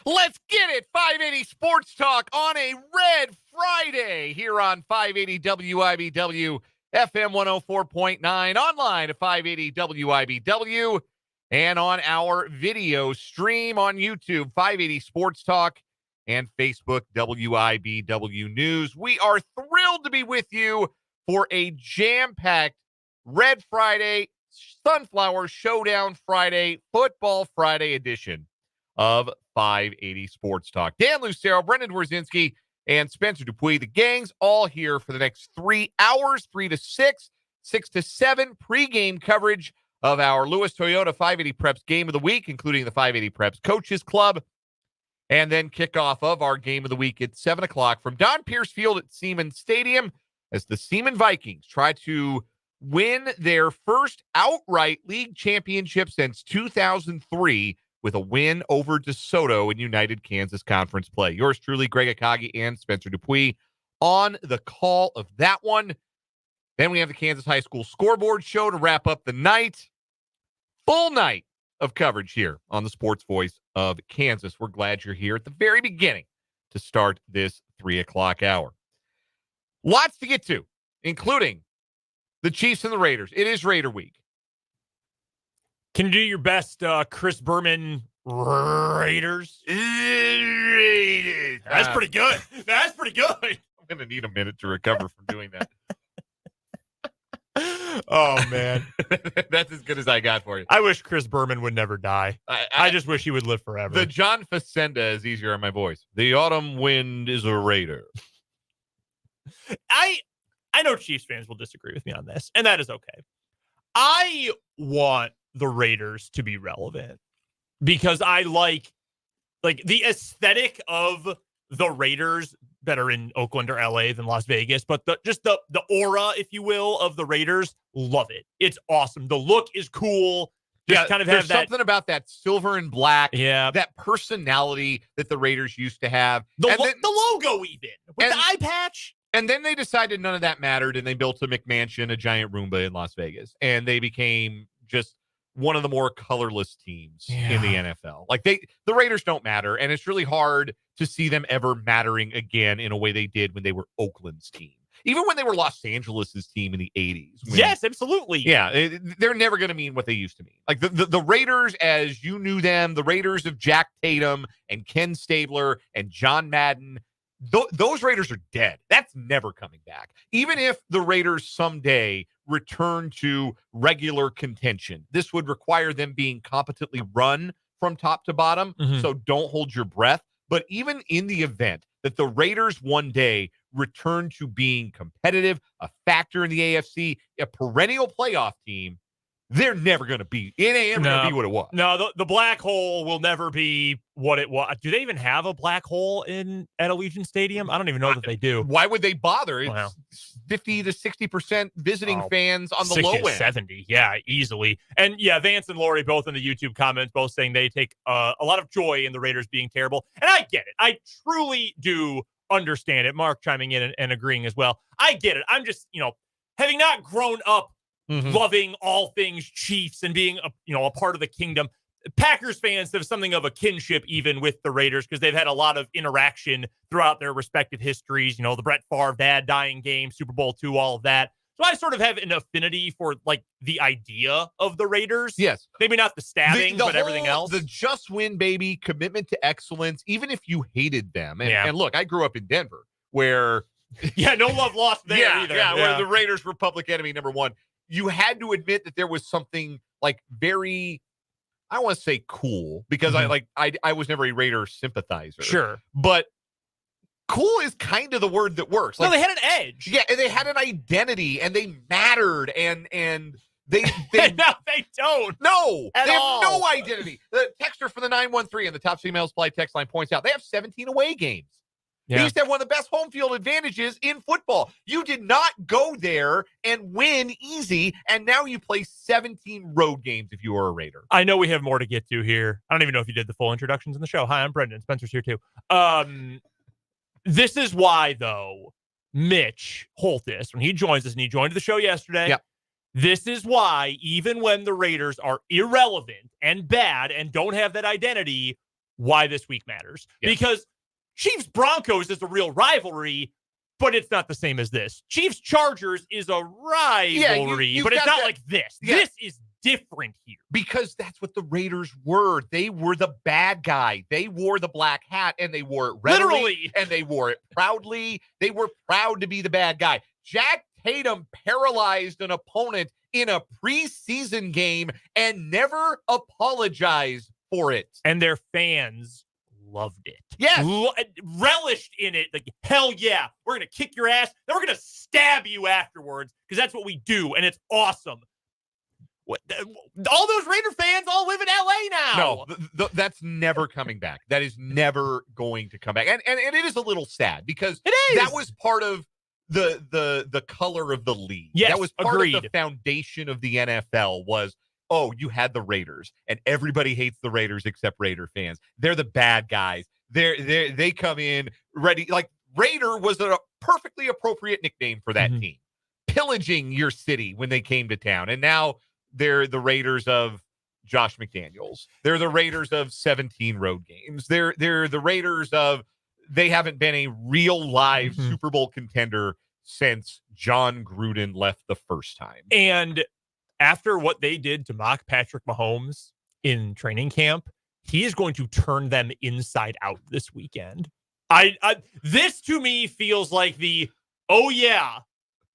Let's get it. 580 Sports Talk on a red Friday here on 580 WIBW FM 104.9, online at 580 WIBW, and on our video stream on YouTube, 580 Sports Talk, and Facebook WIBW News. We are thrilled to be with you for a jam-packed Red Friday, Sunflower Showdown Friday, Football Friday edition of 580 Sports Talk. Dan Lucero, Brendan Dworzinski, and Spencer Dupuis. The gang's all here for the next 3 hours, 3 to 6, 6 to 7 pregame coverage of our Lewis Toyota 580 Preps Game of the Week, including the 580 Preps Coaches Club, and then kickoff of our Game of the Week at 7 o'clock from Don Pierce Field at Seaman Stadium as the Seaman Vikings try to win their first outright league championship since 2003 with a win over DeSoto in United Kansas Conference play. Yours truly, Greg Akagi and Spencer Dupuis, on the call of that one. Then we have the Kansas High School Scoreboard Show to wrap up the night. Full night of coverage here on the Sports Voice of Kansas. We're glad you're here at the very beginning to start this 3 o'clock hour. Lots to get to, including the Chiefs and the Raiders. It is Raider Week. Can you do your best, Chris Berman Raiders? Raiders. That's pretty good. That's pretty good. I'm going to need a minute to recover from doing that. Oh, man. That's as good as I got for you. I wish Chris Berman would never die. I just wish he would live forever. The John Facenda is easier on my voice. The autumn wind is a Raider. I know Chiefs fans will disagree with me on this, and that is okay. I want the Raiders to be relevant because I like the aesthetic of the Raiders better in Oakland or LA than Las Vegas, but the aura, if you will, of the Raiders, love it. It's awesome. The look is cool. Just kind of there's have that, something about that silver and black, yeah, that personality that the Raiders used to have. The logo even, with the eye patch. And then they decided none of that mattered, and they built a McMansion, a giant Roomba in Las Vegas, and they became just one of the more colorless teams in the NFL. Like the Raiders don't matter, and it's really hard to see them ever mattering again in a way they did when they were Oakland's team. Even when they were Los Angeles's team in the 80s. Yes, absolutely. Yeah, they're never going to mean what they used to mean. Like the Raiders as you knew them, the Raiders of Jack Tatum and Ken Stabler and John Madden, those Raiders are dead. That's never coming back. Even if the Raiders someday return to regular contention, this would require them being competently run from top to bottom. Mm-hmm. So don't hold your breath. But even in the event that the Raiders one day return to being competitive, a factor in the AFC, a perennial playoff team, they're never going to be. It ain't going to be what it was. No, the black hole will never be what it was. Do they even have a black hole at Allegiant Stadium? I don't even know that they do. Why would they bother? It's 50 to 60% visiting fans on the low end. 70, yeah, easily. And yeah, Vance and Lori both in the YouTube comments, both saying they take a lot of joy in the Raiders being terrible. And I get it. I truly do understand it. Mark chiming in and agreeing as well. I get it. I'm just, having not grown up loving all things Chiefs and being a part of the kingdom. Packers fans have something of a kinship even with the Raiders because they've had a lot of interaction throughout their respective histories. The Brett Favre dad dying game, Super Bowl II, all of that. So I sort of have an affinity for the idea of the Raiders. Yes. Maybe not the stabbing, but everything else. The just win, baby, commitment to excellence, even if you hated them. And look, I grew up in Denver where... no love lost there either. Yeah, where the Raiders were public enemy number one. You had to admit that there was something very, I don't want to say cool because I was never a Raider sympathizer. Sure. But cool is kind of the word that works. No, they had an edge. Yeah, and they had an identity and they mattered and they no, they don't. No, they have no identity. The texter from the 913 and the Top Female Supply text line points out they have 17 away games. Yeah. They used to have one of the best home field advantages in football. You did not go there and win easy, and now you play 17 road games if you are a Raider. I know we have more to get to here. I don't even know if you did the full introductions in the show. Hi, I'm Brendan. Spencer's here too. This is why, though, Mitch Holthus, when he joins us, and he joined the show yesterday, this is why, even when the Raiders are irrelevant and bad and don't have that identity, why this week matters. Yes. Because Chiefs-Broncos is a real rivalry, but it's not the same as this. Chiefs-Chargers is a rivalry, but it's not like this. Yeah. This is different here. Because that's what the Raiders were. They were the bad guy. They wore the black hat, and they wore it literally, and they wore it proudly. They were proud to be the bad guy. Jack Tatum paralyzed an opponent in a preseason game and never apologized for it. And their fans loved it. Yes. Relished in it. Like, hell yeah. We're going to kick your ass. Then we're going to stab you afterwards because that's what we do, and it's awesome. All those Raider fans all live in L.A. now. No, that's never coming back. That is never going to come back. And it is a little sad because that was part of the color of the league. Yes, that was part agreed. of the foundation of the NFL was, oh, you had the Raiders, and everybody hates the Raiders except Raider fans. They're the bad guys. They come in ready. Like, Raider was a perfectly appropriate nickname for that team, pillaging your city when they came to town. And now they're the Raiders of Josh McDaniels. They're the Raiders of 17 road games. They're the Raiders of, they haven't been a real live Super Bowl contender since John Gruden left the first time. And after what they did to mock Patrick Mahomes in training camp, he is going to turn them inside out this weekend. This to me feels like the, oh yeah,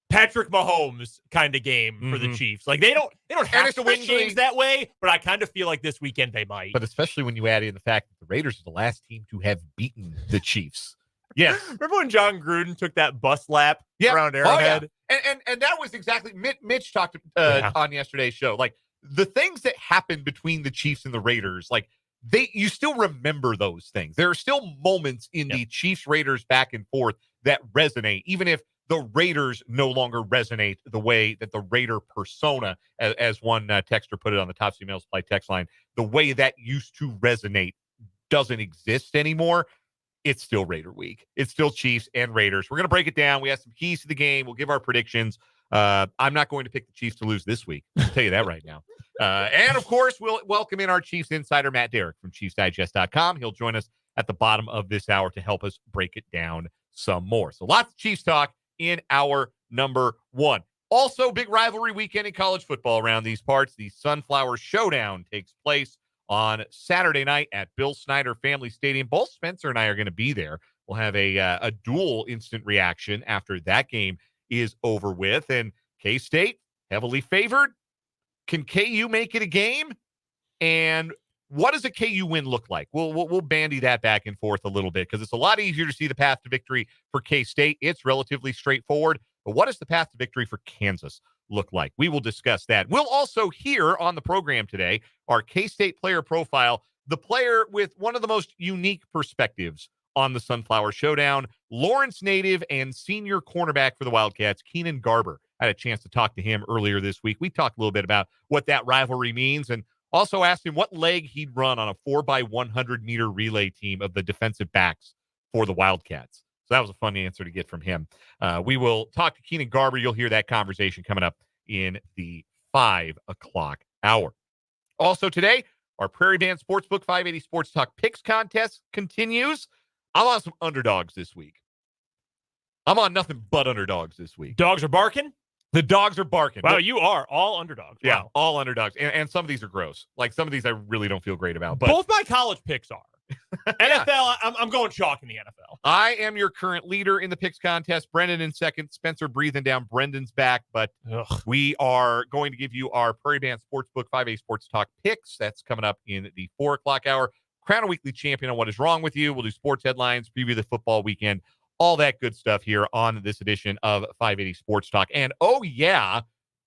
Patrick Mahomes kind of game for the Chiefs. Like, they don't have to win games that way, but I kind of feel like this weekend they might. But especially when you add in the fact that the Raiders are the last team to have beaten the Chiefs. Yeah. Remember when John Gruden took that bus lap around Arrowhead? Oh, yeah. And that was exactly Mitch talked on yesterday's show. Like, the things that happened between the Chiefs and the Raiders, like, you still remember those things. There are still moments in the Chiefs Raiders back and forth that resonate, even if the Raiders no longer resonate the way that the Raider persona, as one texter put it on the Top Email Supply text line, the way that used to resonate doesn't exist anymore. It's still Raider week. It's still Chiefs and Raiders. We're going to break it down. We have some keys to the game. We'll give our predictions. I'm not going to pick the Chiefs to lose this week. I'll tell you that right now. And, of course, we'll welcome in our Chiefs insider, Matt Derrick from ChiefsDigest.com. He'll join us at the bottom of this hour to help us break it down some more. So lots of Chiefs talk in our number one. Also, big rivalry weekend in college football around these parts. The Sunflower Showdown takes place on Saturday night at Bill Snyder Family Stadium. Both Spencer and I are going to be there. We'll have a dual instant reaction after that game is over with. And K-State, heavily favored. Can KU make it a game? And what does a KU win look like? We'll bandy that back and forth a little bit because it's a lot easier to see the path to victory for K-State. It's relatively straightforward. But what does the path to victory for Kansas look like? We will discuss that. We'll also hear on the program today our K-State player profile, the player with one of the most unique perspectives on the Sunflower Showdown, Lawrence native and senior cornerback for the Wildcats, Keenan Garber. I had a chance to talk to him earlier this week. We talked a little bit about what that rivalry means and also asked him what leg he'd run on a 4x100-meter relay team of the defensive backs for the Wildcats. So that was a fun answer to get from him. We will talk to Keenan Garber. You'll hear that conversation coming up in the 5 o'clock hour. Also today, our Prairie Band Sportsbook 580 Sports Talk Picks contest continues. I'm on some underdogs this week. I'm on nothing but underdogs this week. Dogs are barking? The dogs are barking. Wow, you are all underdogs. Wow. Yeah, all underdogs. And some of these are gross. Like, some of these I really don't feel great about. But both my college picks are. NFL, I'm going chalk in the NFL. I am your current leader in the picks contest. Brendan in second. Spencer breathing down Brendan's back. But we are going to give you our Prairie Band Sportsbook 5A Sports Talk picks. That's coming up in the 4 o'clock hour. Crown a weekly champion on what is wrong with you. We'll do sports headlines, preview the football weekend, all that good stuff here on this edition of 580 Sports Talk. And, oh, yeah,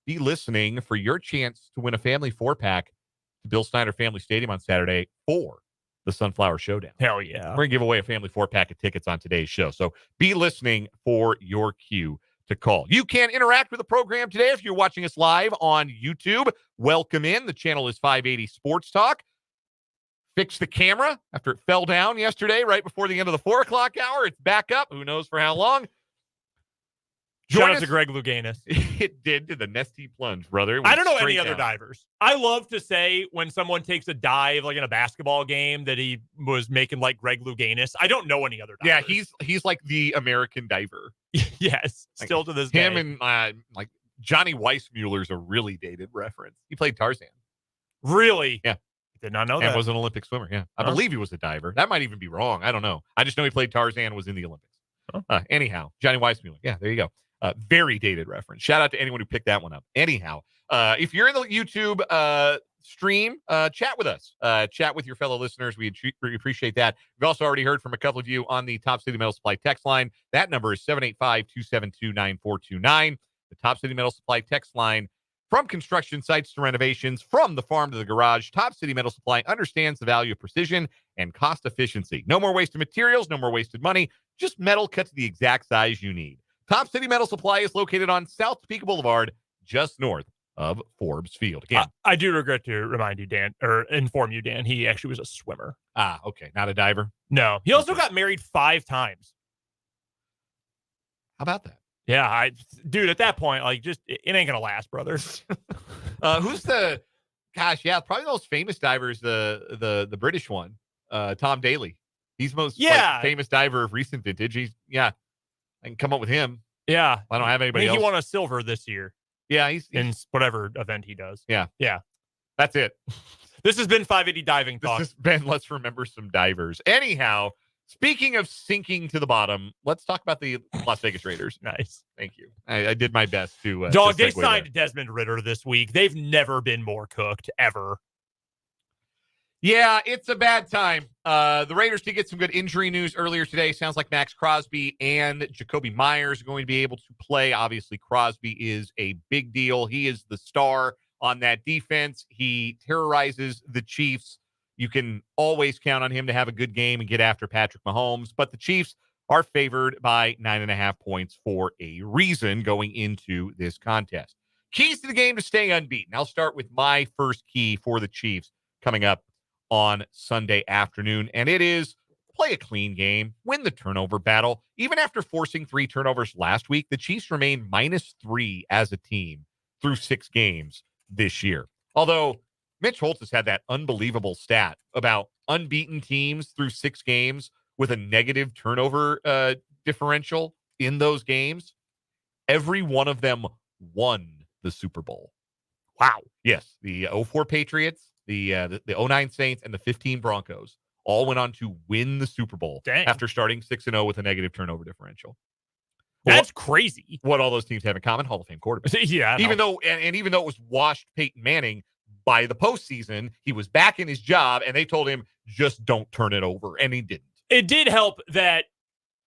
be listening for your chance to win a family 4-pack to Bill Snyder Family Stadium on Saturday for the Sunflower Showdown. Hell yeah. We're going to give away a family 4-pack of tickets on today's show. So be listening for your cue to call. You can interact with the program today if you're watching us live on YouTube. Welcome in. The channel is 580 Sports Talk. Fixed the camera after it fell down yesterday right before the end of the 4 o'clock hour. It's back up. Who knows for how long? Shout out to Greg Louganis. It did to the Nestea plunge, brother. I don't know any other divers. I love to say when someone takes a dive, like in a basketball game, that he was making like Greg Louganis. I don't know any other divers. Yeah, he's like the American diver. Yes, like, still to this day. Him and like Johnny Weissmuller's a really dated reference. He played Tarzan. Really? Yeah. Did not know that. And was an Olympic swimmer. Yeah. I believe he was a diver. That might even be wrong. I don't know. I just know he played Tarzan and was in the Olympics. Anyhow, Johnny Weissmuller. Yeah, there you go. Very dated reference. Shout out to anyone who picked that one up. Anyhow, if you're in the YouTube stream, chat with us. Chat with your fellow listeners. We appreciate that. We've also already heard from a couple of you on the Top City Metal Supply text line. That number is 785-272-9429. The Top City Metal Supply text line. From construction sites to renovations, from the farm to the garage, Top City Metal Supply understands the value of precision and cost efficiency. No more wasted materials, no more wasted money, just metal cut to the exact size you need. Top City Metal Supply is located on South Topeka Boulevard, just north of Forbes Field. Again, I do regret to remind you, Dan, or inform you, Dan, he actually was a swimmer. Okay. Not a diver? No. He also got married 5 times. How about that? Yeah, dude, at that point, like, just, it ain't going to last, brother. Who's the, gosh, yeah, probably the most famous divers, the British one, Tom Daly. He's the most famous diver of recent vintage. I can come up with him. Yeah. I don't have anybody else. He won a silver this year. Yeah, he's in whatever event he does. Yeah. Yeah. That's it. This has been 580 Diving Talk. This has been Let's Remember Some Divers. Anyhow, speaking of sinking to the bottom, let's talk about the Las Vegas Raiders. Nice. Thank you. I did my best to Dog, they signed Desmond Ridder this week. They've never been more cooked, ever. Yeah, it's a bad time. The Raiders did get some good injury news earlier today. Sounds like Max Crosby and Jacoby Myers are going to be able to play. Obviously, Crosby is a big deal. He is the star on that defense. He terrorizes the Chiefs. You can always count on him to have a good game and get after Patrick Mahomes. But the Chiefs are favored by 9.5 points for a reason going into this contest. Keys to the game to stay unbeaten. I'll start with my first key for the Chiefs coming up on Sunday afternoon, and it is play a clean game, win the turnover battle. Even after forcing 3 turnovers last week, the Chiefs remain -3 as a team through 6 games this year. Although Mitch Holtz has had that unbelievable stat about unbeaten teams through 6 games with a negative turnover differential in those games. Every one of them won the Super Bowl. Wow. Yes, the 04 Patriots, the 09 Saints, and the 15 Broncos all went on to win the Super Bowl after starting 6-0 with a negative turnover differential. That's crazy. What all those teams have in common: Hall of Fame quarterback. Yeah. Even though it was washed Peyton Manning, by the postseason, he was back in his job, and they told him, just don't turn it over, and he didn't. It did help that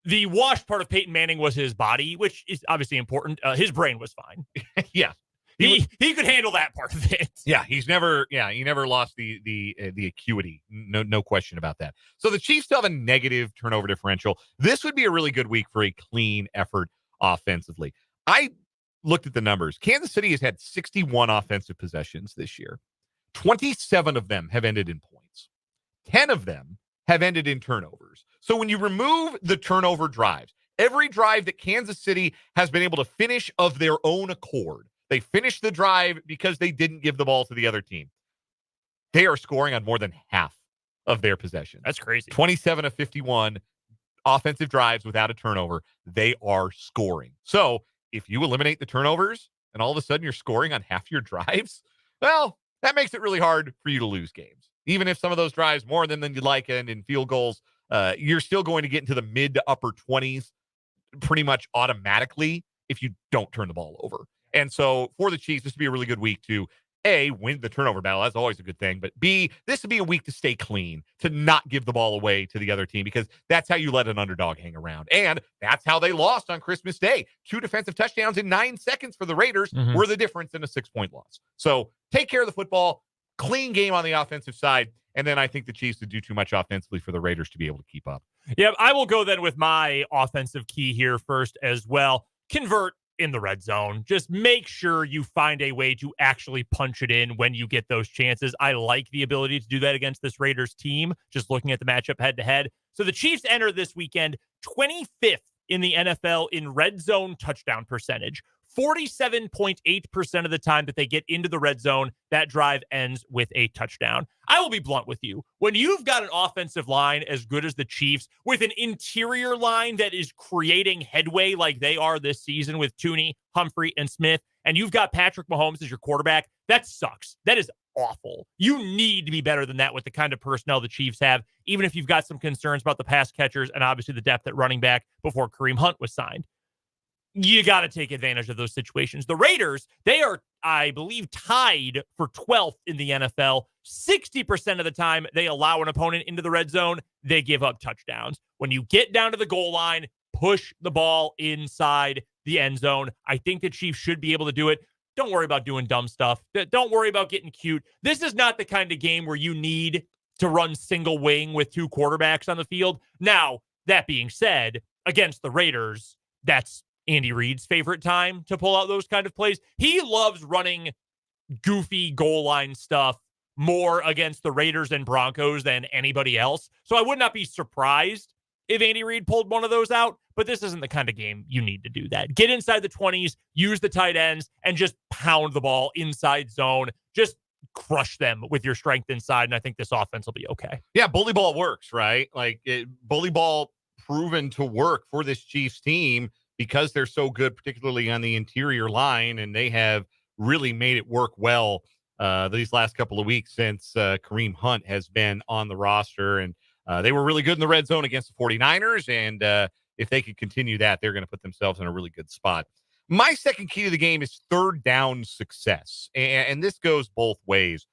the washed part of Peyton Manning was his body, which is obviously important. His brain was fine. Yeah. He could handle that part of it. Yeah, he never lost the acuity. No question about that. So the Chiefs still have a negative turnover differential. This would be a really good week for a clean effort offensively. I looked at the numbers. Kansas City has had 61 offensive possessions this year. 27 of them have ended in points. 10 of them have ended in turnovers. So when you remove the turnover drives, every drive that Kansas City has been able to finish of their own accord, they finished the drive because they didn't give the ball to the other team. They are scoring on more than half of their possessions. That's crazy. 27 of 51 offensive drives without a turnover. They are scoring. So if you eliminate the turnovers and all of a sudden you're scoring on half your drives, well, that makes it really hard for you to lose games. Even if some of those drives more than you'd like and in field goals, you're still going to get into the mid to upper 20s pretty much automatically if you don't turn the ball over. And so for the Chiefs, this would be a really good week to, A, win the turnover battle. That's always a good thing. But B, this would be a week to stay clean, to not give the ball away to the other team, because that's how you let an underdog hang around. And that's how they lost on Christmas Day. 2 defensive touchdowns in 9 seconds for the Raiders were the difference in a 6-point loss. So take care of the football, clean game on the offensive side. And then I think the Chiefs would do too much offensively for the Raiders to be able to keep up. Yeah, I will go then with my offensive key here first as well. Convert in the red zone. Just make sure you find a way to actually punch it in when you get those chances. I like the ability to do that against this Raiders team, just looking at the matchup head to head. So the Chiefs enter this weekend 25th in the NFL in red zone touchdown percentage. 47.8% of the time that they get into the red zone, that drive ends with a touchdown. I will be blunt with you. When you've got an offensive line as good as the Chiefs, with an interior line that is creating headway like they are this season with Tooney, Humphrey, and Smith, and you've got Patrick Mahomes as your quarterback, that sucks. That is awful. You need to be better than that with the kind of personnel the Chiefs have, even if you've got some concerns about the pass catchers and obviously the depth at running back before Kareem Hunt was signed. You got to take advantage of those situations. The Raiders, they are, I believe, tied for 12th in the NFL. 60% of the time they allow an opponent into the red zone, they give up touchdowns. When you get down to the goal line, push the ball inside the end zone. I think the Chiefs should be able to do it. Don't worry about doing dumb stuff. Don't worry about getting cute. This is not the kind of game where you need to run single wing with two quarterbacks on the field. Now, that being said, against the Raiders, that's Andy Reid's favorite time to pull out those kind of plays. He loves running goofy goal line stuff more against the Raiders and Broncos than anybody else. So I would not be surprised if Andy Reid pulled one of those out, but this isn't the kind of game you need to do that. Get inside the 20s, use the tight ends, and just pound the ball inside zone. Just crush them with your strength inside, and I think this offense will be okay. Yeah, bully ball works, right? Bully ball proven to work for this Chiefs team because they're so good, particularly on the interior line, and they have really made it work well these last couple of weeks since Kareem Hunt has been on the roster. And they were really good in the red zone against the 49ers, and if they could continue that, they're going to put themselves in a really good spot. My second key to the game is third down success, and this goes both ways.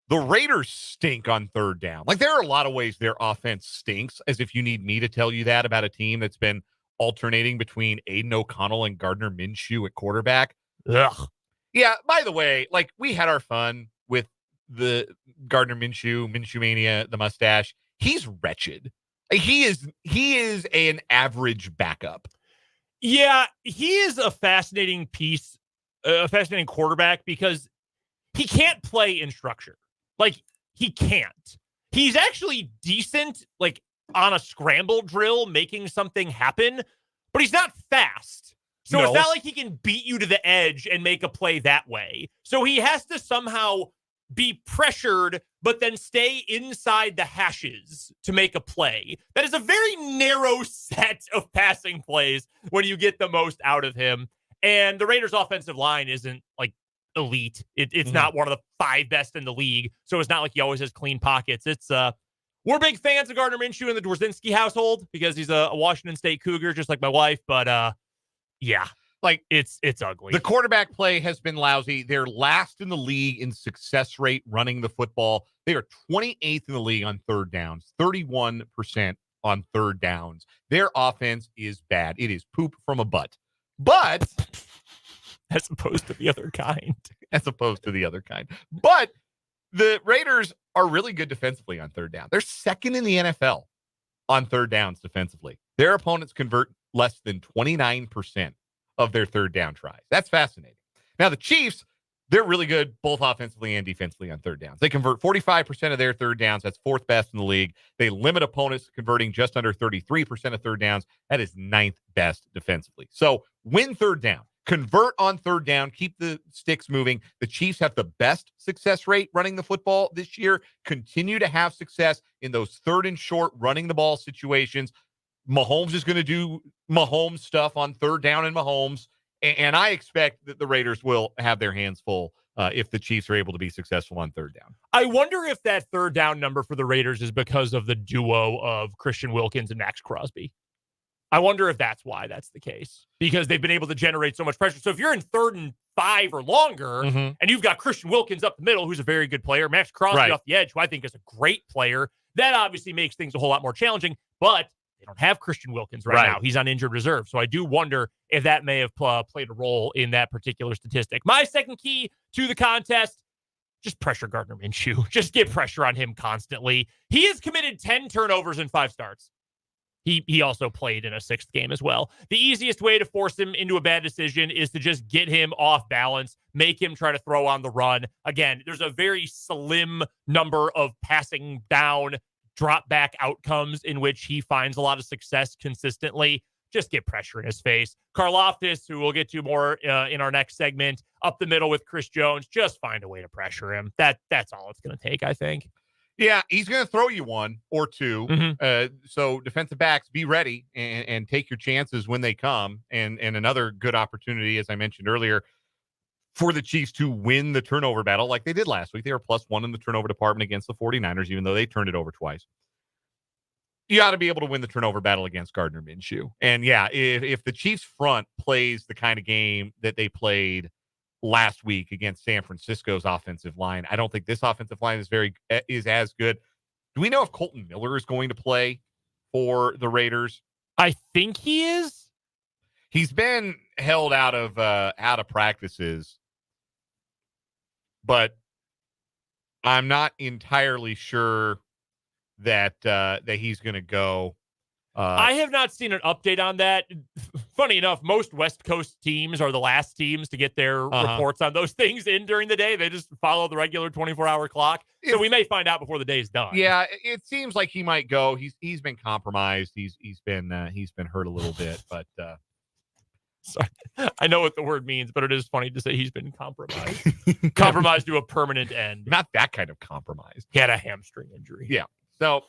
The Raiders stink on third down. Like, there are a lot of ways their offense stinks, as if you need me to tell you that about a team that's been alternating between Aiden O'Connell and Gardner Minshew at quarterback. Ugh. Yeah, by the way, like, we had our fun with the Gardner Minshew Mania, the mustache. He's wretched. He is an average backup. Yeah, he is a fascinating piece, a fascinating quarterback because he can't play in structure. Like, he can't. He's actually decent, like, on a scramble drill, making something happen, but he's not fast. So It's not like he can beat you to the edge and make a play that way. So he has to somehow be pressured, but then stay inside the hashes to make a play. That is a very narrow set of passing plays when you get the most out of him. And the Raiders' offensive line isn't like elite. It's not one of the 5 best in the league. So it's not like he always has clean pockets. We're big fans of Gardner Minshew in the Dworzynski household because he's a Washington State Cougar, just like my wife. But yeah, like it's ugly. The quarterback play has been lousy. They're last in the league in success rate running the football. They are 28th in the league on third downs, 31% on third downs. Their offense is bad. It is poop from a butt. But as opposed to the other kind. But the Raiders are really good defensively on third down. They're second in the NFL on third downs defensively. Their opponents convert less than 29% of their third down tries. That's fascinating. Now, the Chiefs, they're really good both offensively and defensively on third downs. They convert 45% of their third downs. That's 4th best in the league. They limit opponents to converting just under 33% of third downs. That is 9th best defensively. So win third down. Convert on third down. Keep the sticks moving. The Chiefs have the best success rate running the football this year. Continue to have success in those third and short running the ball situations. Mahomes is going to do Mahomes stuff on third down in Mahomes. And I expect that the Raiders will have their hands full if the Chiefs are able to be successful on third down. I wonder if that third down number for the Raiders is because of the duo of Christian Wilkins and Max Crosby. I wonder if that's why that's the case, because they've been able to generate so much pressure. So if you're in 3rd and 5 or longer, and you've got Christian Wilkins up the middle, who's a very good player, Max Crosby off the edge, who I think is a great player, that obviously makes things a whole lot more challenging. But they don't have Christian Wilkins right now. He's on injured reserve. So I do wonder if that may have played a role in that particular statistic. My second key to the contest, just pressure Gardner Minshew. Just get pressure on him constantly. He has committed 10 turnovers in 5 starts. He also played in a 6th game as well. The easiest way to force him into a bad decision is to just get him off balance, make him try to throw on the run. Again, there's a very slim number of passing down, drop back outcomes in which he finds a lot of success consistently. just get pressure in his face. Karlaftis, who we'll get to more in our next segment, up the middle with Chris Jones, just find a way to pressure him. That's all it's going to take, I think. Yeah, he's going to throw you one or two. Mm-hmm. So defensive backs, be ready and take your chances when they come. And another good opportunity, as I mentioned earlier, for the Chiefs to win the turnover battle like they did last week. They were +1 in the turnover department against the 49ers, even though they turned it over twice. You ought to be able to win the turnover battle against Gardner Minshew. And yeah, if the Chiefs front plays the kind of game that they played last week against San Francisco's offensive line, I don't think this offensive line is as good. Do we know if Colton Miller is going to play for the Raiders? I think he is. He's been held out of practices, but I'm not entirely sure that he's going to go. I have not seen an update on that. Funny enough, most West Coast teams are the last teams to get their reports on those things in during the day. They just follow the regular 24-hour clock. So we may find out before the day's done. Yeah, it seems like he might go. He's been compromised. He's been hurt a little bit, but sorry. I know what the word means, but it is funny to say he's been compromised. Compromised to a permanent end. Not that kind of compromised. He had a hamstring injury. Yeah. So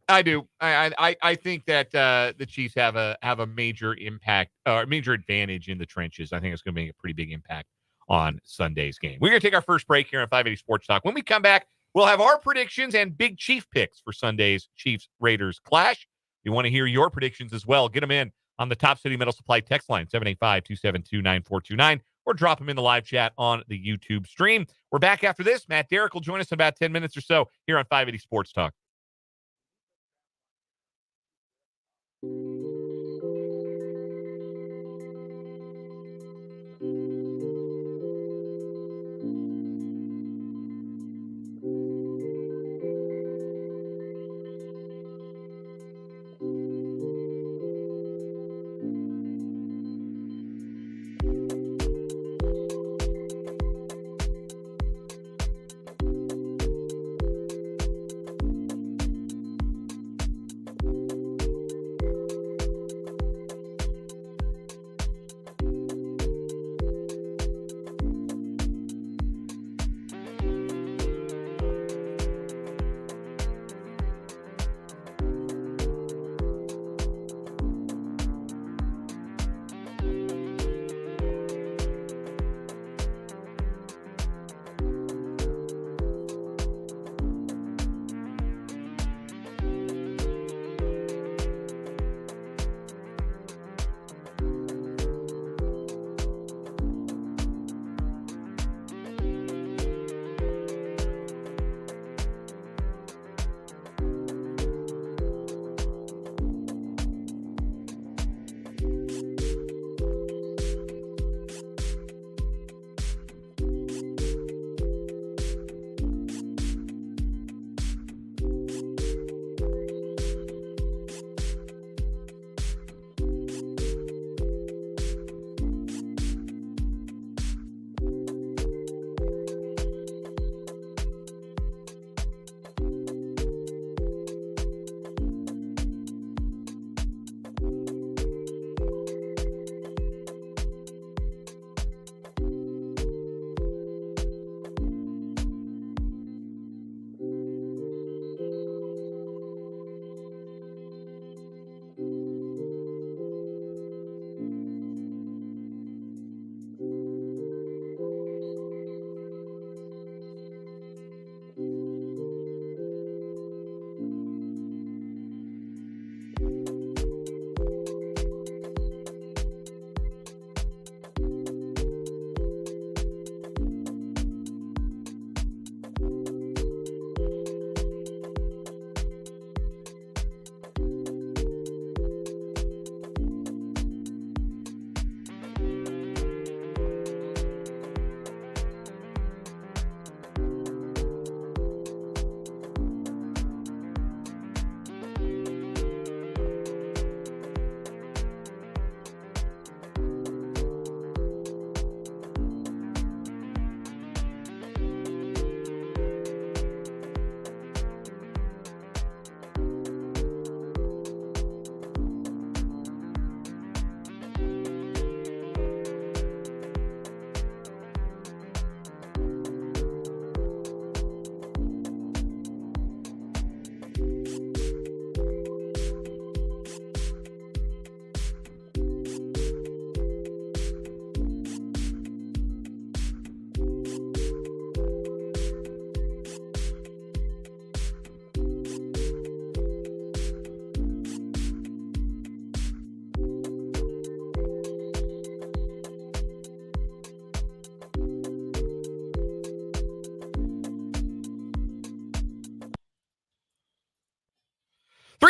I do. I think that the Chiefs have a major impact, major advantage in the trenches. I think it's going to make a pretty big impact on Sunday's game. We're going to take our first break here on 580 Sports Talk. When we come back, we'll have our predictions and big Chief picks for Sunday's Chiefs-Raiders clash. If you want to hear your predictions as well, get them in on the Top City Metal Supply text line, 785-272-9429, or drop them in the live chat on the YouTube stream. We're back after this. Matt Derrick will join us in about 10 minutes or so here on 580 Sports Talk.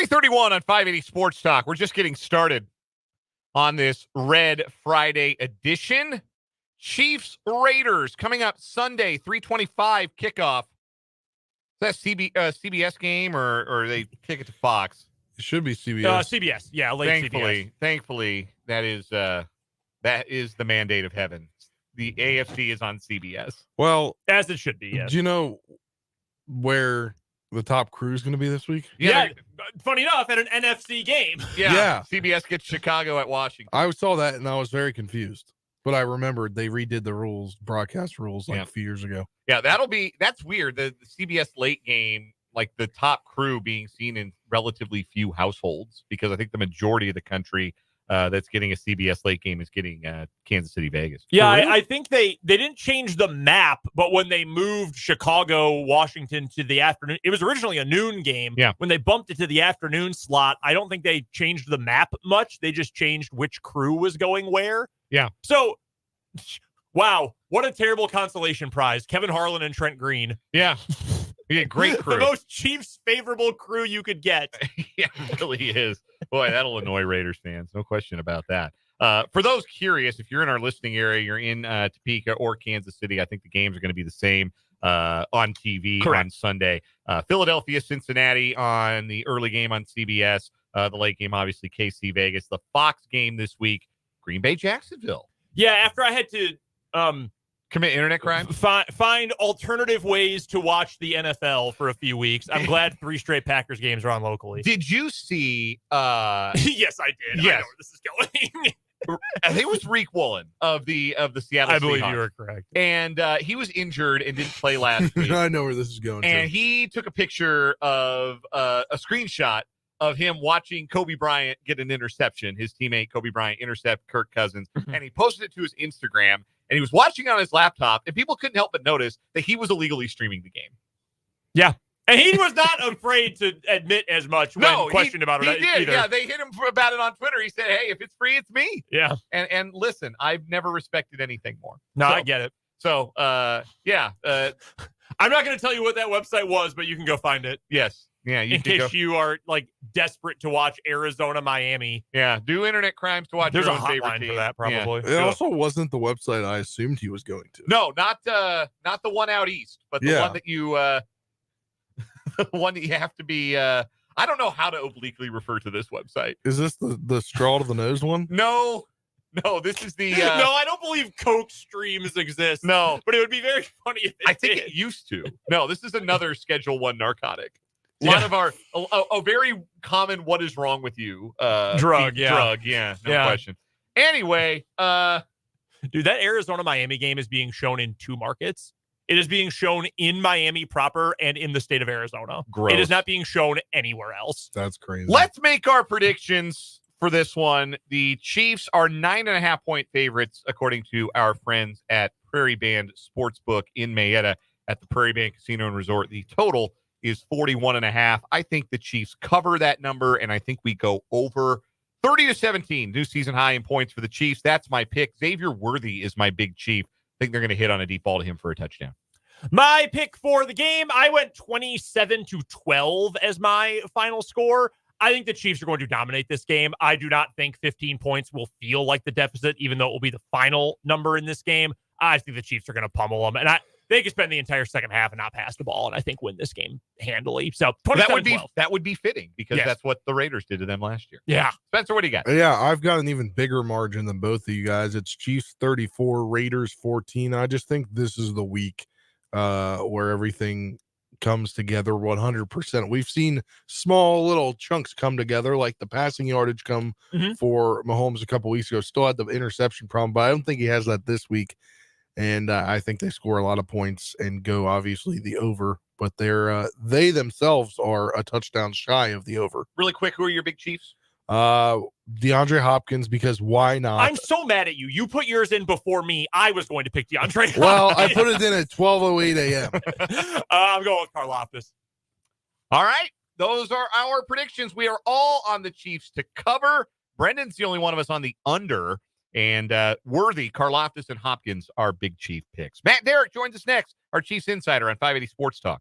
3:31 on 580 Sports Talk. We're just getting started on this Red Friday edition. Chiefs Raiders coming up Sunday, 3:25 kickoff. Is that CBS game or they kick it to Fox? It should be CBS. CBS, yeah, late CBS. Thankfully, that is the mandate of heaven. The AFC is on CBS. Well, as it should be. Yes. Do you know where the top crew is going to be this week? Yeah. Funny enough, at an NFC game. Yeah. CBS gets Chicago at Washington. I saw that and I was very confused. But I remembered they redid the rules, broadcast rules, a few years ago. Yeah, that's weird. The CBS late game, like the top crew being seen in relatively few households, because I think the majority of the country that's getting a CBS late game is getting Kansas City, Vegas. Yeah, I think they didn't change the map, but when they moved Chicago, Washington to the afternoon, it was originally a noon game. Yeah. When they bumped it to the afternoon slot, I don't think they changed the map much. They just changed which crew was going where. Yeah. So, wow, what a terrible consolation prize. Kevin Harlan and Trent Green. Yeah. Yeah, great crew. The most Chiefs favorable crew you could get. Yeah, it really is. Boy, that'll annoy Raiders fans. No question about that. For those curious, if you're in our listening area, you're in Topeka or Kansas City, I think the games are going to be the same on TV on Sunday. Philadelphia, Cincinnati on the early game on CBS. The late game, obviously, KC Vegas. The Fox game this week, Green Bay, Jacksonville. Yeah, after I had to commit internet crime, find alternative ways to watch the NFL for a few weeks. I'm glad 3 straight Packers games are on locally. Did you see? Yes, I did. Yes. I know where this is going. I think it was Reek Woolen of the Seattle. I believe Seahawks. You were correct. And he was injured and didn't play last week. I know where this is going. And he took a picture of a screenshot of him watching Kobe Bryant get an interception. His teammate Kobe Bryant intercept Kirk Cousins, and he posted it to his Instagram. And he was watching on his laptop, and people couldn't help but notice that he was illegally streaming the game. Yeah. And he was not afraid to admit as much when questioned about it. He did. Either. Yeah, they hit him about it on Twitter. He said, hey, if it's free, it's me. Yeah. And listen, I've never respected anything more. No, I get it. So, yeah. I'm not going to tell you what that website was, but you can go find it. Yes. Yeah, in case you are like desperate to watch Arizona, Miami. Yeah, do internet crimes to watch. There's your a own favorite hotline team. for that, probably. Yeah. It also wasn't the website I assumed he was going to. No, not the one out east, but the one that you, the one that you have to be. I don't know how to obliquely refer to this website. Is this the straw to the nose one? No, this is the. No, I don't believe Coke streams exist. No, but it would be very funny if I think it used to. No, this is another Schedule 1 narcoduct. One of our a very common "what is wrong with you" drug, no question. Anyway, dude, that Arizona Miami game is being shown in 2 markets. It is being shown in Miami proper and in the state of Arizona. Gross. It is not being shown anywhere else. That's crazy. Let's make our predictions for this one. The Chiefs are 9.5-point favorites, according to our friends at Prairie Band Sportsbook in Mayetta at the Prairie Band Casino and Resort. The total is 41.5. I think the Chiefs cover that number, and I think we go over 30-17. New season high in points for the Chiefs. That's my pick. Xavier Worthy is my big Chief. I think they're going to hit on a deep ball to him for a touchdown. My pick for the game, I went 27-12 as my final score. I think the Chiefs are going to dominate this game. I do not think 15 points will feel like the deficit, even though it will be the final number in this game. I think the Chiefs are going to pummel them, and they could spend the entire second half and not pass the ball, and I think win this game handily. So that would be fitting because that's what the Raiders did to them last year. Yeah. Spencer, what do you got? Yeah, I've got an even bigger margin than both of you guys. It's Chiefs 34, Raiders 14. I just think this is the week where everything comes together 100%. We've seen small little chunks come together, like the passing yardage come for Mahomes a couple weeks ago. Still had the interception problem, but I don't think he has that this week. And I think they score a lot of points and go obviously the over, but they themselves are a touchdown shy of the over. Really quick, who are your big Chiefs? DeAndre Hopkins, because why not? I'm so mad at you. You put yours in before me. I was going to pick DeAndre Hopkins. Well, I put it in at 12:08 a.m. I'm going with Karlaftis. All right. Those are our predictions. We are all on the Chiefs to cover. Brendan's the only one of us on the under. And Worthy, Karlaftis, and Hopkins are big Chief picks. Matt Derrick joins us next, our Chiefs insider on 580 Sports Talk.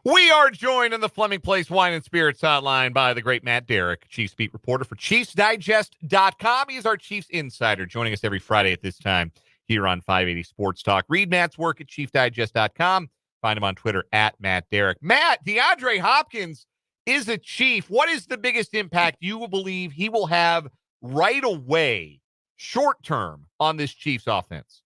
We are joined on the Fleming Place Wine and Spirits hotline by the great Matt Derrick, Chiefs beat reporter for ChiefsDigest.com. He's our Chiefs insider, joining us every Friday at this time here on 580 Sports Talk. Read Matt's work at ChiefsDigest.com. Find him on Twitter at Matt Derrick. Matt, DeAndre Hopkins is a Chief. What is the biggest impact you will believe he will have right away, short term, on this Chiefs offense?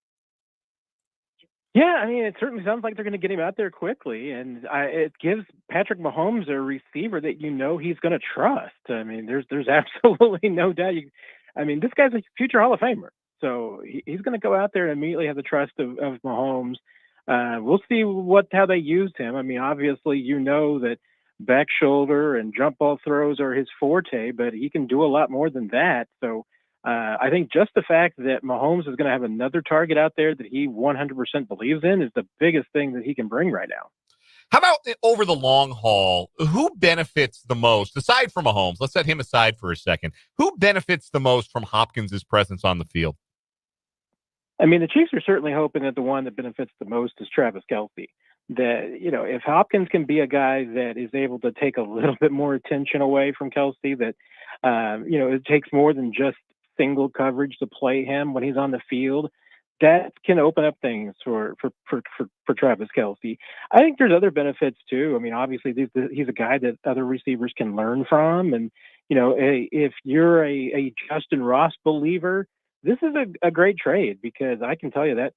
Yeah, I mean, it certainly sounds like they're going to get him out there quickly, and it gives Patrick Mahomes a receiver that he's going to trust. I mean, there's absolutely no doubt. This guy's a future Hall of Famer, so he's going to go out there and immediately have the trust of Mahomes. We'll see how they use him. I mean, obviously, that back shoulder and jump ball throws are his forte, but he can do a lot more than that. So I think just the fact that Mahomes is going to have another target out there that he 100% believes in is the biggest thing that he can bring right now. How about over the long haul? Who benefits the most, aside from Mahomes? Let's set him aside for a second. Who benefits the most from Hopkins' presence on the field? I mean, the Chiefs are certainly hoping that the one that benefits the most is Travis Kelce. That, if Hopkins can be a guy that is able to take a little bit more attention away from Kelce, that, it takes more than just single coverage to play him when he's on the field, that can open up things for Travis Kelce. I think there's other benefits too. I mean, obviously he's a guy that other receivers can learn from. And, if you're a Justin Ross believer, this is a great trade, because I can tell you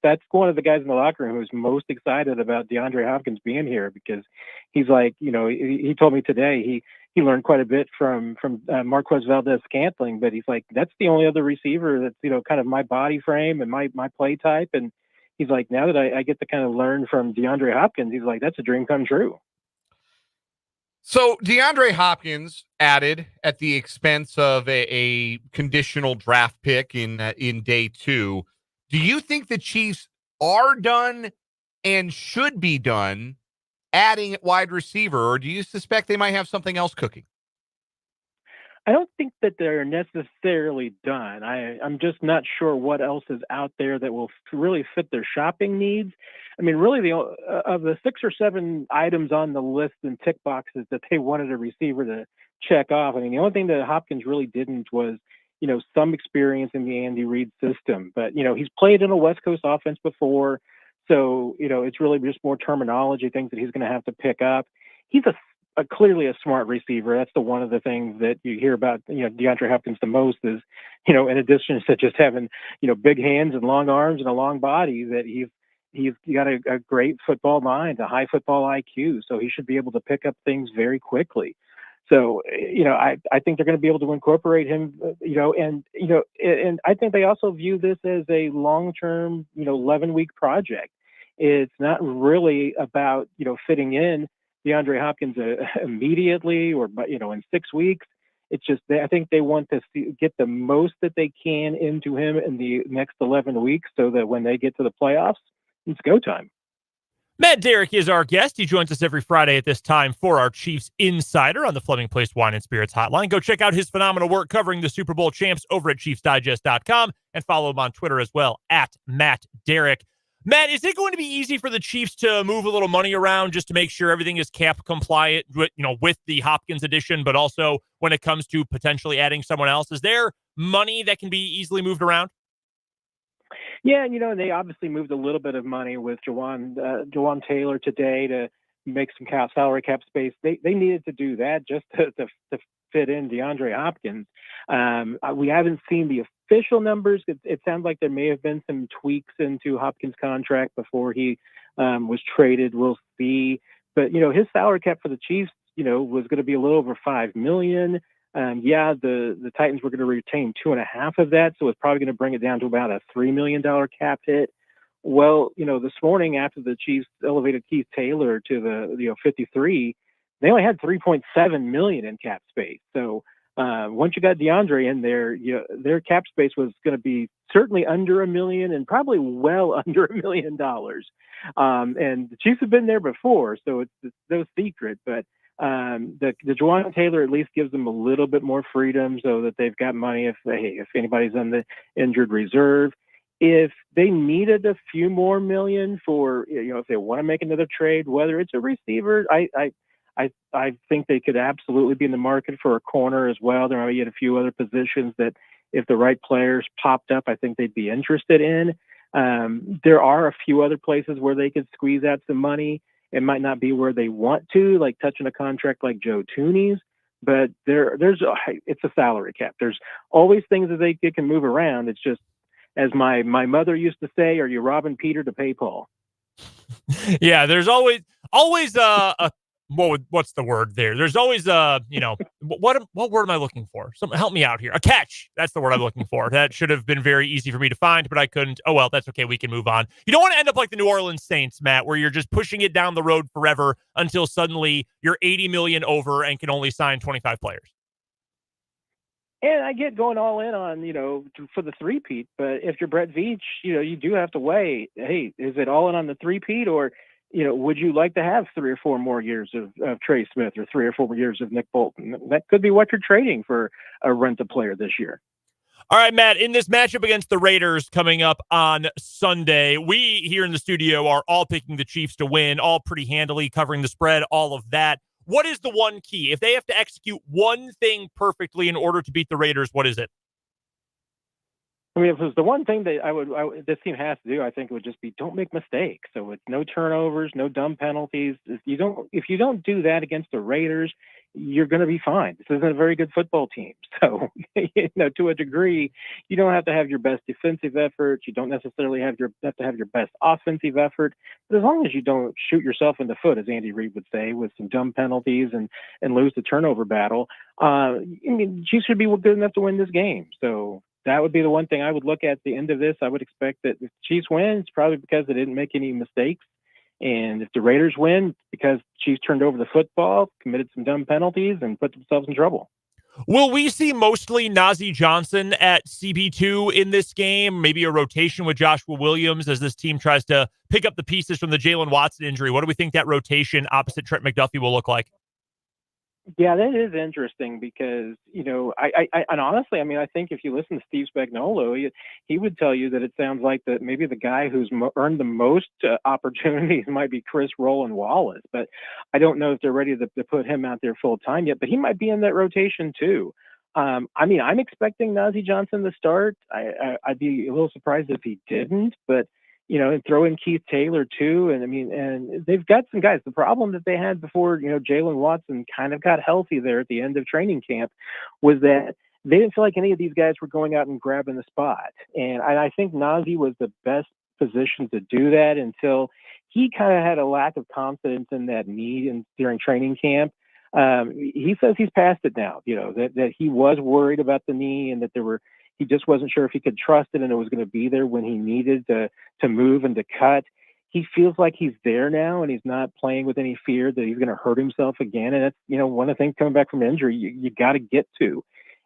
that's one of the guys in the locker room who's most excited about DeAndre Hopkins being here, because he's like, he told me today he learned quite a bit from Marquez Valdez-Scantling, but he's like, that's the only other receiver that's, kind of my body frame and my play type. And he's like, now that I get to kind of learn from DeAndre Hopkins, he's like, that's a dream come true. So DeAndre Hopkins added at the expense of a conditional draft pick in day 2. Do you think the Chiefs are done and should be done adding at wide receiver, or do you suspect they might have something else cooking? I don't think that they're necessarily done. I'm just not sure what else is out there that will really fit their shopping needs. I mean, really, of the 6 or 7 items on the list and tick boxes that they wanted a receiver to check off, I mean, the only thing that Hopkins really didn't was, some experience in the Andy Reid system. But, he's played in a West Coast offense before. So, it's really just more terminology, things that he's going to have to pick up. He's clearly a smart receiver. That's one of the things that you hear about, DeAndre Hopkins the most is, in addition to just having, big hands and long arms and a long body, that he's got a great football mind, a high football IQ. So he should be able to pick up things very quickly. So, I think they're going to be able to incorporate him, and I think they also view this as a long-term, 11-week project. It's not really about, fitting in DeAndre Hopkins immediately or, in 6 weeks. It's just, I think they want to get the most that they can into him in the next 11 weeks so that when they get to the playoffs, it's go time. Matt Derrick is our guest. He joins us every Friday at this time for our Chiefs Insider on the Fleming Place Wine and Spirits hotline. Go check out his phenomenal work covering the Super Bowl champs over at ChiefsDigest.com and follow him on Twitter as well at Matt Derrick. Matt, is it going to be easy for the Chiefs to move a little money around just to make sure everything is cap compliant with the Hopkins addition, but also when it comes to potentially adding someone else? Is there money that can be easily moved around? Yeah, and they obviously moved a little bit of money with Jawan Taylor today to make some salary cap space. They needed to do that just to fit in DeAndre Hopkins. We haven't seen the official numbers. It sounds like there may have been some tweaks into Hopkins' contract before he was traded. We'll see. But, his salary cap for the Chiefs, was going to be a little over $5 million. The Titans were going to retain 2.5 of that, so it's probably going to bring it down to about a $3 million cap hit. Well, this morning after the Chiefs elevated Keith Taylor to the 53, they only had $3.7 million in cap space. So once you got DeAndre in there, their cap space was going to be certainly under $1 million and probably well under $1 million. And the Chiefs have been there before, so it's no secret. But the Jawan Taylor at least gives them a little bit more freedom so that they've got money if anybody's on the injured reserve. if they needed a few more million for, if they want to make another trade, whether it's a receiver, I think they could absolutely be in the market for a corner as well. There might be a few other positions that, if the right players popped up, I think they'd be interested in. There are a few other places where they could squeeze out some money. It might not be where they want to, like touching a contract like Joe Tooney's, but it's a salary cap. There's always things that they can move around. It's just, as my mother used to say, are you robbing Peter to pay Paul? Yeah, there's always a what's the word there? There's always what word am I looking for? Help me out here. A catch. That's the word I'm looking for. That should have been very easy for me to find, but I couldn't. Oh well, that's okay. We can move on. You don't want to end up like the New Orleans Saints, Matt, where you're just pushing it down the road forever until suddenly you're 80 million over and can only sign 25 players. And I get going all in on, for the three-peat, but if you're Brett Veach, you do have to weigh, hey, is it all in on the three-peat, or, would you like to have 3 or 4 more years of Trey Smith or 3 or 4 years of Nick Bolton? That could be what you're trading for a rent-a-player this year. All right, Matt, in this matchup against the Raiders coming up on Sunday, we here in the studio are all picking the Chiefs to win, all pretty handily, covering the spread, all of that. What is the one key? If they have to execute one thing perfectly in order to beat the Raiders, what is it? I mean, if it was the one thing that this team has to do, I think it would just be don't make mistakes. So it's no turnovers, no dumb penalties. If you don't do that against the Raiders, you're going to be fine. This isn't a very good football team. So, to a degree, you don't have to have your best defensive effort. You don't necessarily have to have your best offensive effort. But as long as you don't shoot yourself in the foot, as Andy Reid would say, with some dumb penalties and lose the turnover battle, Chiefs should be good enough to win this game. So that would be the one thing I would look at the end of this. I would expect that if Chiefs win, it's probably because they didn't make any mistakes. And if the Raiders win, because Chiefs turned over the football, committed some dumb penalties, and put themselves in trouble. Will we see mostly Najee Johnson at CB2 in this game? Maybe a rotation with Joshua Williams as this team tries to pick up the pieces from the Jalen Watson injury. What do we think that rotation opposite Trent McDuffie will look like? Yeah, that is interesting because, and honestly, I think if you listen to Steve Spagnuolo, he would tell you that it sounds like that maybe the guy who's earned the most opportunities might be Chris Roland Wallace, but I don't know if they're ready to put him out there full time yet, but he might be in that rotation too. I'm expecting Najee Johnson to start. I'd be a little surprised if he didn't, but and throw in Keith Taylor too. And they've got some guys. The problem that they had before, Jalen Watson kind of got healthy there at the end of training camp was that they didn't feel like any of these guys were going out and grabbing the spot. And I think Najee was the best position to do that until he kind of had a lack of confidence in that knee during training camp. He says he's past it now, that he was worried about the knee and that he just wasn't sure if he could trust it and it was going to be there when he needed to move and to cut. He feels like he's there now and he's not playing with any fear that he's going to hurt himself again. And that's, one of the things coming back from injury, you got to get to.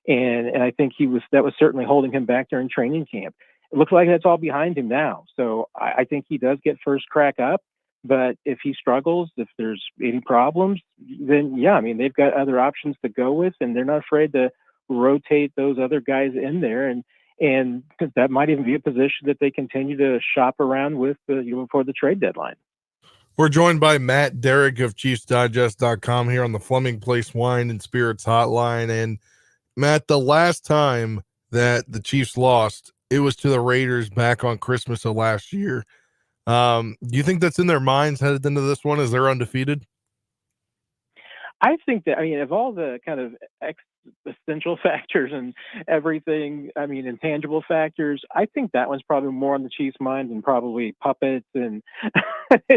And I think that was certainly holding him back during training camp. It looks like that's all behind him now. So I think he does get first crack up, but if he struggles, if there's any problems, then they've got other options to go with and they're not afraid to rotate those other guys in there, and that might even be a position that they continue to shop around with before the trade deadline. We're joined by Matt Derrick of ChiefsDigest.com here on the Fleming Place Wine and Spirits Hotline. And Matt, the last time that the Chiefs lost, it was to the Raiders back on Christmas of last year. Do you think that's in their minds headed into this one as they're undefeated? I think that, of all the kind of existential factors and everything, intangible factors, I think that one's probably more on the Chiefs' mind than probably puppets and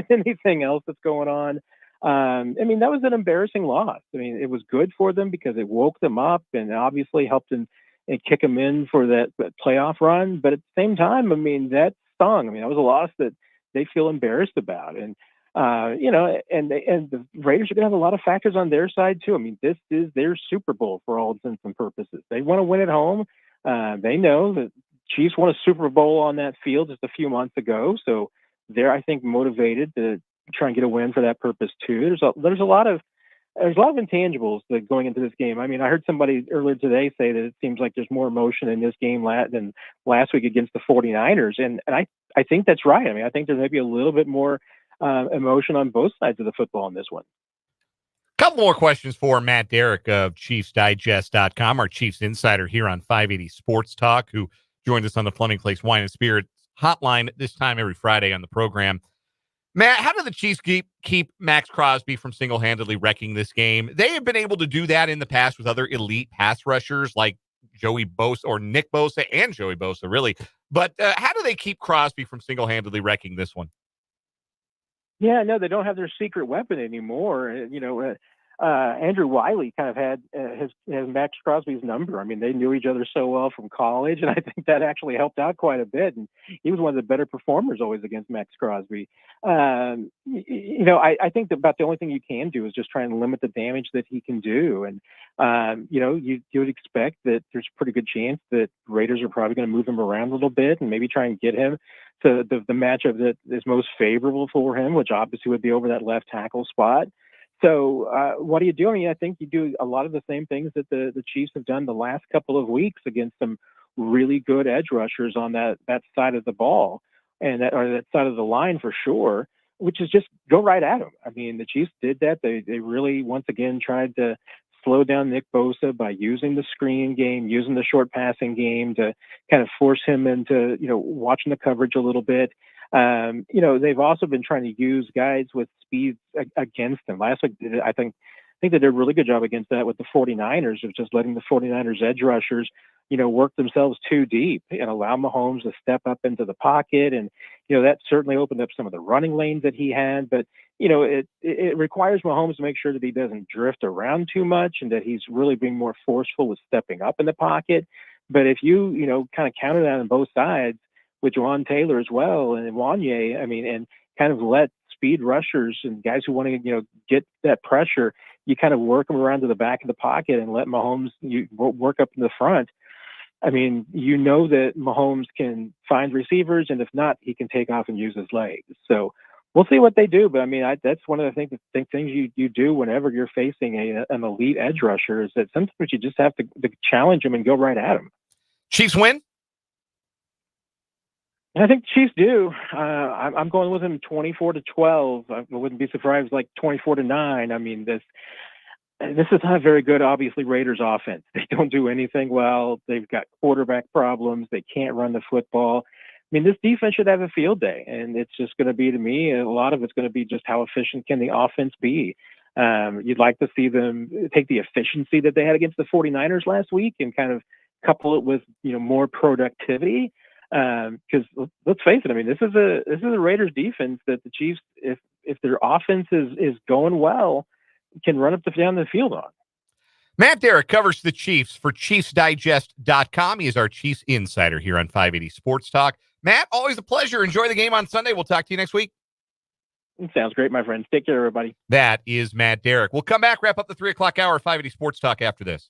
anything else that's going on. That was an embarrassing loss. It was good for them because it woke them up and obviously helped them and kick them in for that playoff run. But at the same time, that stung. That was a loss that they feel embarrassed about. And and the Raiders are going to have a lot of factors on their side too. This is their Super Bowl for all intents and purposes. They want to win at home. They know that Chiefs won a Super Bowl on that field just a few months ago. So they're, I think, motivated to try and get a win for that purpose too. There's a lot of there's a lot of intangibles that going into this game. I mean, I heard somebody earlier today say that it seems like there's more emotion in this game than last week against the 49ers. And I think that's right. I mean, I think there's maybe a little bit more emotion on both sides of the football in this one. Couple more questions for Matt Derrick of ChiefsDigest.com, our Chiefs insider here on 580 Sports Talk, who joined us on the Fleming Place Wine and Spirits hotline this time every Friday on the program. Matt, how do the Chiefs keep Max Crosby from single-handedly wrecking this game? They have been able to do that in the past with other elite pass rushers like Joey Bosa or Nick Bosa and Joey Bosa, really. But how do they keep Crosby from single-handedly wrecking this one? Yeah, no, they don't have their secret weapon anymore. Andrew Wiley kind of had his Max Crosby's number. I mean, they knew each other so well from college, and I think that actually helped out quite a bit. And he was one of the better performers always against Max Crosby. I think that about the only thing you can do is just try and limit the damage that he can do. And you would expect that there's a pretty good chance that Raiders are probably going to move him around a little bit and maybe try and get him to the matchup that is most favorable for him, which obviously would be over that left tackle spot. So what do you do? I mean, I think you do a lot of the same things that the Chiefs have done the last couple of weeks against some really good edge rushers on that side of the ball and that side of the line for sure, which is just go right at them. I mean, the Chiefs did that. They really, once again, tried to slow down Nick Bosa by using the screen game, using the short passing game to kind of force him into, watching the coverage a little bit. They've also been trying to use guys with speed against them. Last week, I think they did a really good job against that with the 49ers of just letting the 49ers edge rushers, work themselves too deep and allow Mahomes to step up into the pocket. And, that certainly opened up some of the running lanes that he had. But, it requires Mahomes to make sure that he doesn't drift around too much and that he's really being more forceful with stepping up in the pocket. But if you, kind of counter that on both sides, with Juwan Taylor as well and Wanye, and kind of let speed rushers and guys who want to, get that pressure, you kind of work them around to the back of the pocket and let Mahomes work up in the front. I mean, that Mahomes can find receivers, and if not, he can take off and use his legs. So we'll see what they do. But that's one of the things you do whenever you're facing an elite edge rusher is that sometimes you just have to challenge them and go right at them. Chiefs win? I think the Chiefs do. I'm going with them 24-12. I wouldn't be surprised like 24-9. I mean, this is not a very good, obviously, Raiders offense. They don't do anything well. They've got quarterback problems. They can't run the football. I mean, this defense should have a field day, and it's just going to be, to me, a lot of it's going to be just how efficient can the offense be. You'd like to see them take the efficiency that they had against the 49ers last week and kind of couple it with, more productivity. Because let's face it, I mean, this is a Raiders defense that the Chiefs, if their offense is going well, can run up down the field on. Matt Derrick covers the Chiefs for ChiefsDigest.com. He is our Chiefs insider here on 580 Sports Talk. Matt, always a pleasure. Enjoy the game on Sunday. We'll talk to you next week. It sounds great, my friends. Take care, everybody. That is Matt Derrick. We'll come back, wrap up the 3 o'clock hour of 580 Sports Talk after this.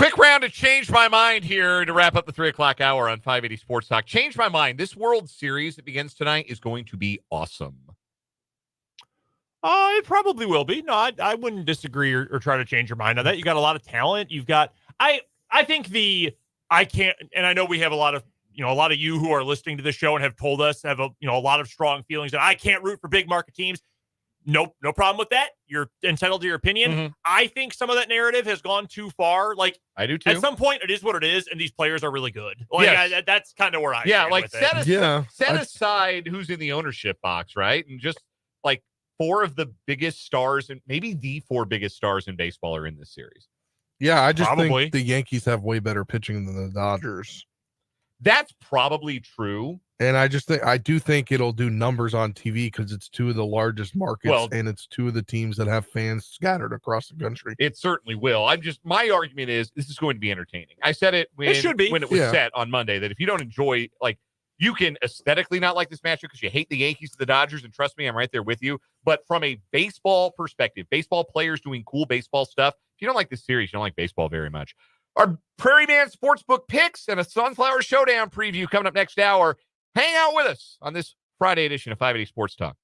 Quick round to change my mind here to wrap up the 3 o'clock hour on 580 Sports Talk. Change my mind. This World Series that begins tonight is going to be awesome. It probably will be. No, I wouldn't disagree or try to change your mind on that. You got a lot of talent. You've got, I think I can't, and I know we have a lot of you who are listening to this show and have told us have a lot of strong feelings that I can't root for big market teams. Nope, no problem with that. You're entitled to your opinion. Mm-hmm. I think some of that narrative has gone too far. Like, I do too. At some point, it is what it is, and these players are really good. Like, yes. That's kind of where I yeah, stand like with set aside who's in the ownership box, right? And just like 4 of the biggest stars, and maybe the 4 biggest stars in baseball are in this series. Yeah, I just Probably. think the Yankees have way better pitching than the Dodgers. That's probably true. And I do think it'll do numbers on TV because it's 2 of the largest markets and it's 2 of the teams that have fans scattered across the country. It certainly will. My argument is this is going to be entertaining. I said it when it was set on Monday that if you don't enjoy, like, you can aesthetically not like this matchup because you hate the Yankees to the Dodgers, and trust me, I'm right there with you. But from a baseball perspective, baseball players doing cool baseball stuff, if you don't like this series, you don't like baseball very much. Our Prairie Man Sportsbook picks and a Sunflower Showdown preview coming up next hour. Hang out with us on this Friday edition of 580 Sports Talk.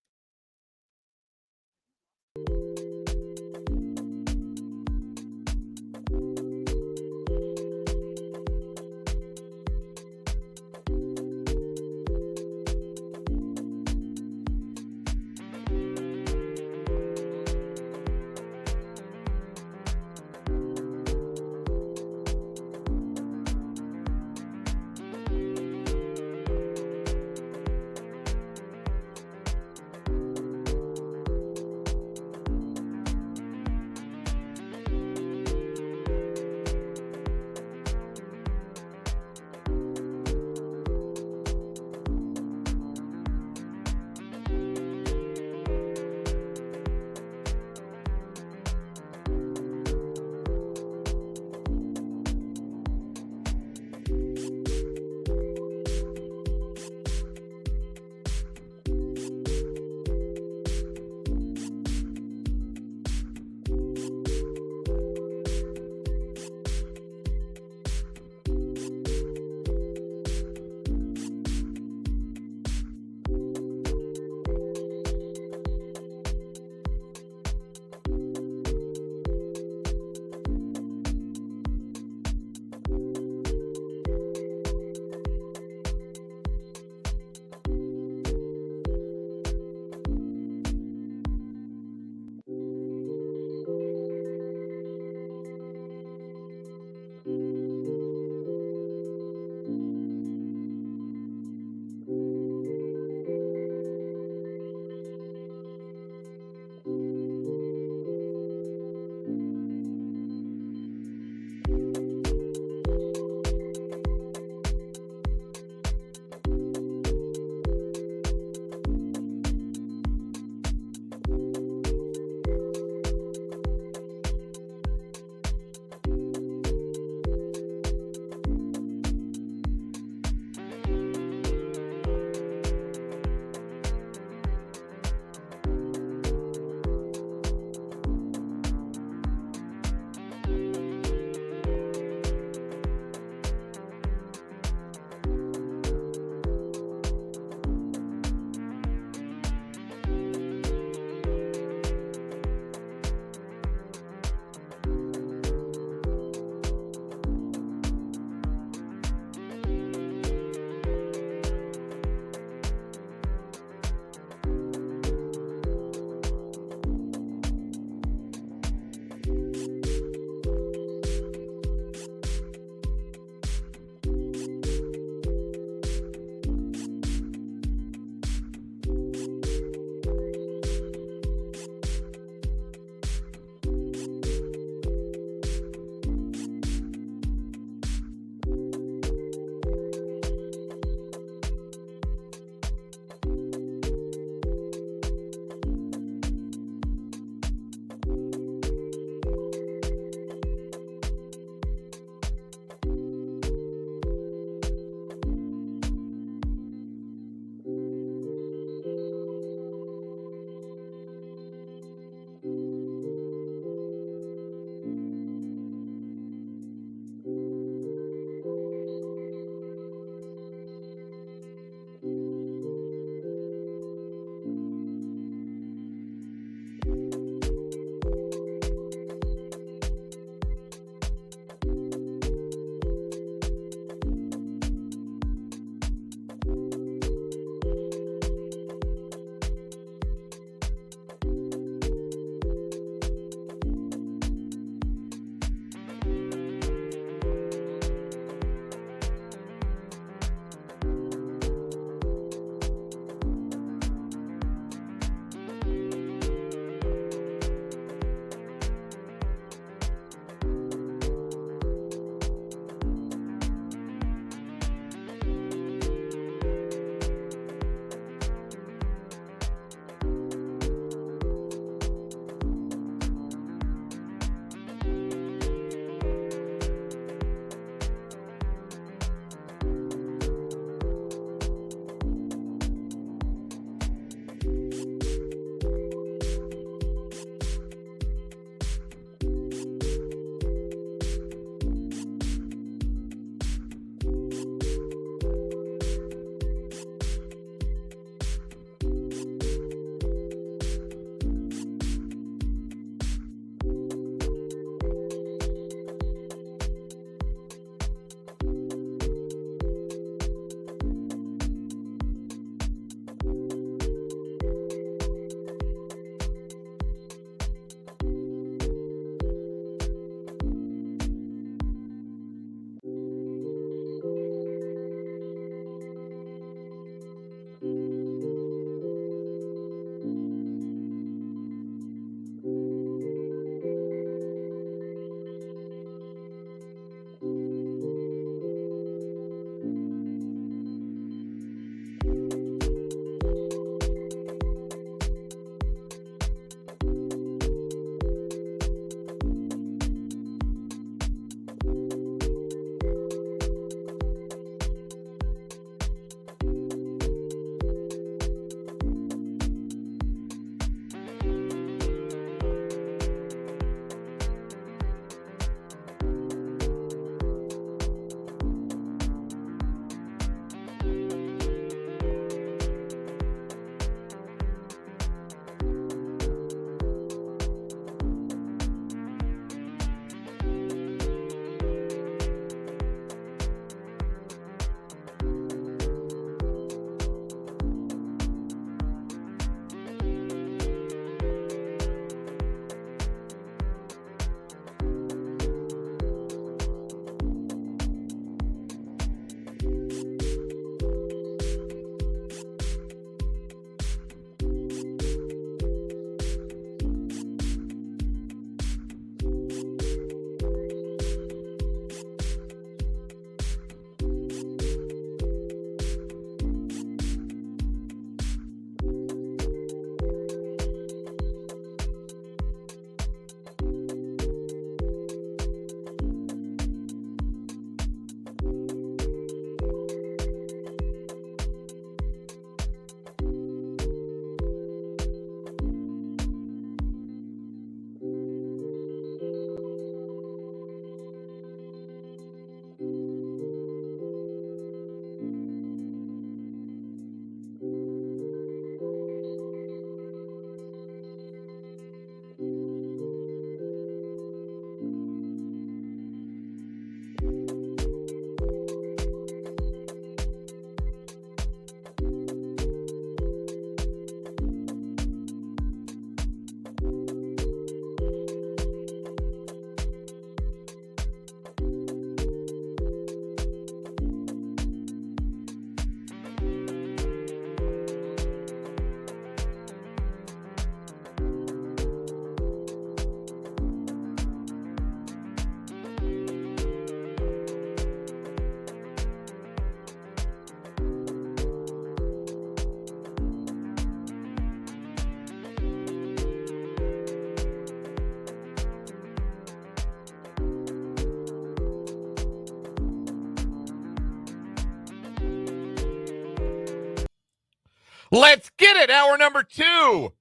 Let's get it. Hour number 2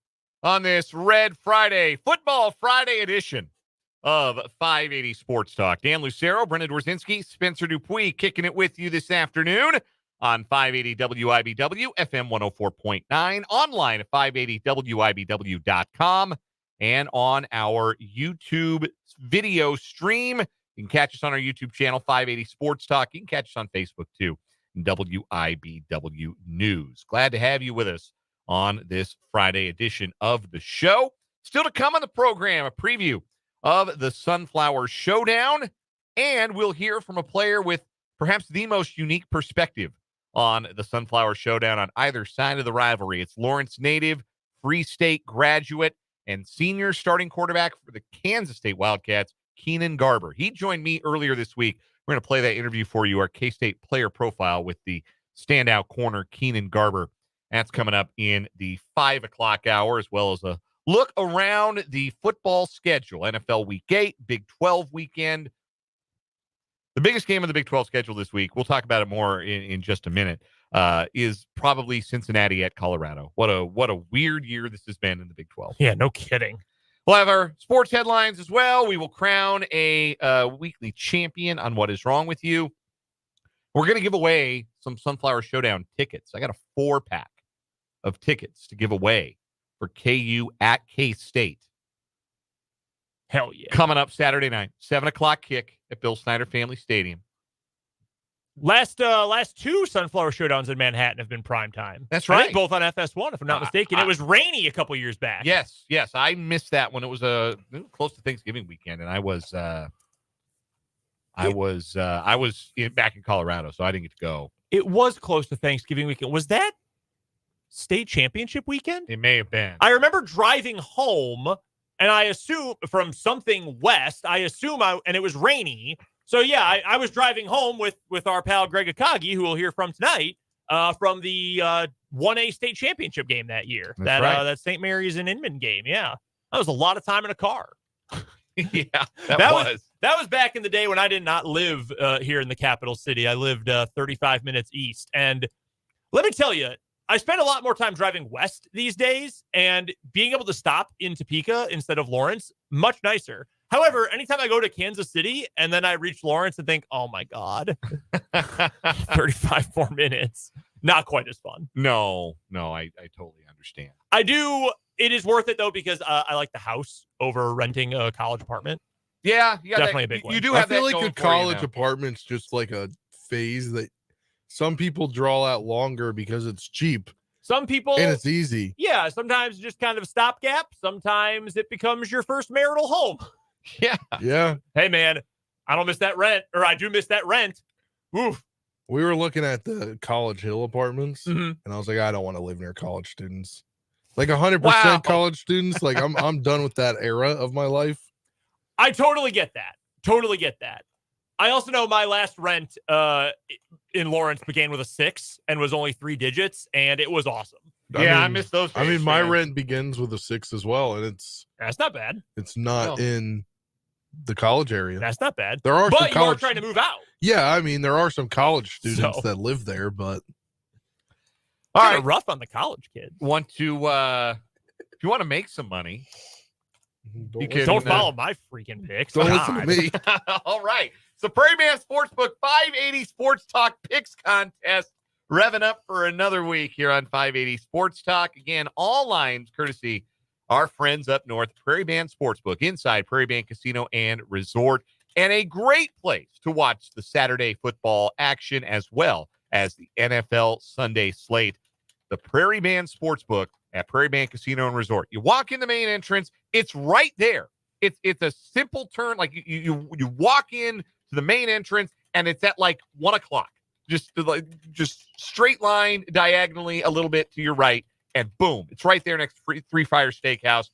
on this Red Friday, Football Friday edition of 580 Sports Talk. Dan Lucero, Brendan Dworzinski, Spencer Dupuis kicking it with you this afternoon on 580 WIBW, FM 104.9, online at 580WIBW.com, and on our YouTube video stream. You can catch us on our YouTube channel, 580 Sports Talk. You can catch us on Facebook, too, WIBW News. Glad to have you with us on this Friday edition of the show. Still to come on the program, a preview of the Sunflower Showdown, and we'll hear from a player with perhaps the most unique perspective on the Sunflower Showdown on either side of the rivalry. It's Lawrence native, Free State graduate, and senior starting quarterback for the Kansas State Wildcats, Keenan Garber. He joined me earlier this week. We're going to play that interview for you, our K-State player profile with the standout corner, Keenan Garber. That's coming up in the 5 o'clock hour, as well as a look around the football schedule. NFL Week 8, Big 12 weekend. The biggest game of the Big 12 schedule this week, we'll talk about it more in just a minute, is probably Cincinnati at Colorado. What a weird year this has been in the Big 12. Yeah, no kidding. We'll have our sports headlines as well. We will crown a weekly champion on What Is Wrong With You. We're going to give away some Sunflower Showdown tickets. I got a 4-pack of tickets to give away for KU at K-State. Hell yeah. Coming up Saturday night, 7 o'clock kick at Bill Snyder Family Stadium. Last 2 Sunflower Showdowns in Manhattan have been prime time. That's I right. think both on FS1, if I'm not mistaken. It was rainy a couple years back. Yes. I missed that when it was close to Thanksgiving weekend, and I was back in Colorado, so I didn't get to go. It was close to Thanksgiving weekend. Was that state championship weekend? It may have been. I remember driving home, and I assume from something west, and it was rainy. So, yeah, I was driving home with our pal Greg Akagi, who we'll hear from tonight, from the 1A state championship game that year. That's right. That St. Mary's and Inman game, yeah. That was a lot of time in a car. Yeah, that was. That was back in the day when I did not live here in the capital city. I lived 35 minutes east. And let me tell you, I spend a lot more time driving west these days, and being able to stop in Topeka instead of Lawrence, much nicer. However, anytime I go to Kansas City and then I reach Lawrence and think, oh my God, 35 more minutes, not quite as fun. No, I totally understand. I do. It is worth it, though, because I like the house over renting a college apartment. Yeah, definitely a big one. You do have I feel that like a going for you college now. apartment's just like a phase that some people draw out longer because it's cheap Some people, and it's easy. yeah, sometimes just kind of a stopgap. Sometimes it becomes your first marital home. Yeah. Yeah. Hey, man, I don't miss that rent, or I do miss that rent. Oof. We were looking at the College Hill apartments, Mhm. and I was like, I don't want to live near college students. Like 100% Wow. college students. Like I'm done with that era of my life. I totally get that. I also know my last rent in Lawrence began with a 6 and was only 3 digits, and it was awesome. I mean, miss those I days, mean, my man. rent begins with a 6 as well, and That's not bad. it's not No. in the college area. That's not bad. There are some But you are college trying to move out. Yeah, I mean, there are some college students So- that live there, but All Kinda right. rough on the college kids. Want to if you want to make some money, You can- Don't follow my freaking picks. Don't God. listen to me. all right. So Prairie Man Sportsbook 580 Sports Talk Picks Contest revving up for another week here on 580 Sports Talk. Again, all lines courtesy our friends up north, Prairie Band Sportsbook, inside Prairie Band Casino and Resort, and a great place to watch the Saturday football action as well as the NFL Sunday slate. The Prairie Band Sportsbook at Prairie Band Casino and Resort. You walk in the main entrance, it's right there. It's a simple turn. Like you walk in to the main entrance, and it's at like 1 o'clock. Just straight line diagonally a little bit to your right, and boom, it's right there next to Three Fire Steakhouse.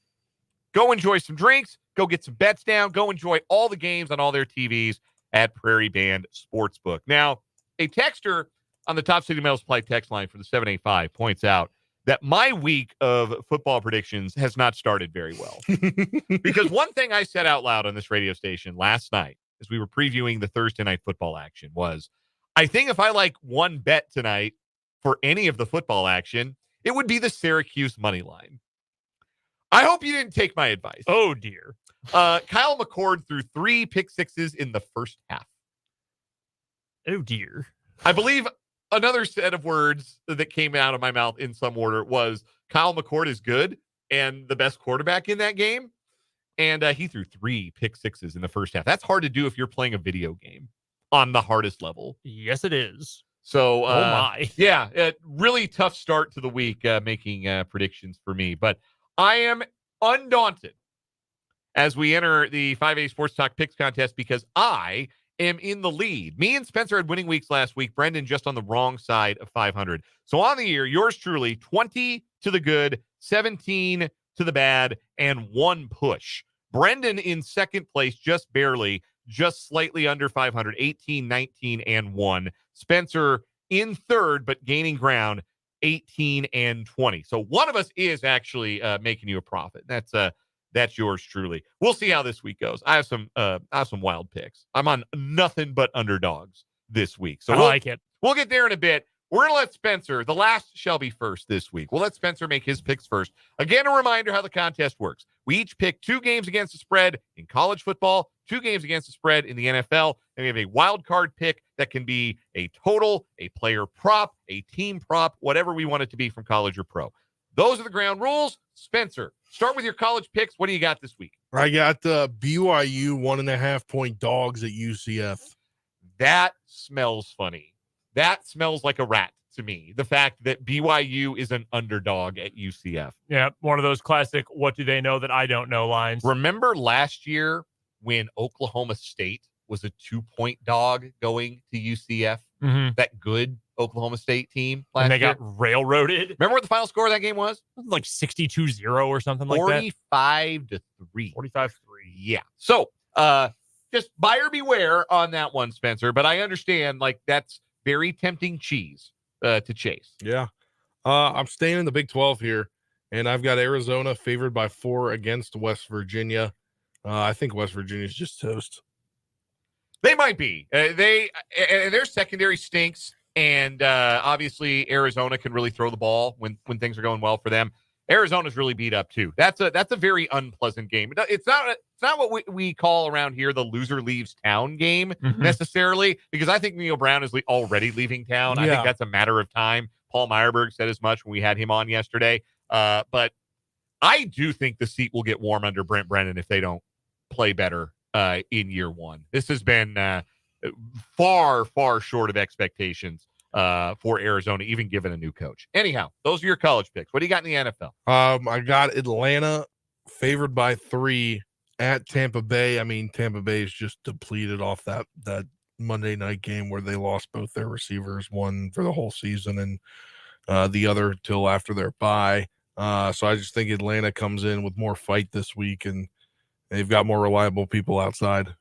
Go enjoy some drinks. Go get some bets down. Go enjoy all the games on all their TVs at Prairie Band Sportsbook. Now, a texter on the Top City Metal Supply text line for the 785 points out that my week of football predictions has not started very well. Because one thing I said out loud on this radio station last night as we were previewing the Thursday night football action was, I think if I like one bet tonight for any of the football action, it would be the Syracuse money line. I hope you didn't take my advice. Oh, dear. Kyle McCord threw 3 pick sixes in the first half. Oh, dear. I believe another set of words that came out of my mouth in some order was Kyle McCord is good and the best quarterback in that game. And he threw 3 pick sixes in the first half. That's hard to do if you're playing a video game on the hardest level. Yes, it is. So, oh, my. Yeah, really tough start to the week making predictions for me. But I am undaunted as we enter the 5A Sports Talk Picks Contest because I am in the lead. Me and Spencer had winning weeks last week. Brendan just on the wrong side of 500. So on the year, yours truly, 20 to the good, 17 to the bad, and 1 push. Brendan in second place, just barely, just slightly under 500, 18, 19, and 1. Spencer in third, but gaining ground, 18 and 20. So one of us is actually making you a profit. That's yours truly. We'll see how this week goes. I have some wild picks. I'm on nothing but underdogs this week. So I like it. We'll get there in a bit. We're going to let Spencer, the last shall be first this week. We'll let Spencer make his picks first. Again, a reminder how the contest works. We each pick 2 games against the spread in college football, 2 games against the spread in the NFL, and we have a wild card pick that can be a total, a player prop, a team prop, whatever we want it to be from college or pro. Those are the ground rules. Spencer, start with your college picks. What do you got this week? I got the BYU 1.5-point dogs at UCF. That smells funny. That smells like a rat to me. The fact that BYU is an underdog at UCF. Yeah, one of those classic what do they know that I don't know lines. Remember last year when Oklahoma State was a 2-point dog going to UCF? Mm-hmm. That good Oklahoma State team last And they year? got railroaded. Remember what the final score of that game was? Like 62-0 or something like that. 45-3. 45-3. Yeah. So just buyer beware on that one, Spencer. But I understand, like, that's very tempting cheese to chase. Yeah. I'm staying in the Big 12 here, and I've got Arizona favored by 4 against West Virginia. I think West Virginia's just toast. They might be. Their secondary stinks, and obviously Arizona can really throw the ball when things are going well for them. Arizona's really beat up too. That's a very unpleasant game. It's not what we call around here the loser leaves town game necessarily, because I think Neil Brown is already leaving town. I think that's a matter of time. Paul Meyerberg said as much when we had him on yesterday. But I do think the seat will get warm under Brent Brennan if they don't play better in year one. This has been far, far short of expectations for Arizona, even given a new coach. Anyhow, those are your college picks. What do you got in the NFL? I got Atlanta favored by 3 at Tampa Bay. I mean, Tampa Bay is just depleted off that Monday night game where they lost both their receivers, one for the whole season and the other till after their bye. So I just think Atlanta comes in with more fight this week, and they've got more reliable people outside.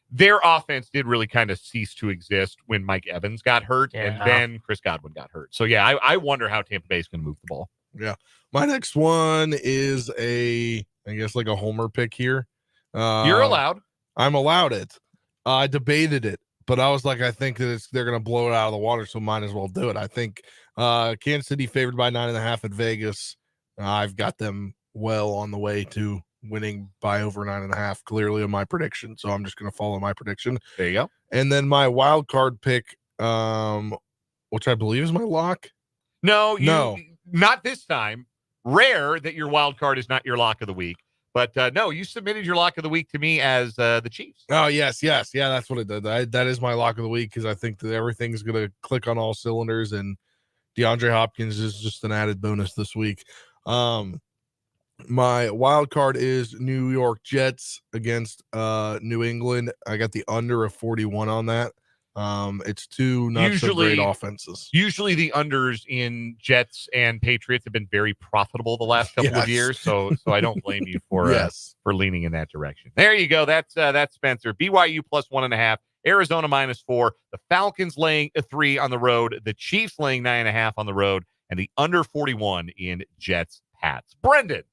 Their offense did really kind of cease to exist when Mike Evans got hurt, and then Chris Godwin got hurt. So, yeah, I wonder how Tampa Bay is going to move the ball. Yeah. My next one is I guess like a homer pick here. You're allowed. I'm allowed it. I debated it, but I was like, I think that they're going to blow it out of the water, so might as well do it. I think Kansas City favored by 9.5 at Vegas. I've got them well on the way to winning by over 9.5, clearly in my prediction. So I'm just going to follow my prediction. There you go. And then my wild card pick, which I believe is my lock. No, not this time. Rare that your wild card is not your lock of the week. But no, you submitted your lock of the week to me as the Chiefs. Oh, yes. Yeah, that's what it did. That is my lock of the week because I think that everything's going to click on all cylinders, and DeAndre Hopkins is just an added bonus this week. My wild card is New York Jets against New England. I got the under of 41 on that. It's two not so great offenses. Usually the unders in Jets and Patriots have been very profitable the last couple of years. So I don't blame you for for leaning in that direction. There you go. That's Spencer. BYU plus 1.5, Arizona -4, the Falcons laying 3 on the road, the Chiefs laying 9.5 on the road, and the under 41 in Jets Pats. Brendan,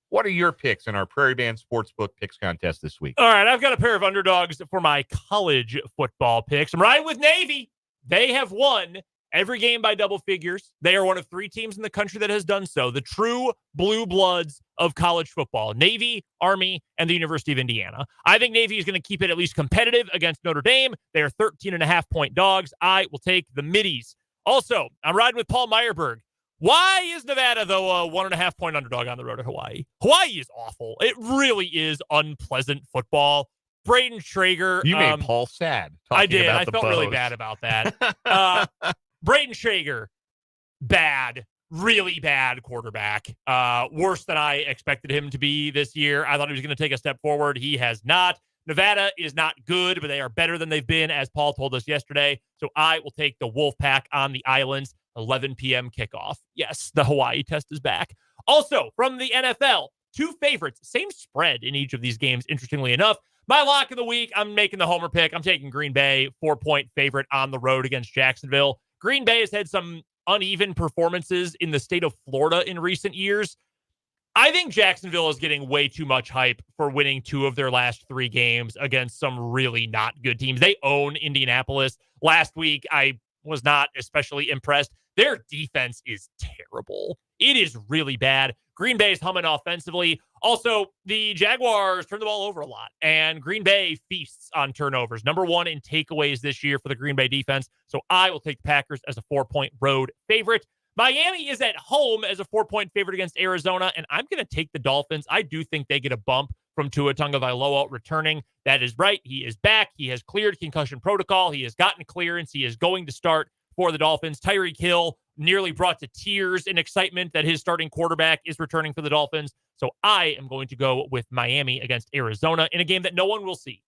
what are your picks in our Prairie Band Sportsbook picks contest this week? All right, I've got a pair of underdogs for my college football picks. I'm riding with Navy. They have won every game by double figures. They are one of 3 teams in the country that has done so. The true blue bloods of college football, Navy, Army, and the University of Indiana. I think Navy is going to keep it at least competitive against Notre Dame. They are 13.5-point dogs. I will take the middies. Also, I'm riding with Paul Meyerberg. Why is Nevada, though, a 1.5-point underdog on the road to Hawaii? Hawaii is awful. It really is unpleasant football. Braden Traeger. You made Paul sad. I did. I about felt really bad about that. Braden Traeger, bad, really bad quarterback. Worse than I expected him to be this year. I thought he was going to take a step forward. He has not. Nevada is not good, but they are better than they've been, as Paul told us yesterday. So I will take the Wolfpack on the islands. 11 p.m. kickoff. Yes, the Hawaii test is back. Also, from the NFL, 2 favorites, same spread in each of these games, interestingly enough. My lock of the week, I'm making the homer pick. I'm taking Green Bay, 4-point favorite on the road against Jacksonville. Green Bay has had some uneven performances in the state of Florida in recent years. I think Jacksonville is getting way too much hype for winning 2 of their last 3 games against some really not good teams. They own Indianapolis. Last week, I was not especially impressed. Their defense is terrible. It is really bad. Green Bay is humming offensively. Also, the Jaguars turn the ball over a lot, and Green Bay feasts on turnovers. Number 1 in takeaways this year for the Green Bay defense. So I will take the Packers as a 4-point road favorite. Miami is at home as a 4-point favorite against Arizona, and I'm going to take the Dolphins. I do think they get a bump from Tua Tagovailoa returning. That is right. He is back. He has cleared concussion protocol. He has gotten clearance. He is going to start for the Dolphins. Tyreek Hill nearly brought to tears in excitement that his starting quarterback is returning for the Dolphins. So I am going to go with Miami against Arizona in a game that no one will see.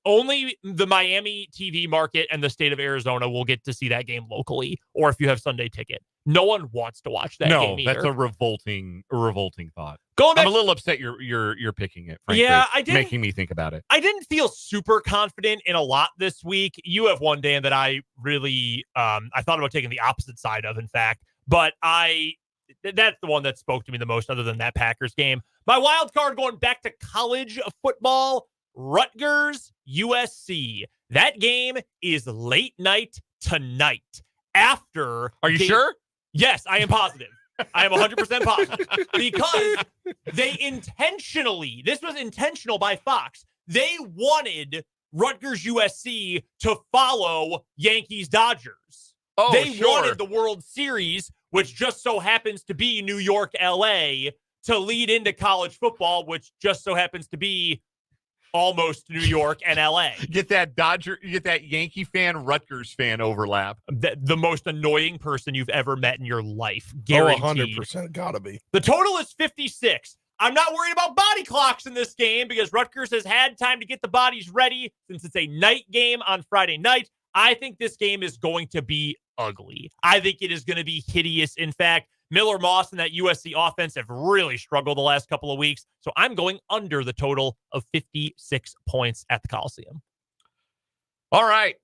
Only the Miami TV market and the state of Arizona will get to see that game locally, or if you have Sunday ticket. No one wants to watch that game either. That's a revolting thought. Going back, I'm a little upset you're picking it, frankly. Yeah, I did. Making me think about it. I didn't feel super confident in a lot this week. You have one, Dan, that I really I thought about taking the opposite side of, in fact. But that's the one that spoke to me the most other than that Packers game. My wild card going back to college football, Rutgers, USC. That game is late night tonight. After. Are you sure? Yes, I am positive. I am 100% positive because they intentionally, this was intentional by Fox. They wanted Rutgers USC to follow Yankees Dodgers. Oh, they sure. wanted the World Series, which just so happens to be New York, LA, to lead into college football, which just so happens to be almost New York and LA. You get that Yankee fan, Rutgers fan overlap. The most annoying person you've ever met in your life. Guaranteed. 100% gotta be. The total is 56. I'm not worried about body clocks in this game because Rutgers has had time to get the bodies ready since it's a night game on Friday night. I think this game is going to be ugly. I think it is going to be hideous. In fact, Miller Moss and that USC offense have really struggled the last couple of weeks. So I'm going under the total of 56 points at the Coliseum. All right.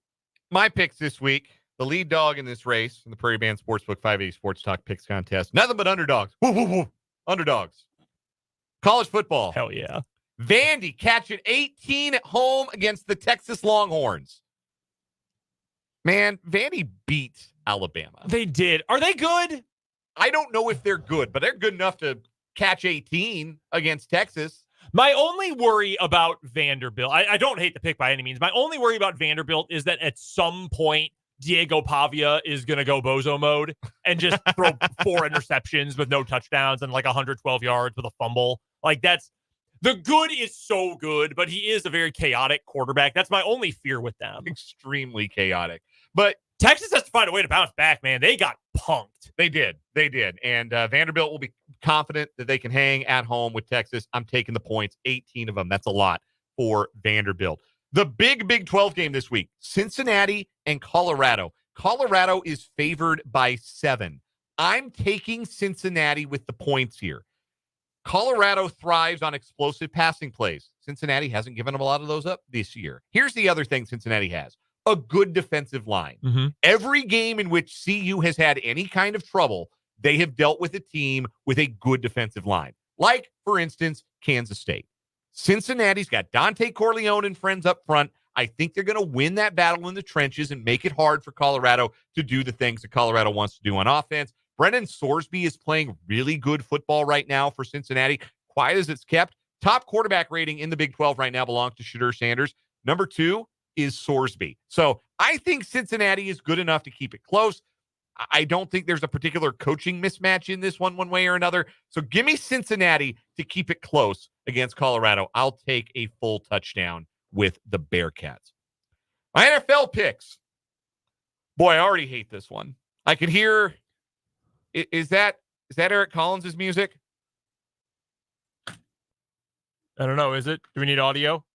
My picks this week, the lead dog in this race in the Prairie Band Sportsbook 580 Sports Talk Picks Contest. Nothing but underdogs. Woo, woo, woo. Underdogs. College football. Hell yeah. Vandy catching 18 at home against the Texas Longhorns. Man, Vandy beat Alabama. They did. Are they good? I don't know if they're good, but they're good enough to catch 18 against Texas. My only worry about Vanderbilt, I don't hate the pick by any means. My only worry about Vanderbilt is that at some point, Diego Pavia is going to go bozo mode and just throw 4 interceptions with no touchdowns and like 112 yards with a fumble. Like the good is so good, but he is a very chaotic quarterback. That's my only fear with them. Extremely chaotic. But Texas has to find a way to bounce back, man. They got punked. They did. And Vanderbilt will be confident that they can hang at home with Texas. I'm taking the points, 18 of them. That's a lot for Vanderbilt. The big 12 game this week, Cincinnati and Colorado. Colorado is favored by 7. I'm taking Cincinnati with the points here. Colorado thrives on explosive passing plays. Cincinnati hasn't given them a lot of those up this year. Here's the other thing Cincinnati has. A good defensive line. Mm-hmm. Every game in which CU has had any kind of trouble, they have dealt with a team with a good defensive line. Like, for instance, Kansas State. Cincinnati's got Dante Corleone and friends up front. I think they're going to win that battle in the trenches and make it hard for Colorado to do the things that Colorado wants to do on offense. Brendan Sorsby is playing really good football right now for Cincinnati, quiet as it's kept. Top quarterback rating in the Big 12 right now belongs to Shadur Sanders. Number 2 is Sorsby. So I think Cincinnati is good enough to keep it close. I don't think there's a particular coaching mismatch in this one way or another. So give me Cincinnati to keep it close against Colorado. I'll take a full touchdown with the Bearcats. My NFL picks. Boy, I already hate this one. I can hear... Is that Eric Collins' music? I don't know. Is it? Do we need audio?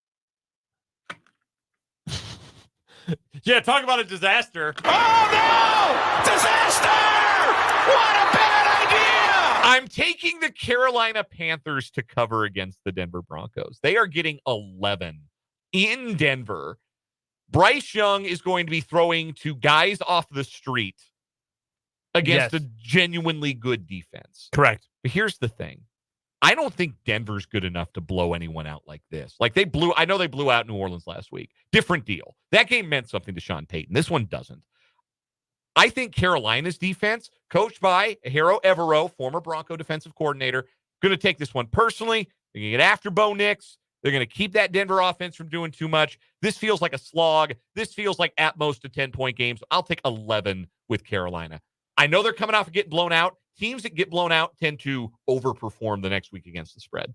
Yeah, talk about a disaster. Oh, no! Disaster! What a bad idea! I'm taking the Carolina Panthers to cover against the Denver Broncos. They are getting 11 in Denver. Bryce Young is going to be throwing to guys off the street against a genuinely good defense. Correct. But here's the thing. I don't think Denver's good enough to blow anyone out like this. Like I know they blew out New Orleans last week. Different deal. That game meant something to Sean Payton. This one doesn't. I think Carolina's defense, coached by Hero Evero, former Bronco defensive coordinator, going to take this one personally. They're going to get after Bo Nix. They're going to keep that Denver offense from doing too much. This feels like a slog. This feels like at most a 10-point game. So I'll take 11 with Carolina. I know they're coming off of getting blown out. Teams that get blown out tend to overperform the next week against the spread.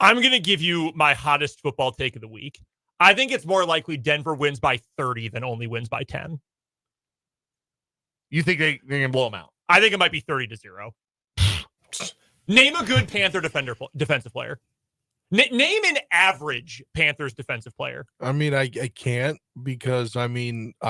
I'm going to give you my hottest football take of the week. I think it's more likely Denver wins by 30 than only wins by 10. You think they can blow them out? I think it might be 30-0. Name a good Panther defensive player. Name an average Panthers defensive player. I mean, I can't because, I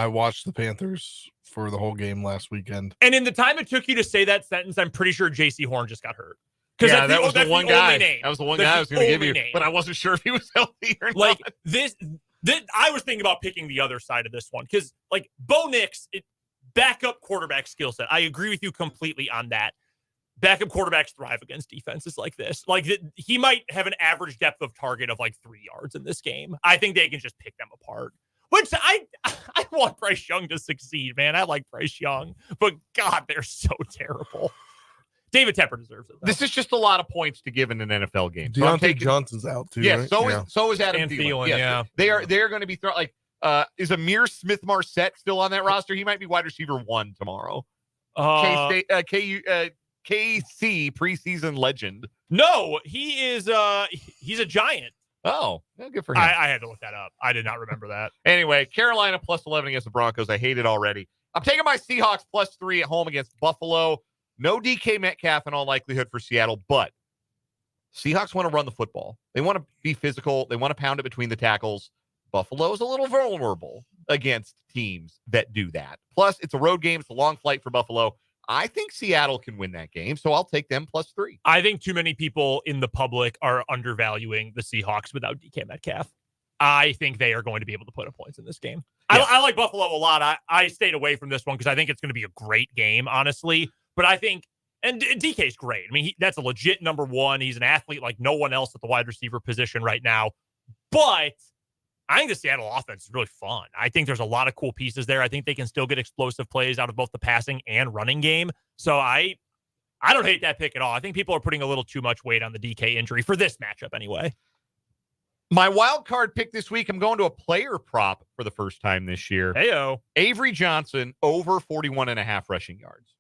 watched the Panthers for the whole game last weekend. And in the time it took you to say that sentence, I'm pretty sure J.C. Horn just got hurt. Yeah, that was the one guy. That was the one guy I was going to give you, name. But I wasn't sure if he was healthy or like, not. This, I was thinking about picking the other side of this one because, like, Bo Nix, backup quarterback skill set. I agree with you completely on that. Backup quarterbacks thrive against defenses like this. Like, he might have an average depth of target of like 3 yards in this game. I think they can just pick them apart. Which I want Bryce Young to succeed, man. I like Bryce Young, but God, they're so terrible. David Tepper deserves it, though. This is just a lot of points to give in an NFL game. So Deontay Johnson's out too. Yeah, right? So is Adam Thielen. Yes, they're going to be throwing is Amir Smith-Marset still on that roster? He might be wide receiver 1 tomorrow. KC preseason legend. No, he is. He's a Giant. Oh, good for him. I had to look that up. I did not remember that. Anyway, Carolina plus 11 against the Broncos. I hate it already. I'm taking my Seahawks plus 3 at home against Buffalo. No DK Metcalf in all likelihood for Seattle, but Seahawks want to run the football. They want to be physical. They want to pound it between the tackles. Buffalo is a little vulnerable against teams that do that. Plus, it's a road game. It's a long flight for Buffalo. I think Seattle can win that game, so I'll take them plus 3. I think too many people in the public are undervaluing the Seahawks without DK Metcalf. I think they are going to be able to put up points in this game. Yeah. I like Buffalo a lot. I stayed away from this one because I think it's going to be a great game, honestly. But I think, and DK's great. I mean, that's a legit number 1. He's an athlete like no one else at the wide receiver position right now. But I think the Seattle offense is really fun. I think there's a lot of cool pieces there. I think they can still get explosive plays out of both the passing and running game. So I don't hate that pick at all. I think people are putting a little too much weight on the DK injury for this matchup anyway. My wild card pick this week, I'm going to a player prop for the first time this year. Heyo. Avery Johnson over 41.5 rushing yards.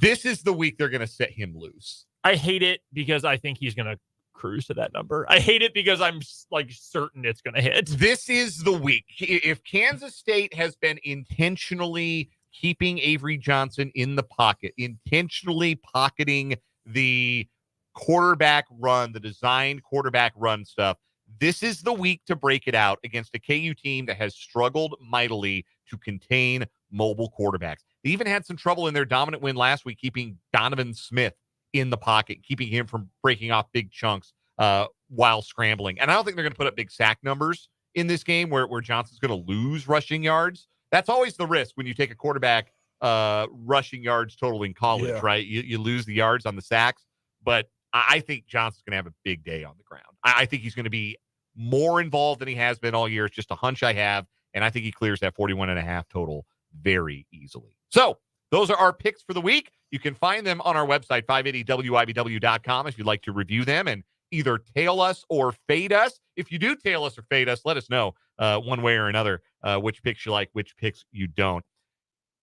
This is the week they're going to set him loose. I hate it because I think he's going to cruise to that number. I hate it because I'm like certain it's going to hit. This is the week. If Kansas State has been intentionally keeping Avery Johnson in the pocket, intentionally pocketing the quarterback run, the designed quarterback run stuff, this is the week to break it out against a KU team that has struggled mightily to contain mobile quarterbacks. They even had some trouble in their dominant win last week, keeping Donovan Smith in the pocket, keeping him from breaking off big chunks while scrambling. And I don't think they're going to put up big sack numbers in this game where Johnson's going to lose rushing yards. That's always the risk when you take a quarterback rushing yards total in college, right? You lose the yards on the sacks. But I think Johnson's going to have a big day on the ground. I think he's going to be more involved than he has been all year. It's just a hunch I have, and I think he clears that 41.5 total very easily. So those are our picks for the week. You can find them on our website, 580wibw.com, if you'd like to review them and either tail us or fade us. If you do tail us or fade us, let us know one way or another which picks you like, which picks you don't.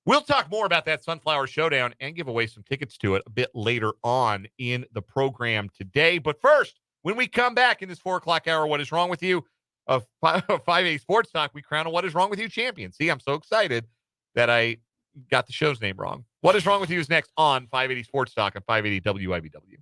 We'll talk more about that Sunflower Showdown and give away some tickets to it a bit later on in the program today. But first, when we come back in this 4 o'clock hour, What is Wrong with You? Of 5A Sports Talk, we crown a What is Wrong with You champion. See, I'm so excited that I got the show's name wrong. What is Wrong with You is next on 580 Sports Talk on 580 WIBW.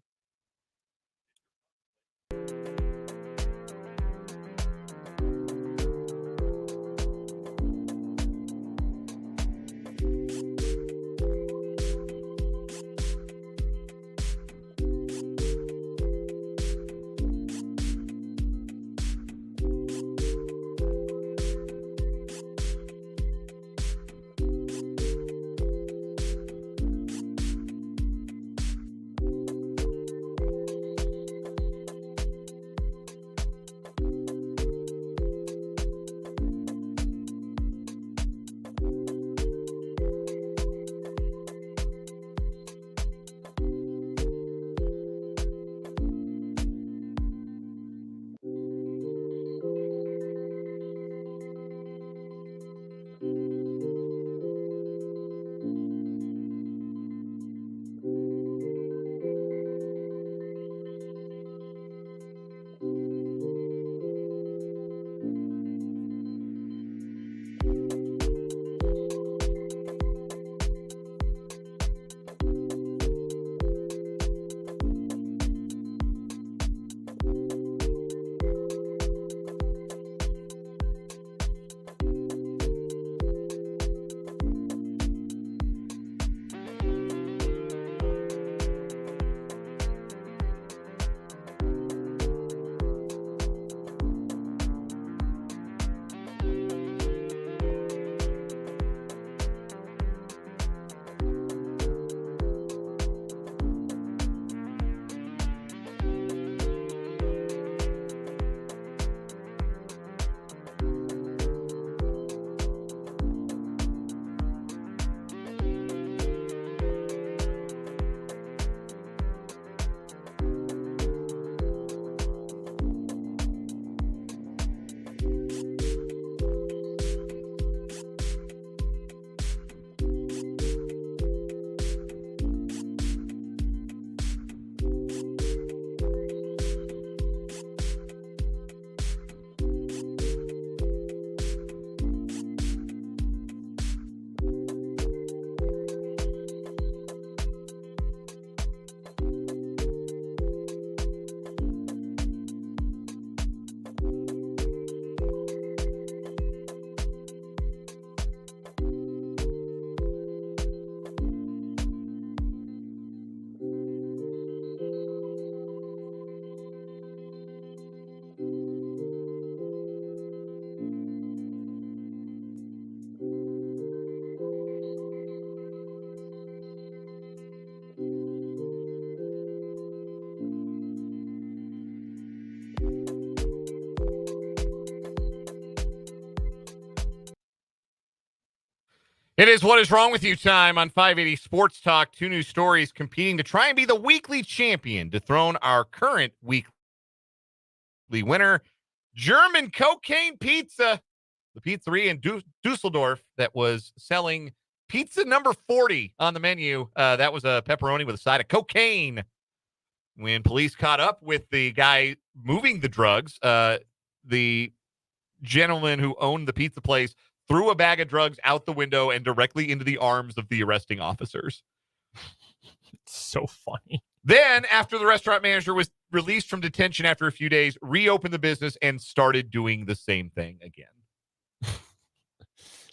It is What is Wrong with You time on 580 Sports Talk. 2 new stories competing to try and be the weekly champion, dethrone our current weekly winner, German Cocaine Pizza, the pizzeria in Dusseldorf that was selling pizza number 40 on the menu. That was a pepperoni with a side of cocaine. When police caught up with the guy moving the drugs, the gentleman who owned the pizza place threw a bag of drugs out the window and directly into the arms of the arresting officers. It's so funny. Then, after the restaurant manager was released from detention after a few days, reopened the business and started doing the same thing again.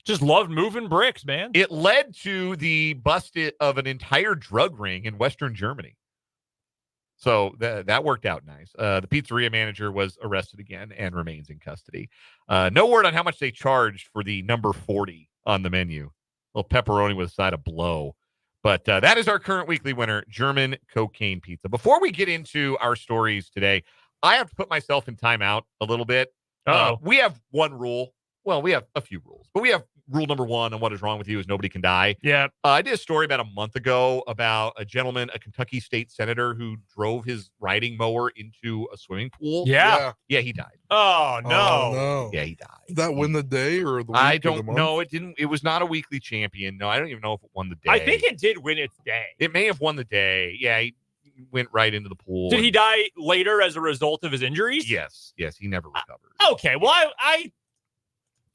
Just loved moving bricks, man. It led to the bust of an entire drug ring in Western Germany. So that worked out nice. The pizzeria manager was arrested again and remains in custody. No word on how much they charged for the number 40 on the menu. A little pepperoni with a side of blow. But that is our current weekly winner, German Cocaine Pizza. Before we get into our stories today, I have to put myself in timeout a little bit. We have one rule. Well, we have a few rules, but we have rule number one on what is wrong with you is nobody can die. Yeah. I did a story about a month ago about a gentleman, a Kentucky state senator, who drove his riding mower into a swimming pool. Yeah. Yeah, he died. Oh, no. Oh, no. Yeah, he died. Did that win the day or the week? I or the don't month? know. It didn't. It was not a weekly champion. No, I don't even know if it won the day. I think it did win its day. It may have won the day. Yeah, he went right into the pool. Did he die later as a result of his injuries? Yes. He never recovered. Okay, well, I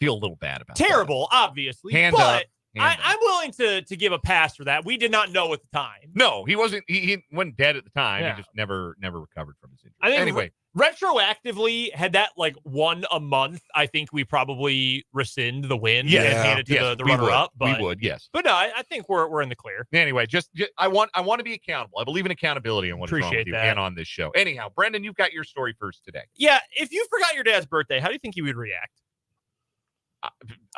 feel a little bad about terrible, obviously, Hand but up. Hand I'm willing to give a pass for that. We did not know at the time. No, he wasn't. He wasn't dead at the time. Yeah. He just never recovered from his injury. I think anyway, retroactively, had that like won a month, I think we probably rescind the win Yeah. and hand it to the runner-up. We would, yes. But no, I think we're in the clear. Anyway, just I want to be accountable. I believe in accountability on what is wrong with Appreciate you that. and on this show. Anyhow, Brendan, you've got your story first today. Yeah, if you forgot your dad's birthday, how do you think you would react?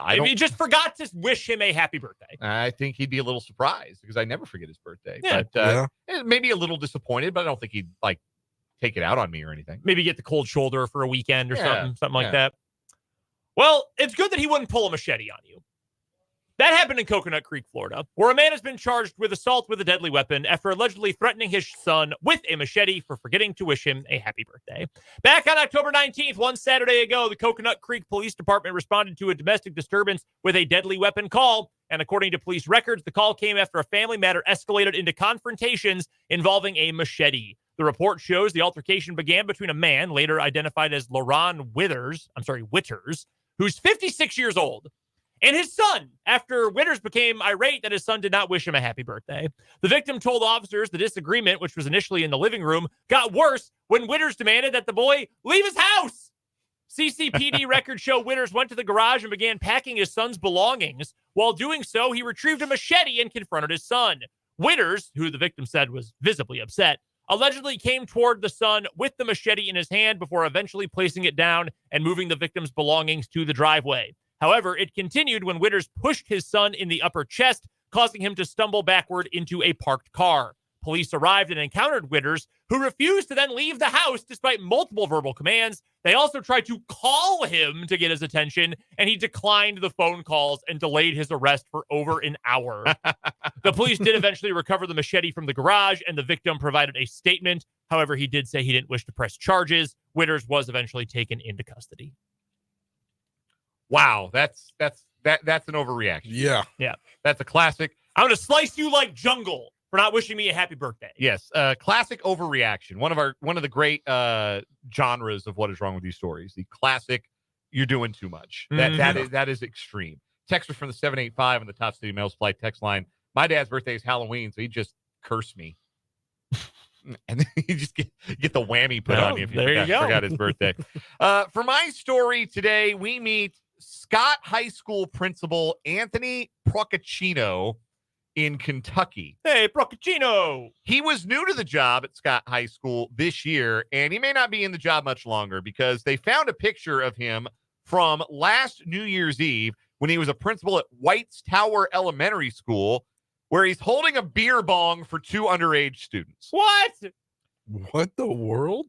If you just forgot to wish him a happy birthday. I think he'd be a little surprised because I never forget his birthday. Yeah. But maybe a little disappointed, but I don't think he'd like take it out on me or anything. Maybe get the cold shoulder for a weekend or something like Yeah. that. Well, it's good that he wouldn't pull a machete on you. That happened in Coconut Creek, Florida, where a man has been charged with assault with a deadly weapon after allegedly threatening his son with a machete for forgetting to wish him a happy birthday. Back on October 19th, one Saturday ago, the Coconut Creek Police Department responded to a domestic disturbance with a deadly weapon call. And according to police records, the call came after a family matter escalated into confrontations involving a machete. The report shows the altercation began between a man, later identified as LaRon Witters, who's 56 years old, and his son, after Witters became irate that his son did not wish him a happy birthday. The victim told officers the disagreement, which was initially in the living room, got worse when Witters demanded that the boy leave his house. CCPD records show Witters went to the garage and began packing his son's belongings. While doing so, he retrieved a machete and confronted his son. Witters, who the victim said was visibly upset, allegedly came toward the son with the machete in his hand before eventually placing it down and moving the victim's belongings to the driveway. However, it continued when Witters pushed his son in the upper chest, causing him to stumble backward into a parked car. Police arrived and encountered Witters, who refused to then leave the house despite multiple verbal commands. They also tried to call him to get his attention, and he declined the phone calls and delayed his arrest for over an hour. The police did eventually recover the machete from the garage, and the victim provided a statement. However, he did say he didn't wish to press charges. Witters was eventually taken into custody. Wow, that's an overreaction. Yeah. That's a classic. I'm going to slice you like jungle for not wishing me a happy birthday. Yes, classic overreaction. One of the great genres of what is wrong with these stories. The classic, you're doing too much. That is extreme. Texter from the 785 on the Top City Mail Supply text line. My dad's birthday is Halloween, so he just cursed me. And then you just get the whammy put on you if you forgot his birthday. For my story today, we meet Scott High School principal Anthony Procaccino in Kentucky. Hey, Procaccino! He was new to the job at Scott High School this year, and he may not be in the job much longer because they found a picture of him from last New Year's Eve when he was a principal at White's Tower Elementary School, where he's holding a beer bong for two underage students. What the world?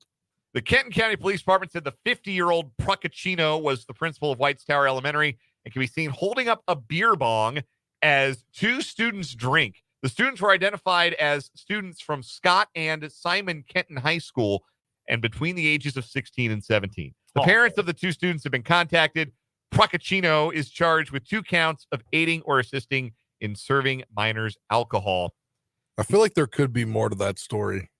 The Kenton County Police Department said the 50-year-old Procaccino was the principal of White's Tower Elementary and can be seen holding up a beer bong as two students drink. The students were identified as students from Scott and Simon Kenton High School and between the ages of 16 and 17. The parents of the two students have been contacted. Procaccino is charged with 2 counts of aiding or assisting in serving minors alcohol. I feel like there could be more to that story.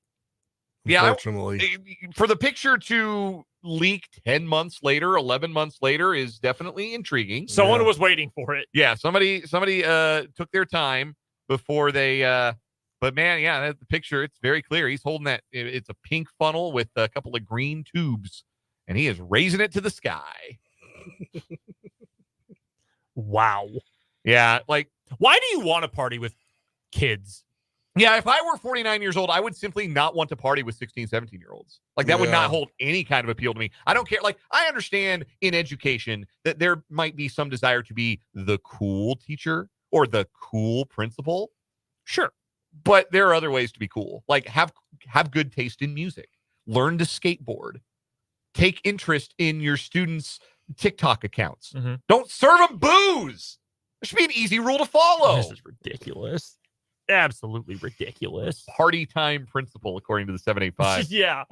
Unfortunately. For the picture to leak 10 months later, 11 months later is definitely intriguing. Someone was waiting for it. Yeah, somebody took their time before they but man, yeah, the picture, it's very clear. He's holding that, it's a pink funnel with a couple of green tubes, and he is raising it to the sky. Wow. Yeah, like, why do you want to party with kids? Yeah, if I were 49 years old, I would simply not want to party with 16, 17-year-olds. Like, that would not hold any kind of appeal to me. I don't care. Like, I understand in education that there might be some desire to be the cool teacher or the cool principal. Sure. But there are other ways to be cool. Like, have good taste in music. learn to skateboard, take interest in your students' TikTok accounts. Mm-hmm. Don't serve them booze. There should be an easy rule to follow. This is ridiculous. Absolutely ridiculous. Party time principle, according to the 785 Yeah.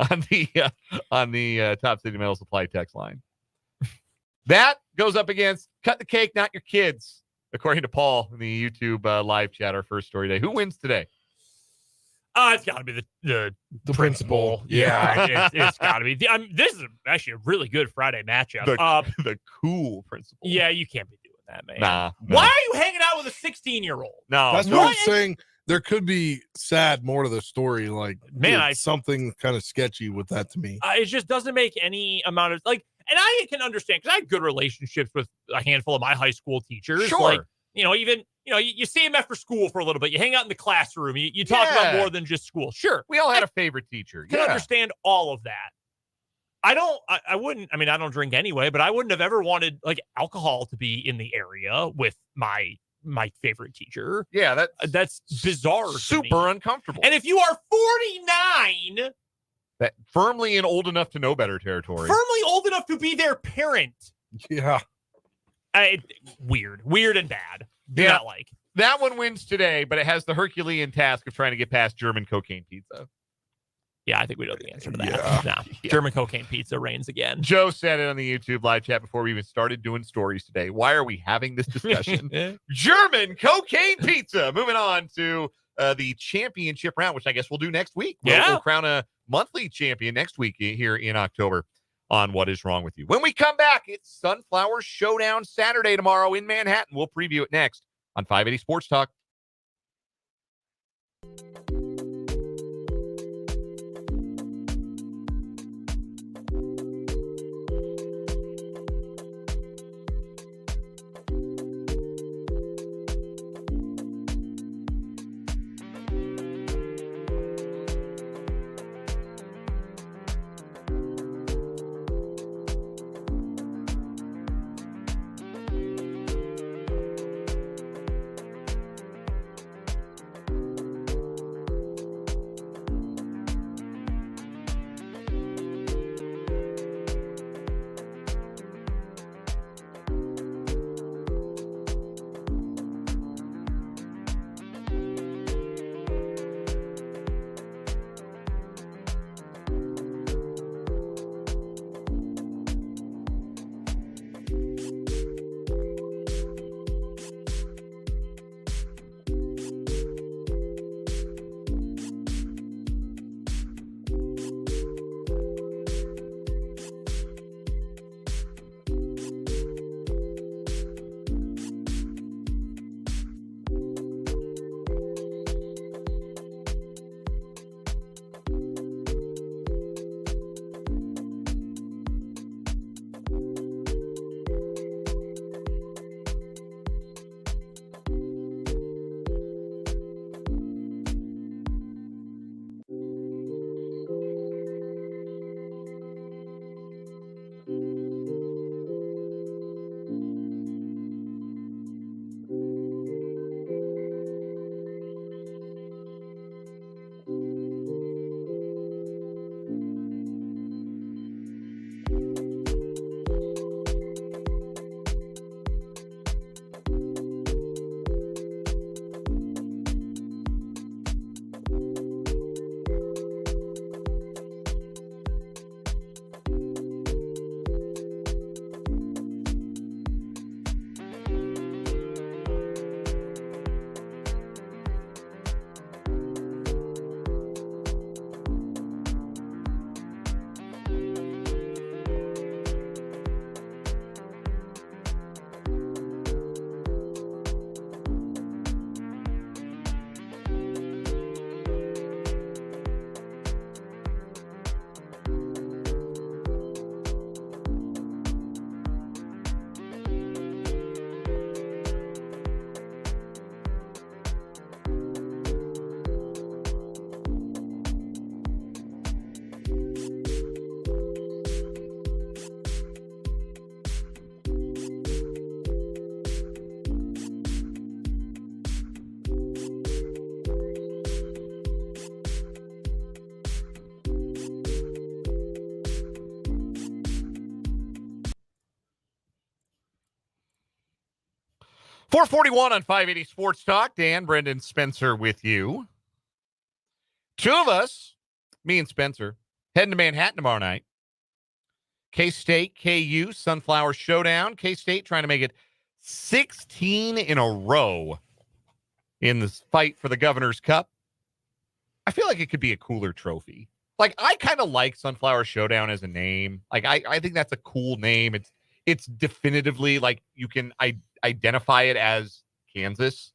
on the Top City Metal Supply text line. That goes up against cut the cake, not your kids, according to Paul in the YouTube live chat, our first story day. Who wins today? It's got to be the principal. Yeah, it's got to be. This is actually a really good Friday matchup. The cool principal. Yeah, you can't be doing that, man. Nah. Why are you hanging out with a 16-year-old? No. That's what I'm saying. There could be more to the story. Like, man, something kind of sketchy with that to me. It just doesn't make any amount of like, and I can understand because I had good relationships with a handful of my high school teachers. Sure. Like, you see them after school for a little bit. You hang out in the classroom. You talk about more than just school. Sure. We all had a favorite teacher. Can understand all of that. I wouldn't, I mean, I don't drink anyway, but I wouldn't have ever wanted like alcohol to be in the area with my favorite teacher. Yeah, that's bizarre. Super uncomfortable. And if you are 49, that firmly in old enough to know better territory. Firmly old enough to be their parent. Yeah. Weird and bad. Do not like. That one wins today, but it has the Herculean task of trying to get past German cocaine pizza. Yeah, I think we know the answer to that. Yeah. No, German cocaine pizza reigns again. Joe said it on the YouTube live chat before we even started doing stories today. Why are we having this discussion? German cocaine pizza. Moving on to the championship round, which I guess we'll do next week. We'll crown a monthly champion next week here in October on What Is Wrong With You. When we come back, it's Sunflower Showdown Saturday tomorrow in Manhattan. We'll preview it next on 580 Sports Talk. 441 on 580 Sports Talk. Dan, Brendan, Spencer with you. Two of us, me and Spencer, heading to Manhattan tomorrow night. K-State, KU, Sunflower Showdown. K-State trying to make it 16 in a row in this fight for the Governor's Cup. I feel like it could be a cooler trophy. Like, I kind of like Sunflower Showdown as a name. Like, I think that's a cool name. It's definitively, like, you can identify it as Kansas.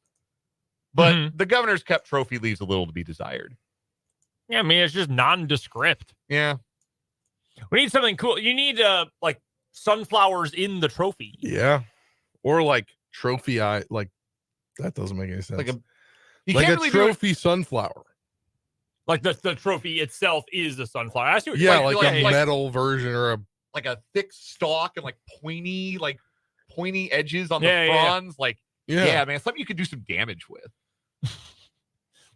But the Governor's Cup trophy leaves a little to be desired. Yeah, I mean, it's just nondescript. Yeah. We need something cool. You need, like, sunflowers in the trophy. Yeah. Or, like, trophy eye. Like, that doesn't make any sense. Like a trophy sunflower. Like, the trophy itself is a sunflower. I see what Yeah, you're like a metal version or like a thick stalk and, like, pointy edges on the fronds. Like, yeah, man, something you could do some damage with.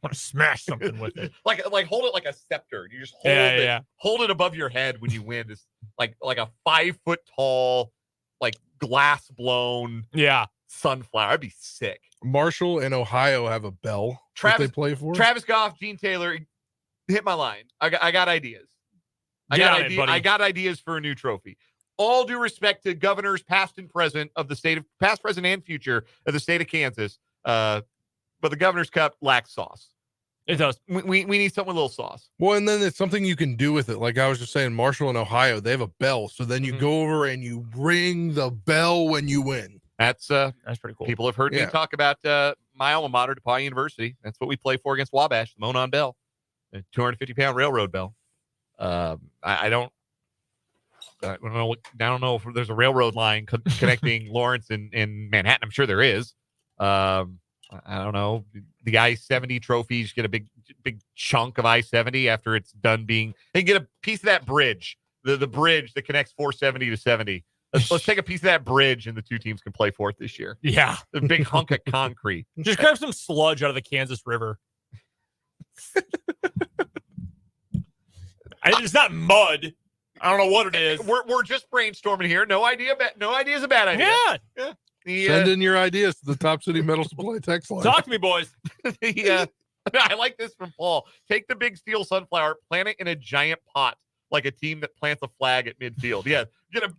Want to smash something with it. like hold it like a scepter. You just hold it above your head when you win. It's like a 5 foot tall, like glass blown sunflower. I'd be sick. Marshall and Ohio have a bell that they play for. Travis Goff, Gene Taylor, hit my line. I got ideas. I got ideas for a new trophy. All due respect to governors past and present of the state of past, present, and future of the state of Kansas. But the Governor's Cup lacks sauce. It does. We need something with a little sauce. Well, and then it's something you can do with it. Like I was just saying, Marshall and Ohio, they have a bell. So then you go over and you ring the bell when you win. That's pretty cool. People have heard me talk about my alma mater, DePauw University. That's what we play for against Wabash, the Monon Bell, a 250-pound railroad bell. I don't know if there's a railroad line connecting Lawrence and Manhattan. I'm sure there is. I don't know. The I-70 trophies get a big chunk of I-70 after it's done being. They get a piece of that bridge, the bridge that connects 470 to 70. Let's take a piece of that bridge, and the two teams can play for it this year. Yeah, the big hunk of concrete. Just grab some sludge out of the Kansas River. It's not mud. I don't know what it is. We're just brainstorming here. No idea is a bad idea. Yeah. Send in your ideas to the Top City Metal Supply text line. Talk to me, boys. I like this from Paul. Take the big steel sunflower, plant it in a giant pot, like a team that plants a flag at midfield. Yeah, get a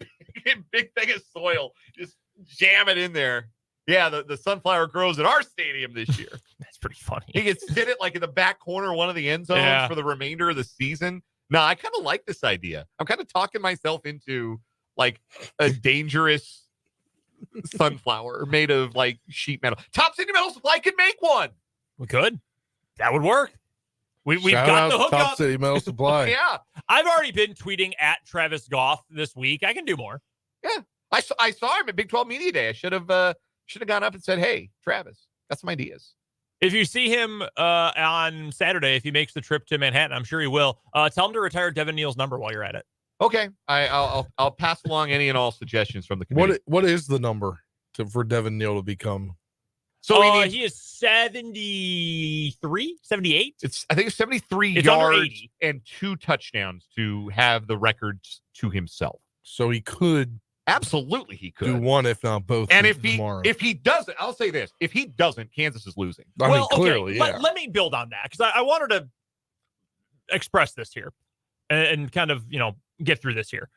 big thing of soil, just jam it in there. Yeah, the sunflower grows at our stadium this year. That's pretty funny. He can sit it like in the back corner of one of the end zones for the remainder of the season. No, I kind of like this idea. I'm kind of talking myself into like a dangerous sunflower made of like sheet metal. Top City Metal Supply could make one. We could. That would work. We've Shout got out the hookup. Top City Metal Supply. Yeah. I've already been tweeting at Travis Goff this week. I can do more. Yeah. I saw him at Big 12 Media Day. I should have gone up and said, "Hey, Travis, got some ideas." If you see him on Saturday, if he makes the trip to Manhattan, I'm sure he will. Tell him to retire Devin Neal's number while you're at it. Okay, I'll pass along any and all suggestions from the committee. What is the number for Devin Neal to become? So he is 73, 78. I think it's 73 yards and 2 touchdowns to have the records to himself. So he could. Absolutely, he could do one, if not both. And if he doesn't, I'll say this: if he doesn't, Kansas is losing. I mean, clearly, okay. Let me build on that because I wanted to express this here and kind of get through this here.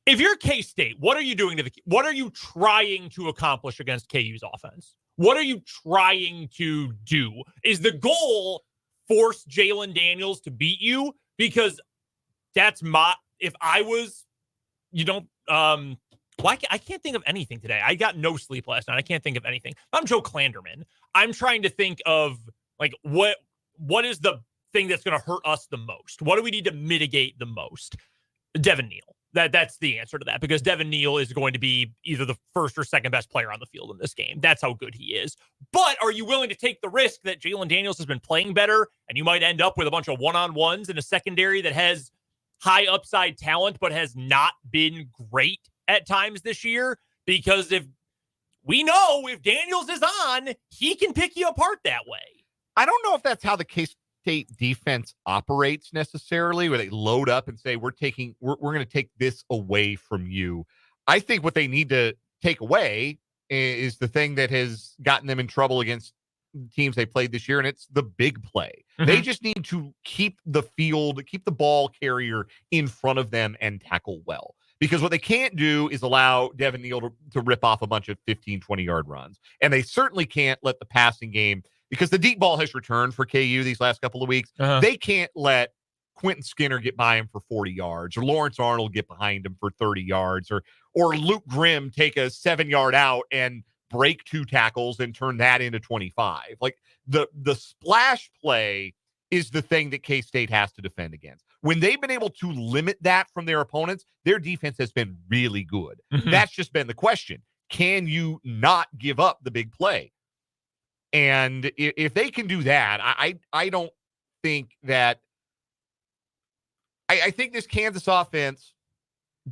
If you're K-State, what are you doing what are you trying to accomplish against KU's offense? What are you trying to do? Is the goal force Jalen Daniels to beat you? Because that's if I was, I can't think of anything today. I got no sleep last night. I can't think of anything. I'm Joe Klanderman. I'm trying to think of like what is the thing that's going to hurt us the most? What do we need to mitigate the most? Devin Neal. That's the answer to that, because Devin Neal is going to be either the first or second best player on the field in this game. That's how good he is. But are you willing to take the risk that Jalen Daniels has been playing better and you might end up with a bunch of one-on-ones in a secondary that has high upside talent but has not been great at times this year? Because if Daniels is on, he can pick you apart that way. I don't know if that's how the K-State defense operates necessarily, where they load up and say, we're going to take this away from you. I think what they need to take away is the thing that has gotten them in trouble against teams they played this year, and it's the big play. They just need to keep the ball carrier in front of them and tackle well. Because what they can't do is allow Devin Neal to rip off a bunch of 15, 20-yard runs. And they certainly can't let the passing game, because the deep ball has returned for KU these last couple of weeks. They can't let Quentin Skinner get by him for 40 yards, or Lawrence Arnold get behind him for 30 yards, or Luke Grimm take a 7-yard out and break 2 tackles and turn that into 25. Like the splash play is the thing that K-State has to defend against. When they've been able to limit that from their opponents, their defense has been really good. That's just been the question. Can you not give up the big play? And if they can do that, I don't think that I think this Kansas offense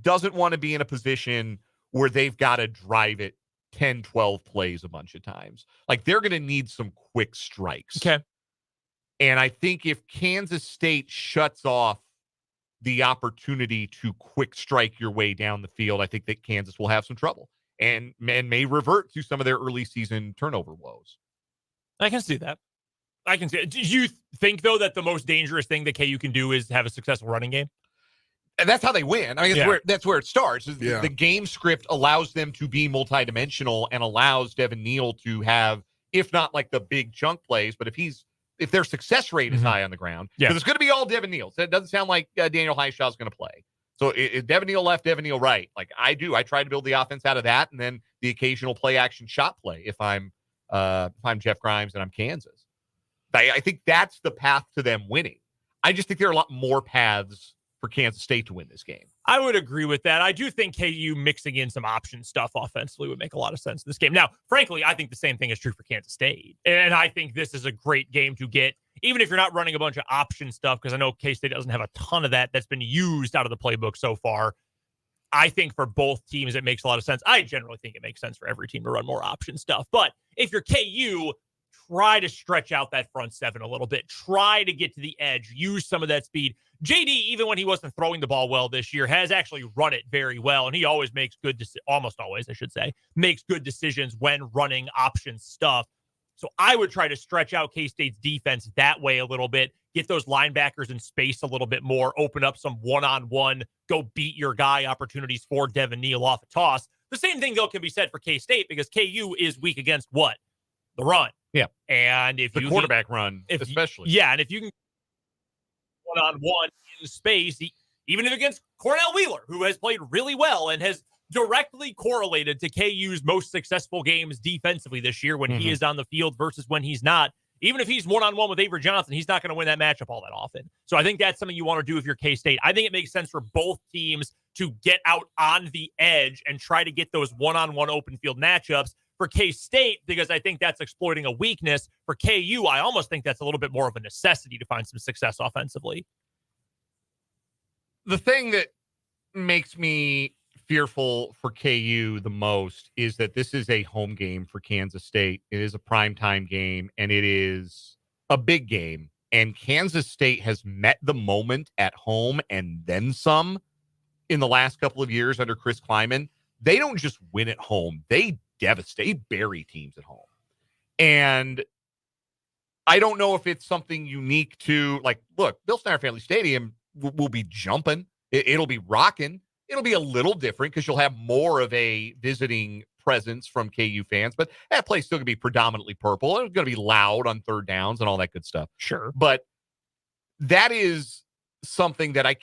doesn't want to be in a position where they've got to drive it 10, 12 plays a bunch of times. Like, they're going to need some quick strikes. Okay. And I think if Kansas State shuts off the opportunity to quick strike your way down the field, I think that Kansas will have some trouble and may revert to some of their early season turnover woes. I can see that. I can see it. Do you think, though, that the most dangerous thing that KU can do is have a successful running game? And that's how they win. I mean, that's where it starts. Yeah. The game script allows them to be multidimensional and allows Devin Neal to have, if not like the big chunk plays, but if their success rate is high on the ground, because it's going to be all Devin Neal. So it doesn't sound like Daniel Highshaw is going to play. So if Devin Neal left, Devin Neal right. Like I try to build the offense out of that, and then the occasional play action shot play if I'm Jeff Grimes and I'm Kansas. I think that's the path to them winning. I just think there are a lot more paths for Kansas State to win this game. I would agree with that. I do think KU mixing in some option stuff offensively would make a lot of sense in this game. Now, frankly, I think the same thing is true for Kansas State. And I think this is a great game to get, even if you're not running a bunch of option stuff, because I know K-State doesn't have a ton of that's been used out of the playbook so far. I think for both teams, it makes a lot of sense. I generally think it makes sense for every team to run more option stuff. But if you're KU, try to stretch out that front seven a little bit. Try to get to the edge. Use some of that speed. JD, even when he wasn't throwing the ball well this year, has actually run it very well. And he always makes almost always, I should say, makes good decisions when running option stuff. So I would try to stretch out K-State's defense that way a little bit. Get those linebackers in space a little bit more. Open up some one-on-one, go beat your guy opportunities for Devin Neal off a toss. The same thing, though, can be said for K-State, because KU is weak against what? The run. Yeah. And if the quarterback run, especially. And if you can one-on-one in space, even if against Cornell Wheeler, who has played really well and has directly correlated to KU's most successful games defensively this year when he is on the field versus when he's not. Even if he's one-on-one with Avery Johnson, he's not going to win that matchup all that often. So I think that's something you want to do if you're K-State. I think it makes sense for both teams to get out on the edge and try to get those one-on-one open field matchups. For K-State, because I think that's exploiting a weakness. For KU, I almost think that's a little bit more of a necessity to find some success offensively. The thing that makes me fearful for KU the most is that this is a home game for Kansas State. It is a primetime game, and it is a big game. And Kansas State has met the moment at home and then some in the last couple of years under Chris Kleiman. They don't just win at home. They bury teams at home. And I don't know if it's something unique to, like, look, Bill Snyder Family Stadium will be jumping. It'll be rocking. It'll be a little different because you'll have more of a visiting presence from KU fans, but that place still going to be predominantly purple. It's going to be loud on third downs and all that good stuff. Sure. But that is something that I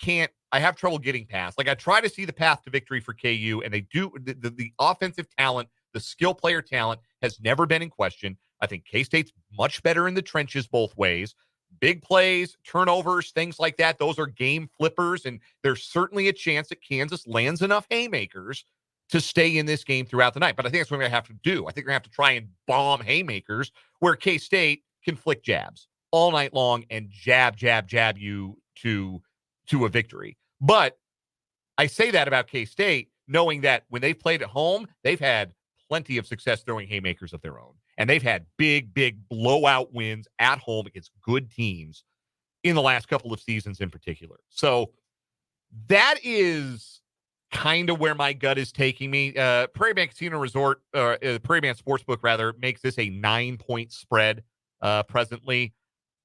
have trouble getting past. Like, I try to see the path to victory for KU, and they do. The offensive talent, the skill player talent has never been in question. I think K-State's much better in the trenches both ways. Big plays, turnovers, things like that, those are game flippers, and there's certainly a chance that Kansas lands enough haymakers to stay in this game throughout the night. But I think that's what we're going to have to do. I think we're going to have to try and bomb haymakers where K-State can flick jabs all night long and jab you to a victory. But I say that about K-State, knowing that when they've played at home, they've had plenty of success throwing haymakers of their own. And they've had big blowout wins at home against good teams in the last couple of seasons in particular. So that is kind of where my gut is taking me. Prairie Man Casino Resort, Prairie Man Sportsbook, rather, makes this a 9-point spread presently.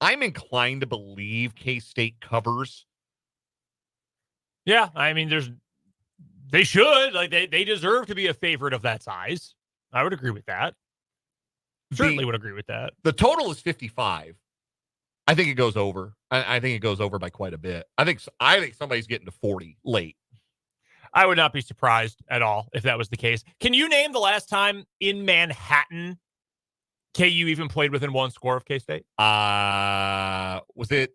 I'm inclined to believe K-State covers. Yeah, I mean, they should. Like, they deserve to be a favorite of that size. I would agree with that. Certainly would agree with that. The total is 55. I think it goes over. I think it goes over by quite a bit. I think somebody's getting to 40 late. I would not be surprised at all if that was the case. Can you name the last time in Manhattan KU even played within one score of K-State? Was it?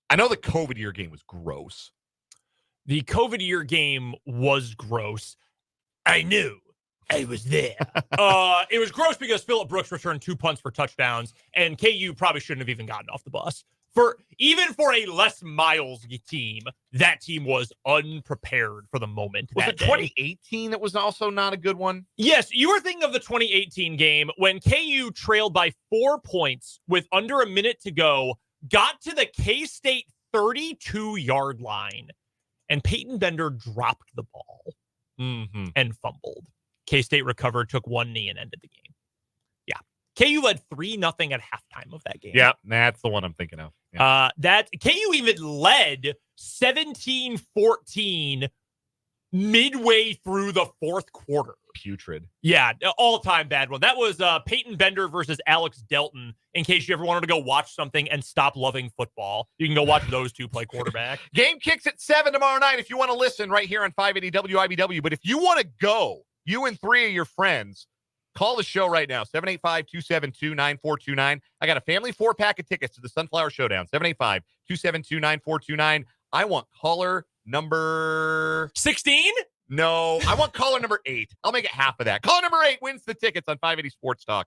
I know the COVID year game was gross. The COVID year game was gross. I knew. I was there. It was gross because Phillip Brooks returned 2 punts for touchdowns, and KU probably shouldn't have even gotten off the bus. Even for a Les Miles team, that team was unprepared for the moment. Was it 2018 that was also not a good one? Yes, you were thinking of the 2018 game when KU trailed by 4 points with under a minute to go, got to the K-State 32-yard line, and Peyton Bender dropped the ball and fumbled. K-State recovered, took one knee, and ended the game. Yeah. KU led 3-0 at halftime of that game. Yeah, that's the one I'm thinking of. Yeah. That KU even led 17-14 midway through the fourth quarter. Putrid. Yeah, all-time bad one. That was Peyton Bender versus Alex Delton, in case you ever wanted to go watch something and stop loving football. You can go watch those two play quarterback. Game kicks at 7 tomorrow night if you want to listen right here on 580 WIBW. But if you want to go, you and 3 of your friends, call the show right now, 785-272-9429. I got a family 4-pack of tickets to the Sunflower Showdown, 785-272-9429. I want caller number 16? No, I want caller number 8. I'll make it half of that. Caller number 8 wins the tickets on 580 Sports Talk.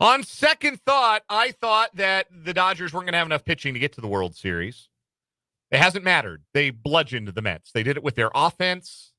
On second thought, I thought that the Dodgers weren't going to have enough pitching to get to the World Series. It hasn't mattered. They bludgeoned the Mets. They did it with their offense.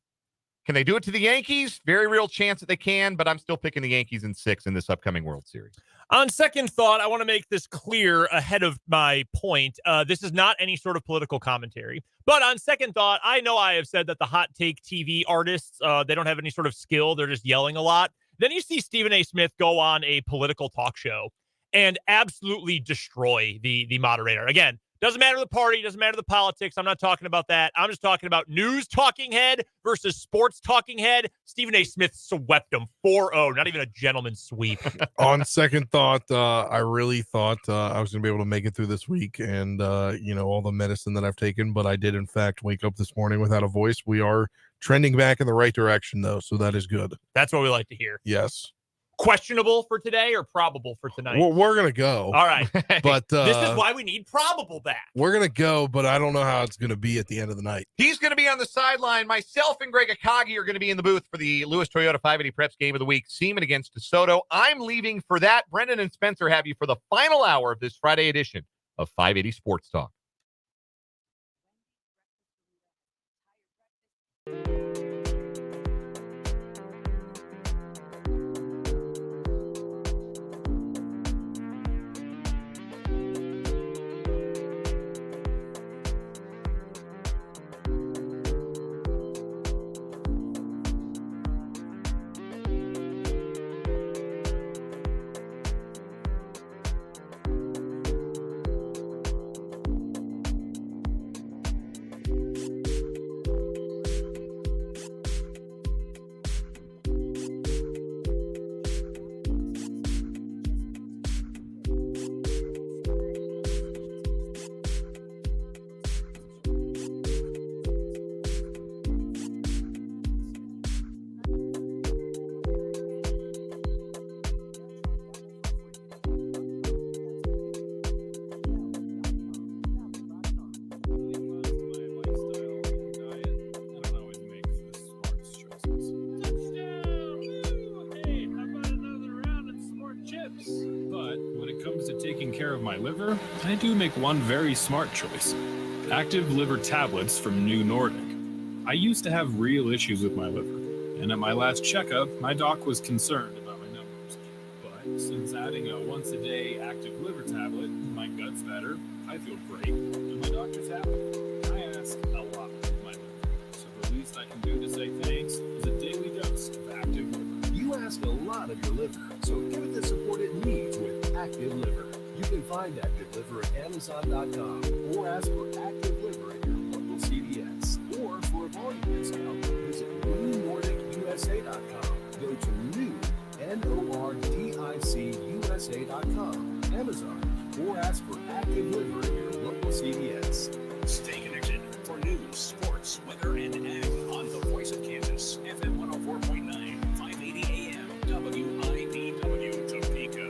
Can they do it to the Yankees? Very real chance that they can, but I'm still picking the Yankees in 6 in this upcoming World Series. On second thought, I want to make this clear ahead of my point. This is not any sort of political commentary. But on second thought, I know I have said that the hot take TV artists, they don't have any sort of skill. They're just yelling a lot. Then you see Stephen A. Smith go on a political talk show and absolutely destroy the moderator. Again, doesn't matter the party, doesn't matter the politics. I'm not talking about that. I'm just talking about news talking head versus sports talking head. Stephen A. Smith swept him 4-0, not even a gentleman's sweep. On second thought, I really thought I was going to be able to make it through this week and, all the medicine that I've taken, but I did, in fact, wake up this morning without a voice. We are trending back in the right direction, though, so that is good. That's what we like to hear. Yes. Questionable for today or probable for tonight? Well, we're going to go. All right. But this is why we need probable back. We're going to go, but I don't know how it's going to be at the end of the night. He's going to be on the sideline. Myself and Greg Akagi are going to be in the booth for the Lewis Toyota 580 Preps Game of the Week, Seaman against DeSoto. I'm leaving for that. Brendan and Spencer have you for the final hour of this Friday edition of 580 Sports Talk. My liver, I do make one very smart choice. Active liver tablets from New Nordic. I used to have real issues with my liver, and at my last checkup, my doc was concerned about my numbers. But since adding a once-a-day active liver tablet, my gut's better, I feel great, and my doctor's happy. I ask a lot of my liver, so the least I can do to say thanks is a daily dose of active liver. You ask a lot of your liver, so give it the support it needs with Active Liver. You can find Active Liver at Amazon.com or ask for Active Liver at your local CVS. Or for a volume discount, visit NewNordicUSA.com. Go to new, NORDIC, Amazon, or ask for Active Liver at your local CVS. Stay connected for news, sports, weather, and ag on the Voice of Kansas, FM 104.9, 580 AM, WIBW Topeka.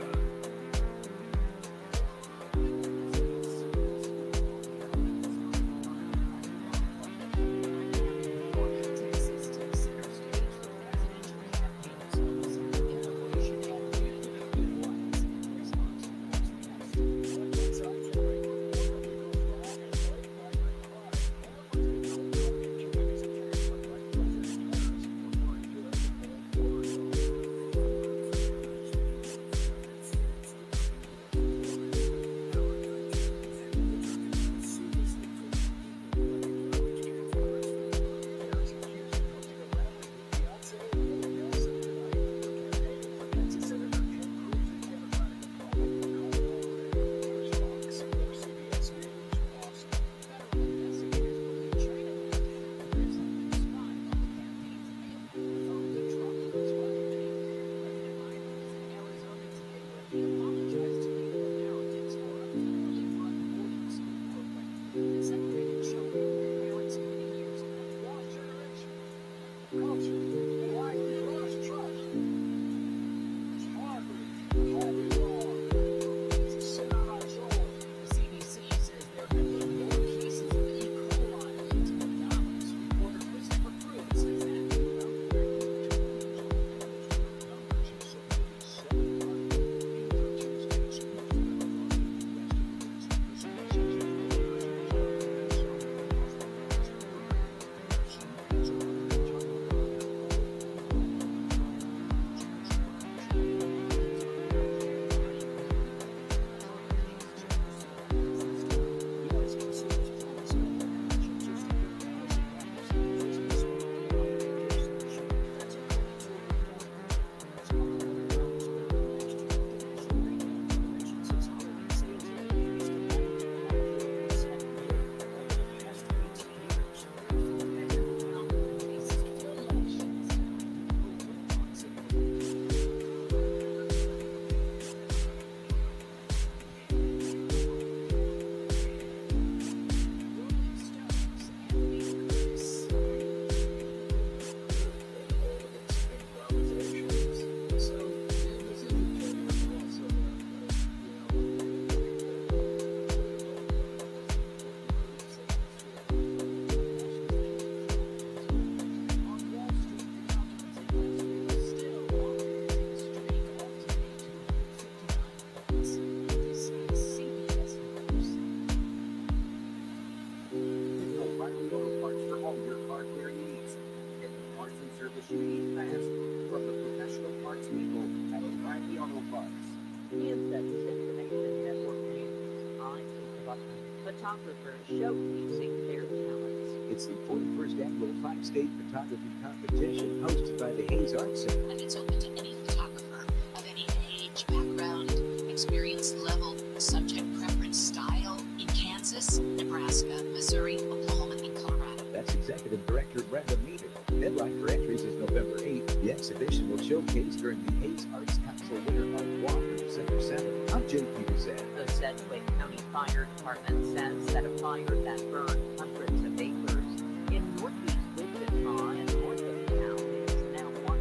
Kansas Information Network News. I'm Lisa Buckman, photographers showcasing their talents. It's the 41st annual 5-state photography competition hosted by the Hayes Art Center. And it's open to any photographer of any age, background, experience level, subject preference, style in Kansas, Nebraska, Missouri, Oklahoma, and Colorado. That's Executive Director Brenda Meader. Deadline for entries is November 8th. The exhibition will showcase during the Hayes Arts Council Winter Art Walk on December 7th. I'm Jake Peterson. The Sedgwick County Fire Department says that a fire that burned hundreds of acres in northeast Wichita and north of town is now 100%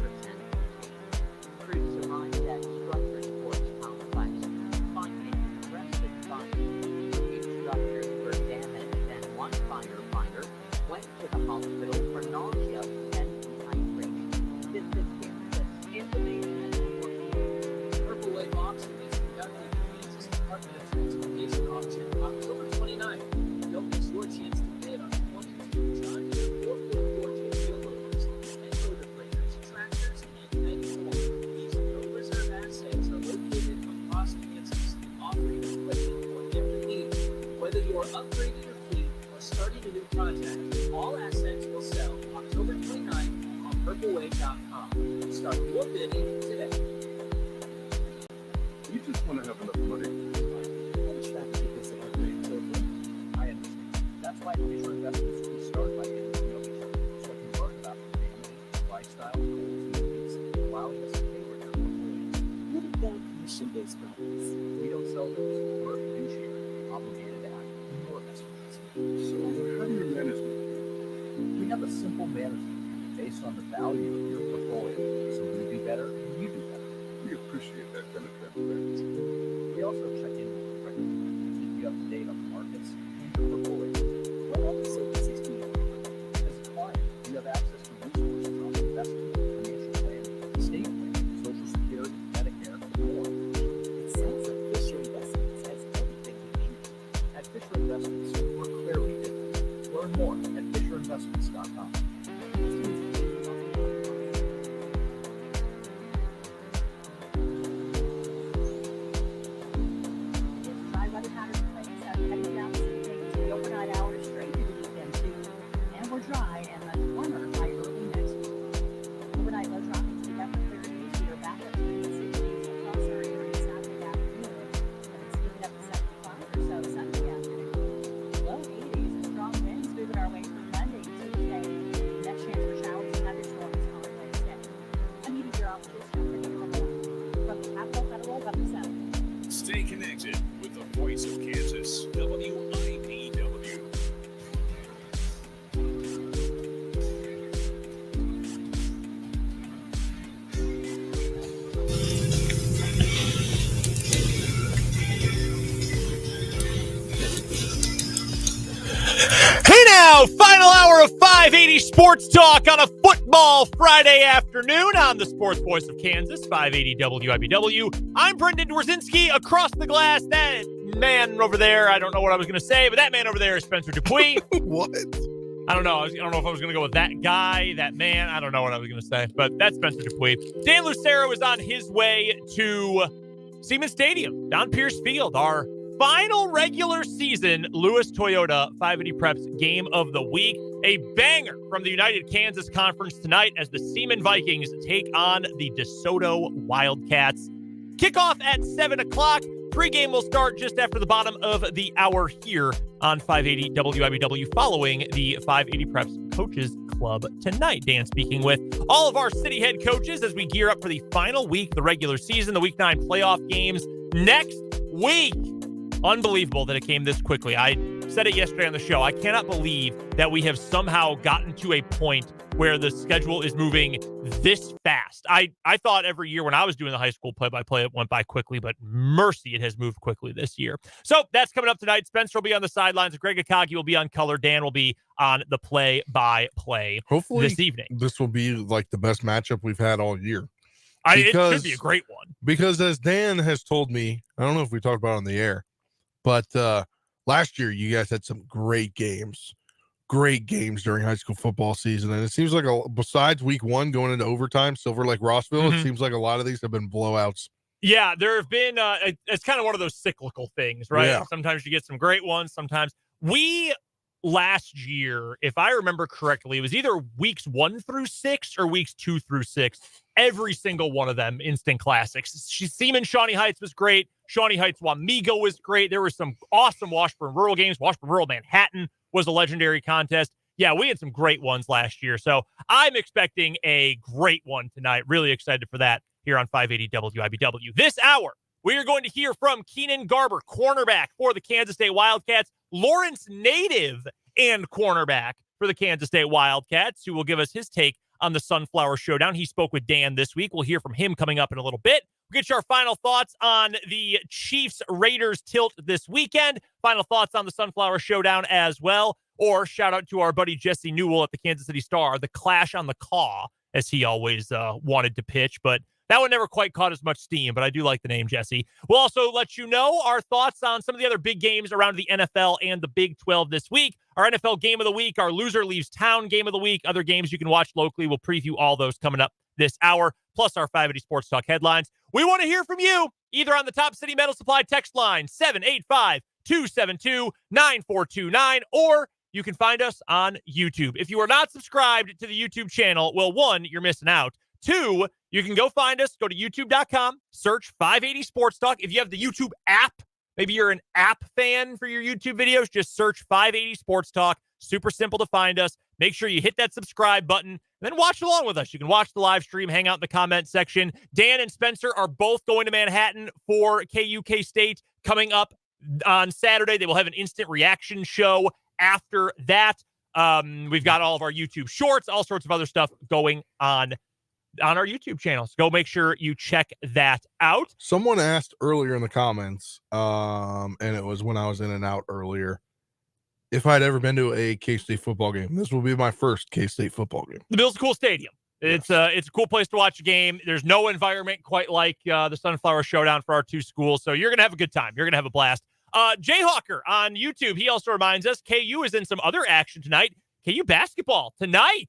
contained. Crews arrived at Structure Sports Complex, finding and arrested fire. Two structures were damaged and one firefighter went to the hospital for nausea and dehydration. Visit Kansas Information Network. Purple Wave Auction is conducting the Kansas Department of Transportation auction October 29th. Don't miss your chance to bid on 22 John Deere 4x4 wheel loaders, and rotoplaters, tractors, and many more. These no-reserve assets are located across Kansas, offering equipment for every need. Whether you are upgrading your fleet or starting a new project, all assets will sell October 29th on purplewave.com. Start your bidding today. You just want to have enough money. I'm just trying to get this upgrade so I understand. That's why Fisher Investment School start by getting to know each other, so I can learn about the family, lifestyle, goals, and needs, allowing us to tailor their portfolio. What about commission-based products? We don't sell those. We're a fiduciary, obligated to act in your best interest. So how do you manage it? We have a simple management plan based on the value of your portfolio, so we do better and you do better. We appreciate that kind of transparency. We also check in with you regularly to keep you up to date on the markets and your portfolio. What else services do you offer? As a client, you have access to resources on investment, financial planning, estate planning, social security, Medicare, and more. It sounds like Fisher Investments has everything we need. At Fisher Investments, we're clearly different. Learn more at FisherInvestments.com. Dry weather patterns place heading down to the overnight hours straight to the weekend too. And we're dry and much warmer by early next week. Overnight low dropping to the upper 30s. We are back up to the 60s across our area Saturday afternoon. And it's moving up to 75 or so Sunday afternoon. Low 80s and strong winds moving our way from Monday to Tuesday. Next chance for showers and thunderstorms on Wednesday. I'm meteorologist Stephanie Ramon from the Capital Federal Weather Center. Stay connected with the voice of Kansas, WIPW. Hey now, final hour of 580 Sports Talk on a football Friday afternoon on the Sports Voice of Kansas, 580 WIBW. I'm Brendan Dworzinski. Across the glass, that man over there, I don't know what I was going to say, but that man over there is Spencer Dupuis. What? I don't know. I don't know if I was going to go with that guy, that man. I don't know what I was going to say, but that's Spencer Dupuis. Dan Lucero is on his way to Siemens Stadium, down Pierce Field, our final regular season Lewis Toyota 580 Preps game of the week. A banger from the United Kansas Conference tonight as the Seaman Vikings take on the DeSoto Wildcats. Kickoff at 7 o'clock. Pre-game will start just after the bottom of the hour here on 580 WIBW following the 580 Preps Coaches Club tonight. Dan speaking with all of our city head coaches as we gear up for the final week of the regular season, the Week 9 playoff games next week. Unbelievable that it came this quickly. I said it yesterday on the show. I cannot believe that we have somehow gotten to a point where the schedule is moving this fast. I thought every year when I was doing the high school play-by-play, it went by quickly, but mercy, it has moved quickly this year. So that's coming up tonight. Spencer will be on the sidelines. Greg Akagi will be on color. Dan will be on the play-by-play Hopefully this evening. This will be like the best matchup we've had all year. It should be a great one. Because as Dan has told me, I don't know if we talked about it on the air, but last year you guys had some great games during high school football season. And it seems like besides week 1 going into overtime, Silver Lake Rossville, It seems like a lot of these have been blowouts Yeah, there have been, it's kind of one of those cyclical things, right? Yeah. Sometimes you get some great ones. Sometimes last year, if I remember correctly, it was either weeks 1 through 6 or weeks 2 through 6. Every single one of them instant classics. Seaman Shawnee Heights was great. Shawnee Heights Wamego was great. There were some awesome Washburn Rural games. Washburn Rural Manhattan was a legendary contest. Yeah, we had some great ones last year. So I'm expecting a great one tonight. Really excited for that here on 580 WIBW. This hour, we are going to hear from Keenan Garber, cornerback for the Kansas State Wildcats, Lawrence native and cornerback for the Kansas State Wildcats, who will give us his take on the Sunflower Showdown. He spoke with Dan this week. We'll hear from him coming up in a little bit. We'll get you our final thoughts on the Chiefs-Raiders tilt this weekend. Final thoughts on the Sunflower Showdown as well. Or shout out to our buddy Jesse Newell at the Kansas City Star, the Clash on the Caw, as he always wanted to pitch. But that one never quite caught as much steam, but I do like the name, Jesse. We'll also let you know our thoughts on some of the other big games around the NFL and the Big 12 this week. Our NFL Game of the Week, our Loser Leaves Town Game of the Week, other games you can watch locally. We'll preview all those coming up this hour, plus our 580 Sports Talk headlines. We want to hear from you, either on the Top City Metal Supply text line, 785-272-9429, or you can find us on YouTube. If you are not subscribed to the YouTube channel, well, 1, you're missing out. 2, you can go find us, go to youtube.com, search 580 Sports Talk. If you have the YouTube app, maybe you're an app fan for your YouTube videos, just search 580 Sports Talk. Super simple to find us. Make sure you hit that subscribe button and then watch along with us. You can watch the live stream, hang out in the comment section. Dan and Spencer are both going to Manhattan for KUK State coming up on Saturday. They will have an instant reaction show after that. We've got all of our YouTube shorts, all sorts of other stuff going on our YouTube channel. So go make sure you check that out. Someone asked earlier in the comments, and it was when I was in and out earlier, if I'd ever been to a K-State football game. This will be my first K-State football game. The Bill's a cool stadium. It's a cool place to watch a game. There's no environment quite like the Sunflower Showdown for our two schools, so you're going to have a good time. You're going to have a blast. Jayhawker on YouTube, he also reminds us KU is in some other action tonight. KU basketball tonight,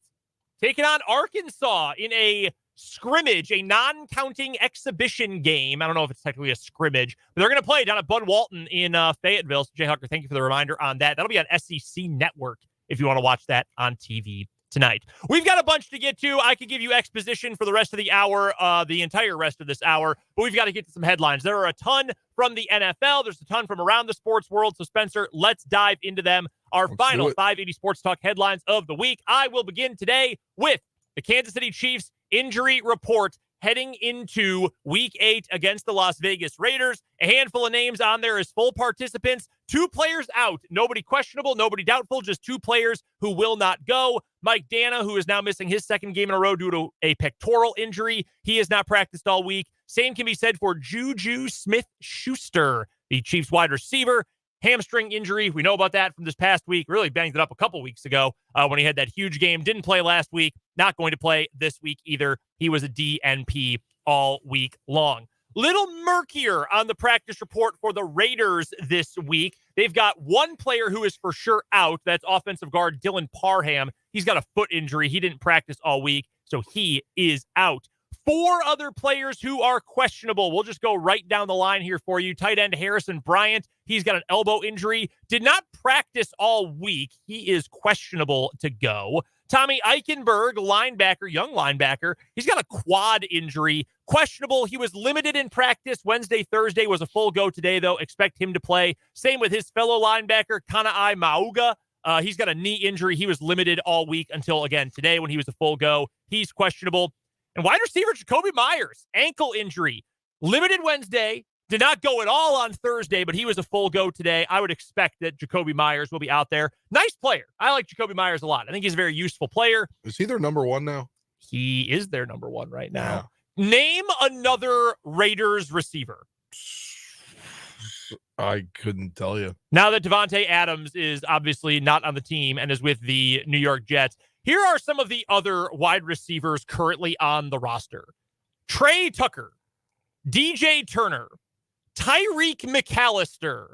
taking on Arkansas in a scrimmage, a non-counting exhibition game. I don't know if it's technically a scrimmage, but they're going to play down at Bud Walton in Fayetteville. So Jayhawker, thank you for the reminder on that. That'll be on SEC Network if you want to watch that on TV tonight. We've got a bunch to get to. I could give you exposition for the rest of the hour, the entire rest of this hour, but we've got to get to some headlines. There are a ton from the NFL. There's a ton from around the sports world. So Spencer, let's dive into them. Our final 580 Sports Talk headlines of the week. I will begin today with the Kansas City Chiefs injury report heading into Week 8 against the Las Vegas Raiders. A handful of names on there as full participants. 2 players out. Nobody questionable, nobody doubtful, just 2 players who will not go. Mike Dana, who is now missing his second game in a row due to a pectoral injury. He has not practiced all week. Same can be said for Juju Smith-Schuster, the Chiefs wide receiver. Hamstring injury. We know about that from this past week. Really banged it up a couple weeks ago when he had that huge game. Didn't play last week. Not going to play this week either. He was a DNP all week long. Little murkier on the practice report for the Raiders this week. They've got one player who is for sure out. That's offensive guard Dylan Parham. He's got a foot injury. He didn't practice all week, so he is out. 4 other players who are questionable. We'll just go right down the line here for you. Tight end Harrison Bryant. He's got an elbow injury. Did not practice all week. He is questionable to go. Tommy Eichenberg, linebacker, young linebacker. He's got a quad injury. Questionable. He was limited in practice Wednesday, Thursday. Was a full go today, though. Expect him to play. Same with his fellow linebacker, Kanai Mauga. He's got a knee injury. He was limited all week until, again, today when he was a full go. He's questionable. And wide receiver Jacoby Myers, ankle injury. Limited Wednesday. Did not go at all on Thursday, but he was a full go today. I would expect that Jacoby Myers will be out there. Nice player. I like Jacoby Myers a lot. I think he's a very useful player. Is he their number 1 now? He is their number 1 right now. Yeah. Name another Raiders receiver. I couldn't tell you. Now that Devontae Adams is obviously not on the team and is with the New York Jets, here are some of the other wide receivers currently on the roster. Trey Tucker, DJ Turner, Tyreek McAllister,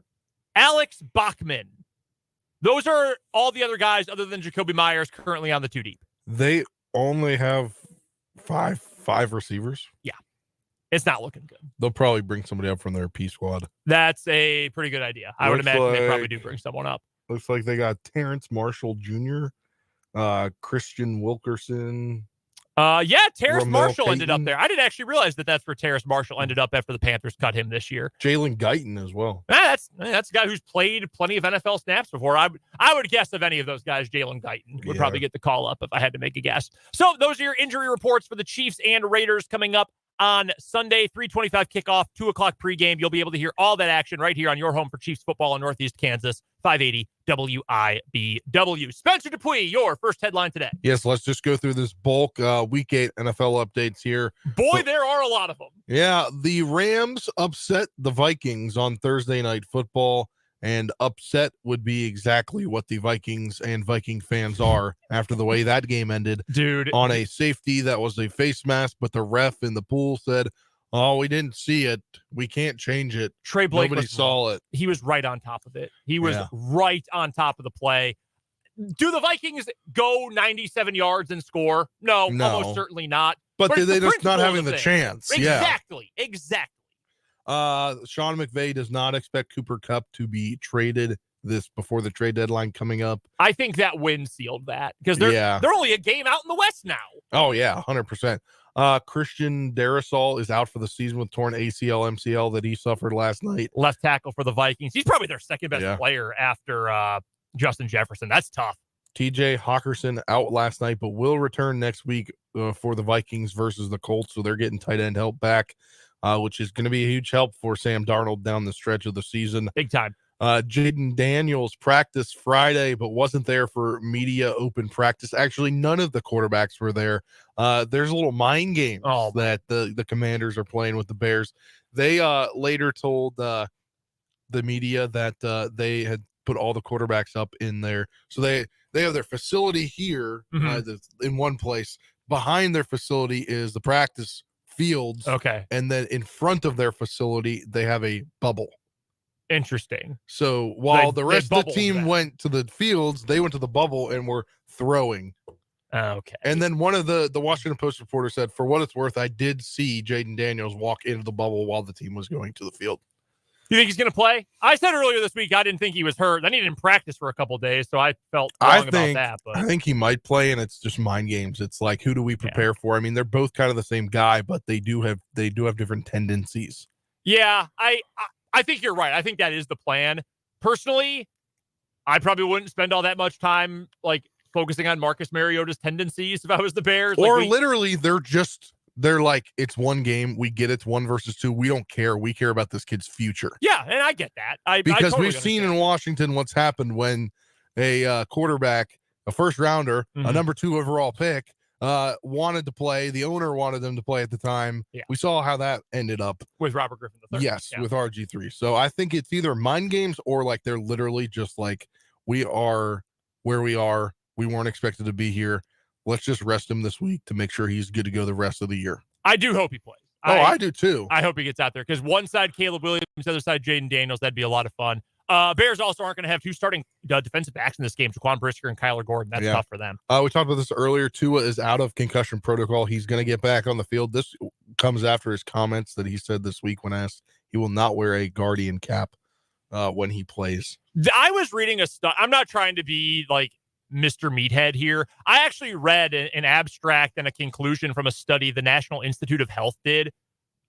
Alex Bachman. Those are all the other guys other than Jacoby Myers currently on the 2 deep. They only have five receivers. Yeah. It's not looking good. They'll probably bring somebody up from their P squad. That's a pretty good idea. I would Looks imagine they like- probably do bring someone up. Looks like they got Terrence Marshall Jr., Christian Wilkerson. Terrace Ramel Marshall ended up Payton. there. I didn't actually realize that's where Terrace Marshall ended up after the Panthers cut him this year. Jalen Guyton as well. That's a guy who's played plenty of NFL snaps before. I would guess of any of those guys, Jalen Guyton would probably get the call up if I had to make a guess. So those are your injury reports for the Chiefs and Raiders coming up on Sunday, 3:25 kickoff, 2 o'clock pregame. You'll be able to hear all that action right here on your home for Chiefs football in Northeast Kansas, 580 WIBW. Spencer Dupuis, your first headline today. Yes, let's just go through this bulk Week 8 NFL updates here. Boy, there are a lot of them. Yeah, the Rams upset the Vikings on Thursday Night Football, and upset would be exactly what the Vikings and Viking fans are after the way that game ended. Dude. On a safety that was a face mask, but the ref in the pool said, "Oh, we didn't see it. We can't change it." Trey Blake Nobody saw it. He was right on top of it. He was right on top of the play. Do the Vikings go 97 yards and score? No, almost certainly not. But it's they're the just not principle of having the thing. chance. Exactly. Sean McVay does not expect Cooper Kupp to be traded this before the trade deadline coming up. I think that win sealed that because they're only a game out in the West now. Oh yeah, 100%. Christian Darrisaw is out for the season with torn ACL, MCL that he suffered last night. Left tackle for the Vikings. He's probably their second best player after Justin Jefferson. That's tough. TJ Hawkinson out last night, but will return next week for the Vikings versus the Colts. So they're getting tight end help back, which is going to be a huge help for Sam Darnold down the stretch of the season. Big time. Jaden Daniels practiced Friday, but wasn't there for media open practice. Actually, none of the quarterbacks were there. There's a little mind game that the Commanders are playing with the Bears. They later told the media that they had put all the quarterbacks up in there. So they have their facility here in one place. Behind their facility is the practice fields. Okay. And then in front of their facility, they have a bubble. Interesting. So while the rest of the bubbled team that. went to the fields, they went to the bubble and were throwing. Okay. And then one of the Washington Post reporters said, for what it's worth, I did see Jaden Daniels walk into the bubble while the team was going to the field. You think he's going to play? I said earlier this week I didn't think he was hurt. I needed him practice for a couple of days, so I felt wrong about that. But I think he might play, and it's just mind games. It's like, who do we prepare for? I mean, they're both kind of the same guy, but they do have different tendencies. Yeah, I think you're right. I think that is the plan. Personally, I probably wouldn't spend all that much time like focusing on Marcus Mariota's tendencies if I was the Bears. Or literally, they're like, it's one game. We get it's 1 versus 2. We don't care. We care about this kid's future. Yeah, and I get that. Because totally we've seen in Washington what's happened when a quarterback, a first rounder, a number 2 overall pick, wanted to play. The owner wanted them to play at the time. Yeah. We saw how that ended up with Robert Griffin III. Yes, with RG3. So I think it's either mind games or like they're literally just like, we are where we are. We weren't expected to be here. Let's just rest him this week to make sure he's good to go the rest of the year. I do hope he plays. I do too. I hope he gets out there because one side Caleb Williams, the other side Jaden Daniels. That'd be a lot of fun. Bears also aren't going to have 2 starting defensive backs in this game, Jaquan Brisker and Kyler Gordon. That's tough for them. We talked about this earlier. Tua is out of concussion protocol. He's going to get back on the field. This comes after his comments that he said this week when asked he will not wear a Guardian cap when he plays. I was reading I'm not trying to be like Mr. Meathead here. I actually read an abstract and a conclusion from a study the National Institute of Health did.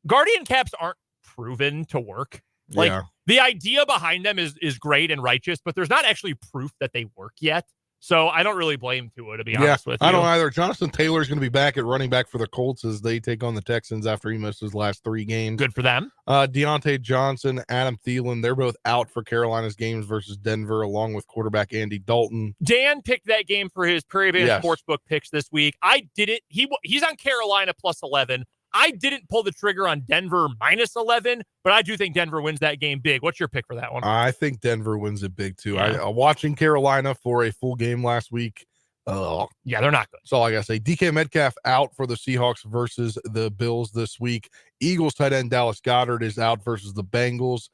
Guardian caps aren't proven to work. Like the idea behind them is great and righteous, but there's not actually proof that they work yet. So I don't really blame Tua, to be honest with you. I don't either. Jonathan Taylor is going to be back at running back for the Colts as they take on the Texans after he missed his last 3 games. Good for them. Deontay Johnson, Adam Thielen, they're both out for Carolina's games versus Denver, along with quarterback Andy Dalton. Dan picked that game for his Prairie Band Sportsbook picks this week. I did it. He's on Carolina plus 11. I didn't pull the trigger on Denver minus 11, but I do think Denver wins that game big. What's your pick for that one? I think Denver wins it big, too. Yeah. Watching Carolina for a full game last week. Yeah, they're not good. That's all I got to say. DK Metcalf out for the Seahawks versus the Bills this week. Eagles tight end Dallas Goedert is out versus the Bengals.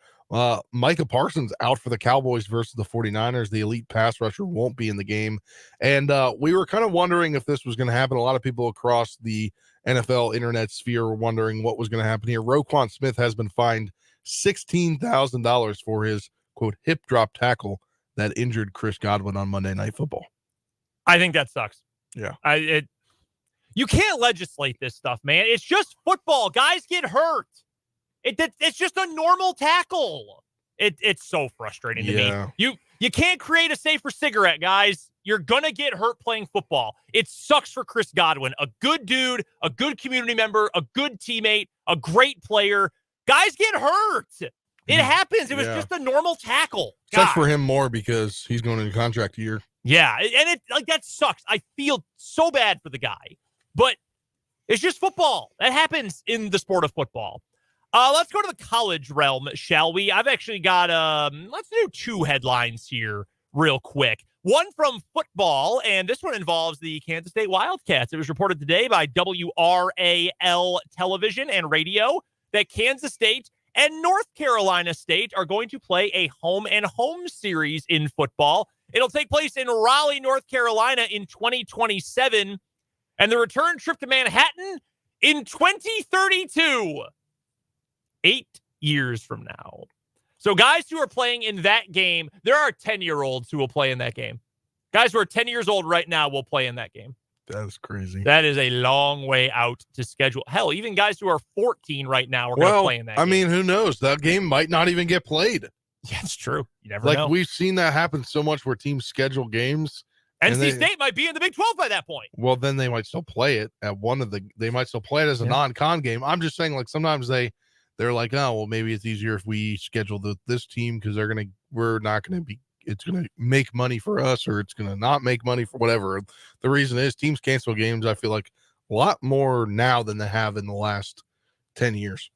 Micah Parsons out for the Cowboys versus the 49ers. The elite pass rusher won't be in the game. And we were kind of wondering if this was going to happen. A lot of people across the NFL internet sphere were wondering what was going to happen here. Roquan Smith has been fined $16,000 for his, quote, hip drop tackle that injured Chris Godwin on Monday Night Football. I think that sucks. Yeah. You can't legislate this stuff, man. It's just football. Guys get hurt. It's just a normal tackle. It's so frustrating to me. You can't create a safer cigarette, guys. You're going to get hurt playing football. It sucks for Chris Godwin, a good dude, a good community member, a good teammate, a great player. Guys get hurt. It happens. It was just a normal tackle. Sucks for him more because he's going into contract year. Yeah, and that sucks. I feel so bad for the guy, but it's just football. That happens in the sport of football. Let's go to the college realm, shall we? I've actually got, let's do 2 headlines here real quick. One from football, and this one involves the Kansas State Wildcats. It was reported today by WRAL television and radio that Kansas State and North Carolina State are going to play a home-and-home series in football. It'll take place in Raleigh, North Carolina in 2027, and the return trip to Manhattan in 2032. 8 years from now. So guys who are playing in that game, there are 10-year-olds who will play in that game. Guys who are 10 years old right now will play in that game. That is crazy. That is a long way out to schedule. Hell, even guys who are 14 right now are going to play in that game. I mean, who knows? That game might not even get played. Yeah, it's true. You never know. We've seen that happen so much where teams schedule games. NC State might be in the Big 12 by that point. Well, then they might still play it at they might still play it as a non-con game. I'm just saying, sometimes they're like, oh, well, maybe it's easier if we schedule this team because it's going to make money for us, or it's going to not make money for whatever. The reason is teams cancel games, I feel like, a lot more now than they have in the last 10 years.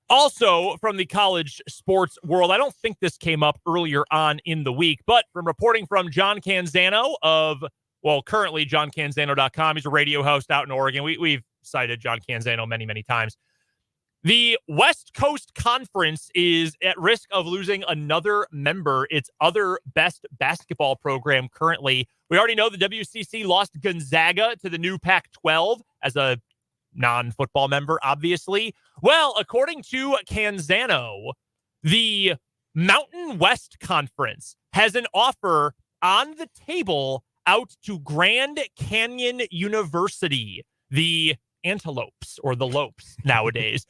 Also, from the college sports world, I don't think this came up earlier on in the week, but from reporting from John Canzano currently johncanzano.com. He's a radio host out in Oregon. We've cited John Canzano many, many times. The West Coast Conference is at risk of losing another member, its other best basketball program currently. We already know the WCC lost Gonzaga to the new Pac-12 as a non-football member, obviously. Well, according to Canzano, the Mountain West Conference has an offer on the table out to Grand Canyon University, the Antelopes or the Lopes nowadays.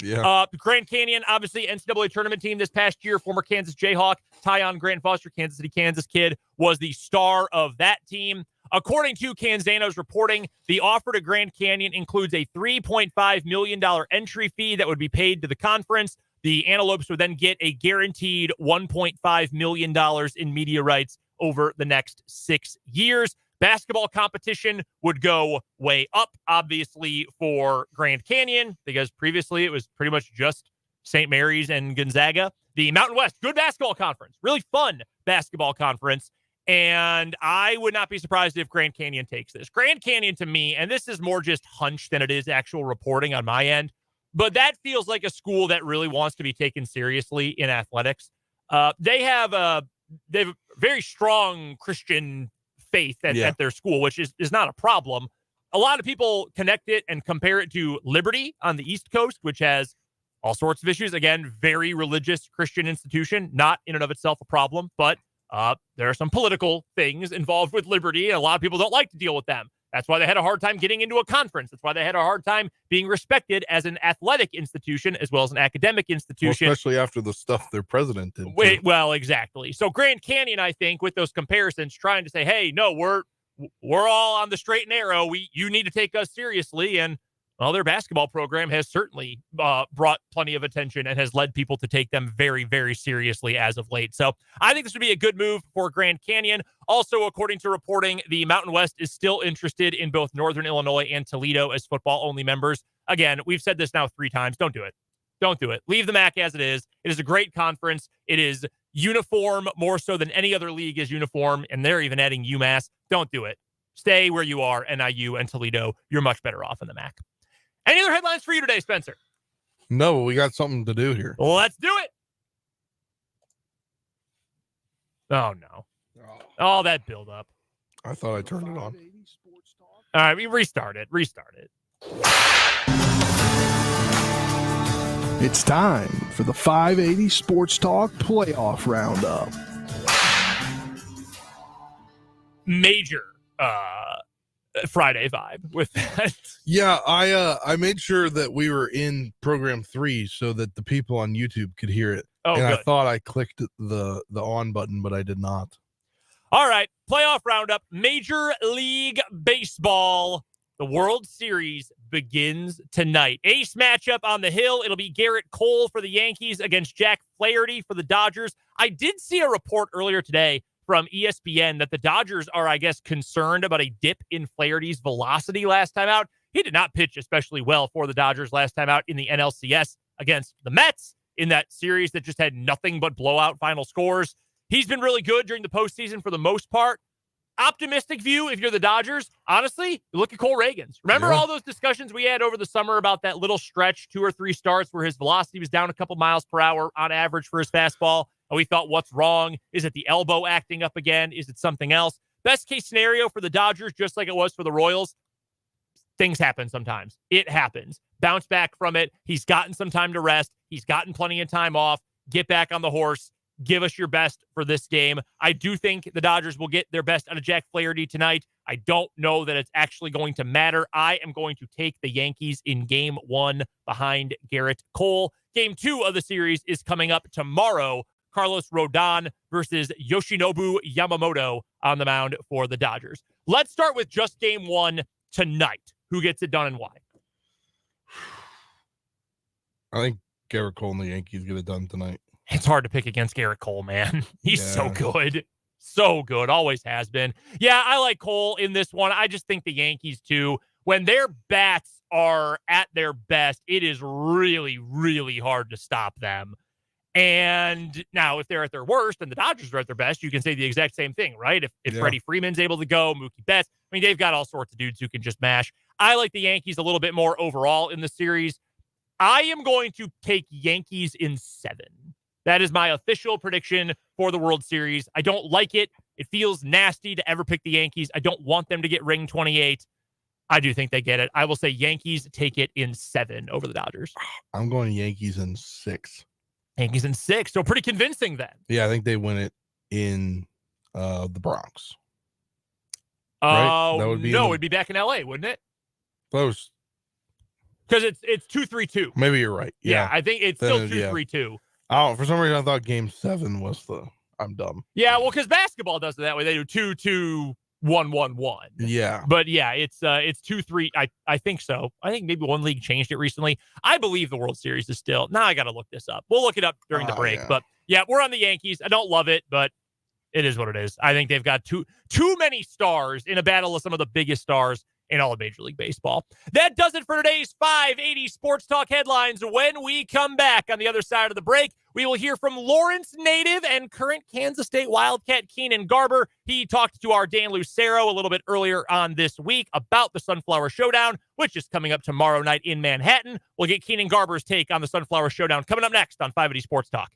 Grand Canyon, obviously NCAA tournament team this past year, former Kansas Jayhawk, Tyon Grant Foster, Kansas City, Kansas kid, was the star of that team. According to Canzano's reporting, the offer to Grand Canyon includes a $3.5 million entry fee that would be paid to the conference. The Antelopes would then get a guaranteed $1.5 million in media rights over the next 6 years. Basketball competition would go way up, obviously, for Grand Canyon, because previously it was pretty much just St. Mary's and Gonzaga. The Mountain West, good basketball conference, really fun basketball conference, and I would not be surprised if Grand Canyon takes this. Grand Canyon, to me, and this is more just hunch than it is actual reporting on my end, but that feels like a school that really wants to be taken seriously in athletics. They have very strong Christian faith at their school, which is not a problem. A lot of people connect it and compare it to Liberty on the East Coast, which has all sorts of issues. Again, very religious Christian institution, not in and of itself a problem, but there are some political things involved with Liberty, and a lot of people don't like to deal with them. That's why they had a hard time getting into a conference. That's why they had a hard time being respected as an athletic institution as well as an academic institution. Well, especially after the stuff their president did. Well, exactly. So Grand Canyon, I think, with those comparisons, trying to say, hey, no, we're all on the straight and narrow. You need to take us seriously. And well, their basketball program has certainly brought plenty of attention and has led people to take them very, very seriously as of late. So I think this would be a good move for Grand Canyon. Also, according to reporting, the Mountain West is still interested in both Northern Illinois and Toledo as football-only members. Again, we've said this now 3 times. Don't do it. Don't do it. Leave the MAC as it is. It is a great conference. It is uniform more so than any other league is uniform, and they're even adding UMass. Don't do it. Stay where you are, NIU and Toledo. You're much better off in the MAC. Any other headlines for you today, Spencer? No, we got something to do here. Let's do it. Oh, no. Oh, that build up. I thought I turned it on. All right, we restart it. It's time for the 580 Sports Talk Playoff Roundup. Major Friday vibe with that. Yeah, I made sure that we were in program 3 so that the people on YouTube could hear it. Oh, and good. I thought I clicked the on button, but I did not. All right, playoff roundup. Major League Baseball. The World Series begins tonight. Ace matchup on the hill. It'll be Garrett Cole for the Yankees against Jack Flaherty for the Dodgers. I did see a report earlier today from ESPN that the Dodgers are, I guess, concerned about a dip in Flaherty's velocity last time out. He did not pitch especially well for the Dodgers last time out in the NLCS against the Mets in that series that just had nothing but blowout final scores. He's been really good during the postseason for the most part. Optimistic view, if you're the Dodgers, honestly, look at Cole Reagans. Remember all those discussions we had over the summer about that little stretch, 2 or 3 starts where his velocity was down a couple miles per hour on average for his fastball? And we thought, what's wrong? Is it the elbow acting up again? Is it something else? Best case scenario for the Dodgers, just like it was for the Royals, things happen sometimes. It happens. Bounce back from it. He's gotten some time to rest. He's gotten plenty of time off. Get back on the horse. Give us your best for this game. I do think the Dodgers will get their best out of Jack Flaherty tonight. I don't know that it's actually going to matter. I am going to take the Yankees in game 1 behind Garrett Cole. Game 2 of the series is coming up tomorrow. Carlos Rodon versus Yoshinobu Yamamoto on the mound for the Dodgers. Let's start with just game 1 tonight. Who gets it done and why? I think Garrett Cole and the Yankees get it done tonight. It's hard to pick against Garrett Cole, man. He's so good. So good. Always has been. Yeah, I like Cole in this one. I just think the Yankees, too, when their bats are at their best, it is really, really hard to stop them. And now, if they're at their worst and the Dodgers are at their best, you can say the exact same thing, right? If Freddie Freeman's able to go, Mookie Betts, I mean, they've got all sorts of dudes who can just mash. I like the Yankees a little bit more overall in the series. I am going to take Yankees in 7. That is my official prediction for the World Series. I don't like it. It feels nasty to ever pick the Yankees. I don't want them to get ring 28. I do think they get it. I will say Yankees take it in 7 over the Dodgers. I'm going Yankees in 6. Yankees in 6. So pretty convincing then. Yeah, I think they win it in the Bronx. Right? That would be no, it'd be back in LA, wouldn't it? Close. Because it's 2-3-2. Maybe you're right. Yeah, I think it's still 2-3-2. Oh, for some reason I thought game 7 was I'm dumb. Yeah, well, because basketball does it that way. They do 2-2-1-1-1. Yeah. But yeah, it's 2-3. I think so. I think maybe one league changed it recently. I believe the World Series is still. Now I got to look this up. We'll look it up during the break. Yeah. But yeah, we're on the Yankees. I don't love it, but it is what it is. I think they've got too many stars in a battle of some of the biggest stars in all of Major League Baseball. That does it for today's 580 Sports Talk headlines. When we come back on the other side of the break, we will hear from Lawrence native and current Kansas State Wildcat Keenan Garber. He talked to our Dan Lucero a little bit earlier on this week about the Sunflower Showdown, which is coming up tomorrow night in Manhattan. We'll get Keenan Garber's take on the Sunflower Showdown coming up next on 580 Sports Talk.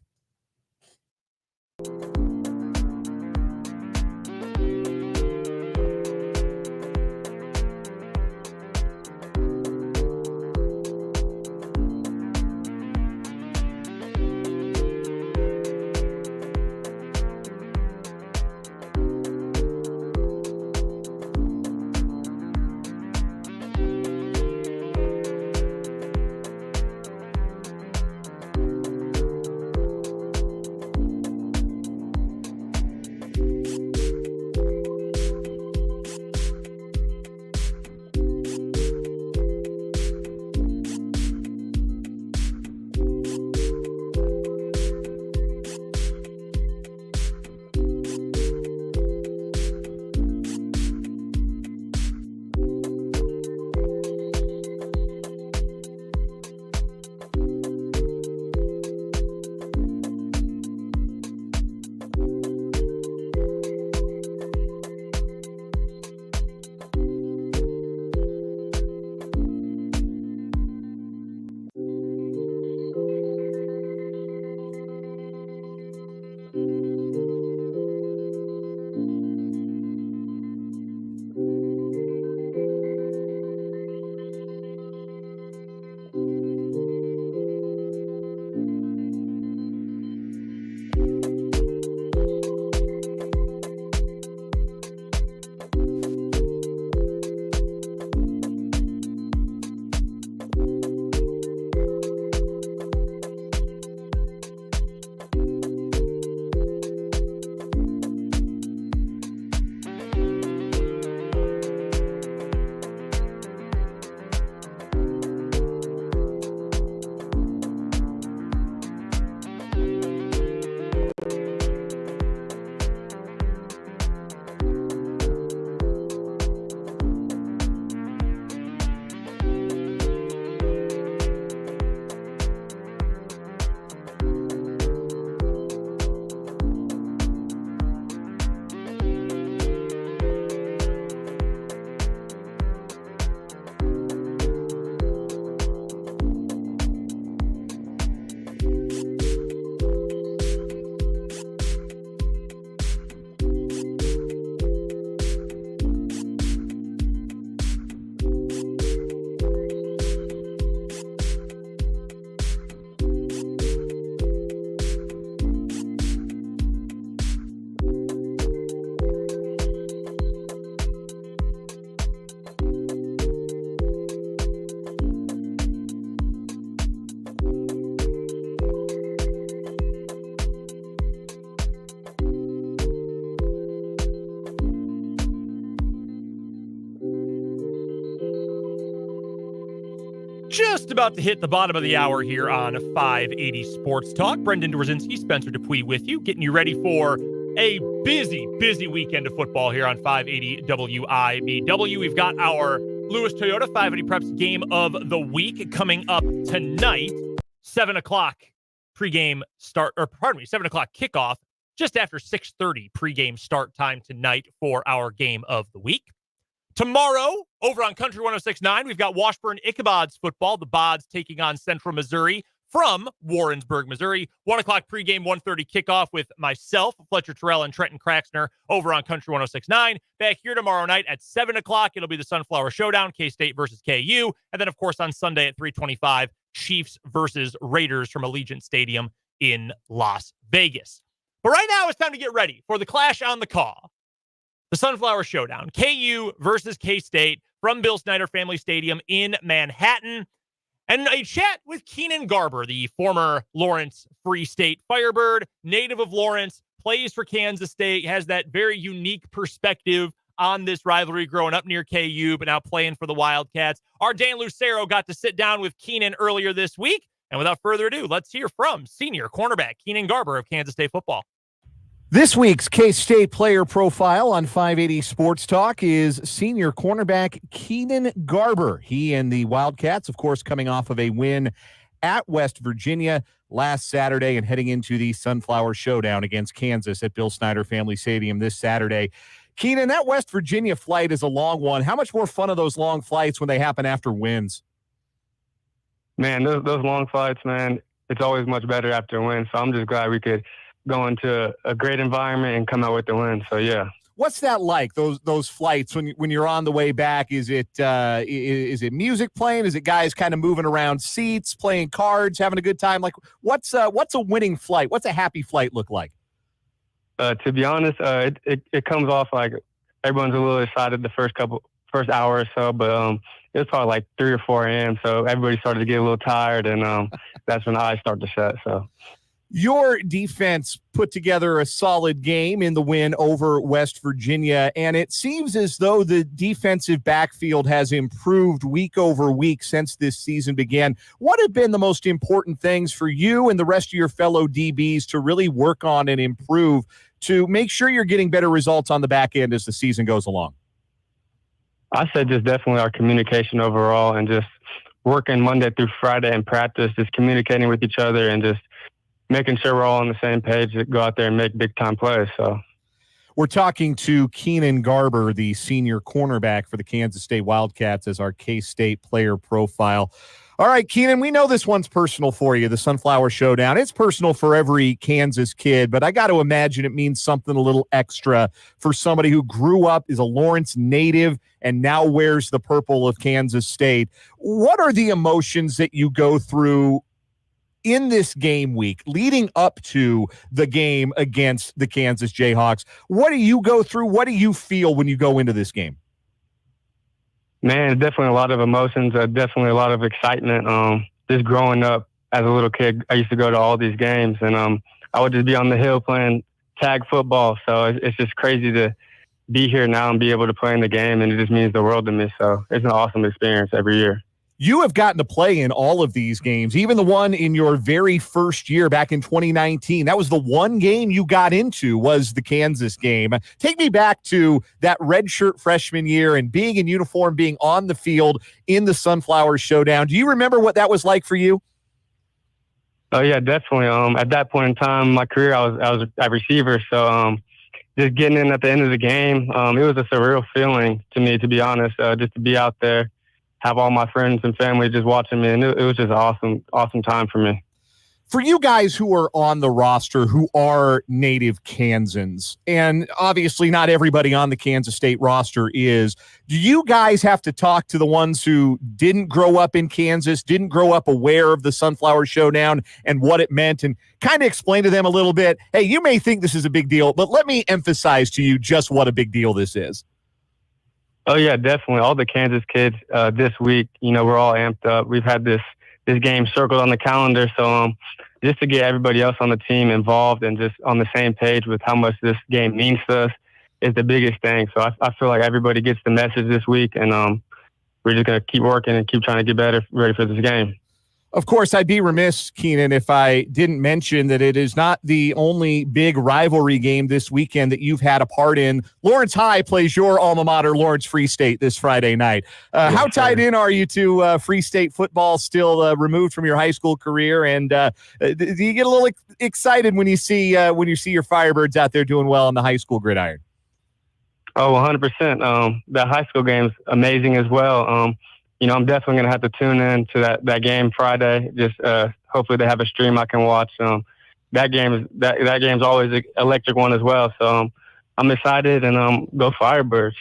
just about to hit the bottom of the hour here on 580 Sports Talk. Brendan Dworzinski, Spencer Dupuis with you, getting you ready for a busy weekend of football here on 580 WIBW. We've got our Lewis Toyota 580 Preps game of the week coming up tonight. 7 o'clock pregame start, 7 o'clock kickoff, just after 6:30 pregame start time tonight for our game of the week. Tomorrow, over on Country 106.9, we've got Washburn Ichabod's football. The Bods taking on Central Missouri from Warrensburg, Missouri. 1 o'clock pregame, 1:30 kickoff with myself, Fletcher Terrell, and Trenton Kraxner over on Country 106.9. Back here tomorrow night at 7 o'clock, it'll be the Sunflower Showdown, K-State versus KU. And then, of course, on Sunday at 3:25, Chiefs versus Raiders from Allegiant Stadium in Las Vegas. But right now, it's time to get ready for the clash on the call. The Sunflower Showdown, KU versus K-State from Bill Snyder Family Stadium in Manhattan. And a chat with Keenan Garber, the former Lawrence Free State Firebird, native of Lawrence, plays for Kansas State, has that very unique perspective on this rivalry growing up near KU, but now playing for the Wildcats. Our Dan Lucero got to sit down with Keenan earlier this week. And without further ado, let's hear from senior cornerback Keenan Garber of Kansas State football. This week's K-State player profile on 580 Sports Talk is senior cornerback Keenan Garber. He and the Wildcats, of course, coming off of a win at West Virginia last Saturday and heading into the Sunflower Showdown against Kansas at Bill Snyder Family Stadium this Saturday. Keenan, that West Virginia flight is a long one. How much more fun are those long flights when they happen after wins? Man, those long flights, man, it's always much better after a win. So I'm just glad we could go into a great environment and come out with the win. So yeah. What's that like? Those flights when you're on the way back? Is it music playing? Is it guys kind of moving around seats, playing cards, having a good time? Like what's a winning flight? What's a happy flight look like? To be honest, it comes off like everyone's a little excited the first hour or so, but it was probably like 3 or 4 a.m. So everybody started to get a little tired, and that's when the eyes start to shut. So. Your defense put together a solid game in the win over West Virginia, and it seems as though the defensive backfield has improved week over week since this season began. What have been the most important things for you and the rest of your fellow DBs to really work on and improve to make sure you're getting better results on the back end as the season goes along? I said just definitely our communication overall, and just working Monday through Friday in practice, just communicating with each other and just making sure we're all on the same page to go out there and make big-time plays. So, we're talking to Keenan Garber, the senior cornerback for the Kansas State Wildcats, as our K-State player profile. All right, Keenan, we know this one's personal for you, the Sunflower Showdown. It's personal for every Kansas kid, but I got to imagine it means something a little extra for somebody who grew up, is a Lawrence native, and now wears the purple of Kansas State. What are the emotions that you go through in this game week leading up to the game against the Kansas Jayhawks? What do you go through? What do you feel when you go into this game? Man, definitely a lot of emotions, definitely a lot of excitement. Just growing up as a little kid, I used to go to all these games, and I would just be on the hill playing tag football. So it's just crazy to be here now and be able to play in the game, and it just means the world to me. So it's an awesome experience every year. You have gotten to play in all of these games, even the one in your very first year back in 2019. That was the one game you got into, was the Kansas game. Take me back to that redshirt freshman year and being in uniform, being on the field in the Sunflower Showdown. Do you remember what that was like for you? Oh yeah, definitely. At that point in time in my career, I was a receiver. So just getting in at the end of the game, it was a surreal feeling to me, to be honest, just to be out there, have all my friends and family just watching me, and it was just an awesome time for me. For you guys who are on the roster who are native Kansans, and obviously not everybody on the Kansas State roster is, do you guys have to talk to the ones who didn't grow up in Kansas, didn't grow up aware of the Sunflower Showdown and what it meant, and kind of explain to them a little bit, hey, you may think this is a big deal, but let me emphasize to you just what a big deal this is? Oh yeah, definitely. All the Kansas kids this week, we're all amped up. We've had this game circled on the calendar, so just to get everybody else on the team involved and just on the same page with how much this game means to us is the biggest thing. So I feel like everybody gets the message this week, and we're just going to keep working and keep trying to get better, ready for this game. Of course, I'd be remiss, Keenan, if I didn't mention that it is not the only big rivalry game this weekend that you've had a part in. Lawrence High plays your alma mater, Lawrence Free State, this Friday night. How tied in are you to Free State football, still removed from your high school career? And do you get a little excited when you see your Firebirds out there doing well on the high school gridiron? Oh, 100%. That high school game's amazing as well. I'm definitely going to have to tune in to that game Friday. Just hopefully they have a stream I can watch. That game's always an electric one as well. So I'm excited, and go Firebirds.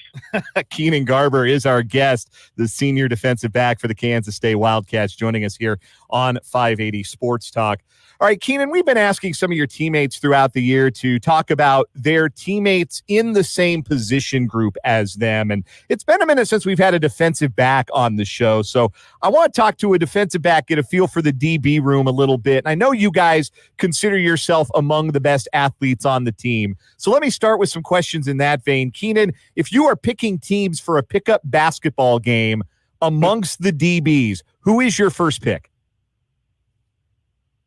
Keenan Garber is our guest, the senior defensive back for the Kansas State Wildcats, joining us here on 580 Sports Talk. All right, Keenan, we've been asking some of your teammates throughout the year to talk about their teammates in the same position group as them. And it's been a minute since we've had a defensive back on the show. So I want to talk to a defensive back, get a feel for the DB room a little bit. And I know you guys consider yourself among the best athletes on the team. So let me start with some questions in that vein. Keenan, if you are picking teams for a pickup basketball game amongst the DBs, who is your first pick?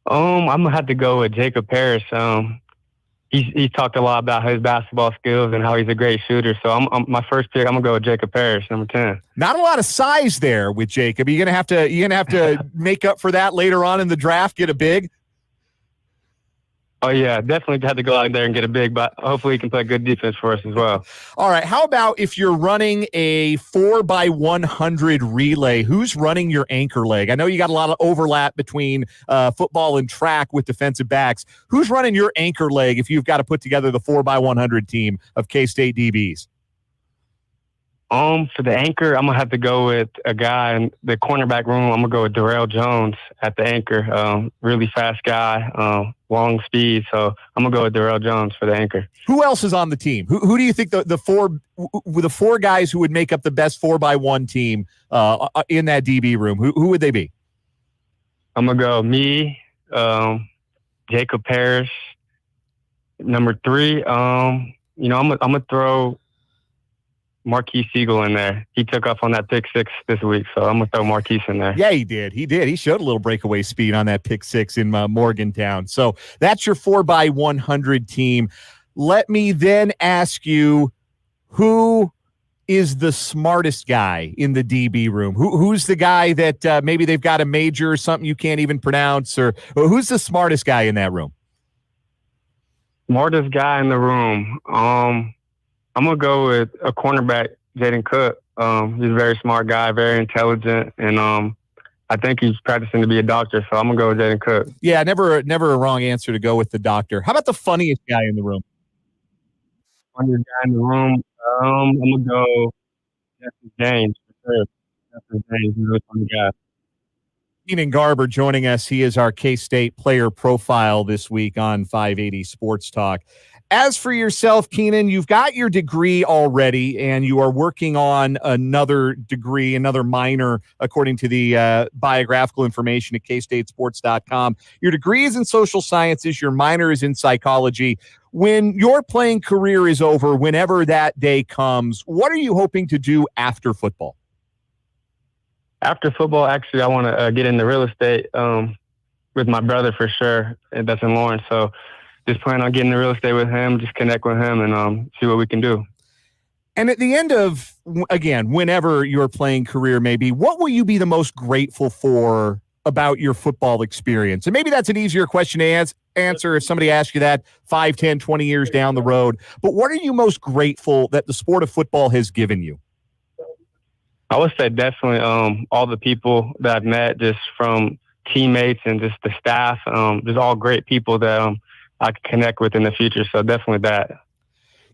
I'm gonna have to go with Jacob Parrish. He's talked a lot about his basketball skills and how he's a great shooter. So I'm my first pick. I'm gonna go with Jacob Parrish, number 10. Not a lot of size there with Jacob. You're gonna have to make up for that later on in the draft. Get a big. Oh, yeah, definitely had to go out there and get a big, but hopefully he can play good defense for us as well. All right, how about if you're running a 4x100 relay, who's running your anchor leg? I know you got a lot of overlap between football and track with defensive backs. Who's running your anchor leg if you've got to put together the 4x100 team of K-State DBs? For the anchor, I'm going to have to go with a guy in the cornerback room. I'm going to go with Darrell Jones at the anchor. Really fast guy, long speed. So I'm going to go with Darrell Jones for the anchor. Who else is on the team? Who do you think the four guys who would make up the best 4x1 team in that DB room? Who would they be? I'm going to go me, Jacob Parrish. Number 3, I'm going to throw Marquise Siegel in there. He took off on that pick 6 this week, so I'm going to throw Marquise in there. Yeah, he did. He showed a little breakaway speed on that pick 6 in Morgantown. So that's your 4x100 team. Let me then ask you, who is the smartest guy in the DB room? Who's the guy that maybe they've got a major or something you can't even pronounce, or who's the smartest guy in that room? Smartest guy in the room. I'm going to go with a cornerback, Jaden Cook. He's a very smart guy, very intelligent, and I think he's practicing to be a doctor, so I'm going to go with Jaden Cook. Yeah, never a wrong answer to go with the doctor. How about the funniest guy in the room? Funniest guy in the room? I'm going to go Justin James for sure. Justin James is a really funny guy. Keenan Garber joining us. He is our K-State player profile this week on 580 Sports Talk. As for yourself, Keenan, you've got your degree already, and you are working on another degree, another minor, according to the biographical information at kstatesports.com. Your degree is in social sciences. Your minor is in psychology. When your playing career is over, whenever that day comes, what are you hoping to do after football? After football, actually, I want to get into real estate with my brother for sure. And that's in Lawrence. So just plan on getting into real estate with him, just connect with him and see what we can do. And at the end of, again, whenever your playing career may be, what will you be the most grateful for about your football experience? And maybe that's an easier question to answer if somebody asks you that 5, 10, 20 years down the road. But what are you most grateful that the sport of football has given you? I would say definitely all the people that I've met, just from teammates and just the staff, just all great people that I can connect with in the future. So definitely that.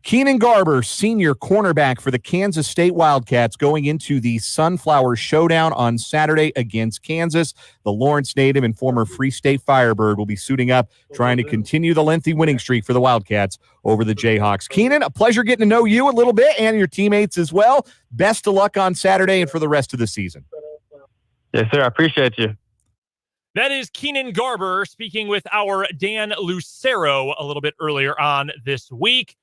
Keenan Garber, senior cornerback for the Kansas State Wildcats, going into the Sunflower Showdown on Saturday against Kansas. The Lawrence native and former Free State Firebird will be suiting up, trying to continue the lengthy winning streak for the Wildcats over the Jayhawks. Keenan, a pleasure getting to know you a little bit and your teammates as well. Best of luck on Saturday and for the rest of the season. Yes, sir. I appreciate you. That is Keenan Garber speaking with our Dan Lucero a little bit earlier on this week.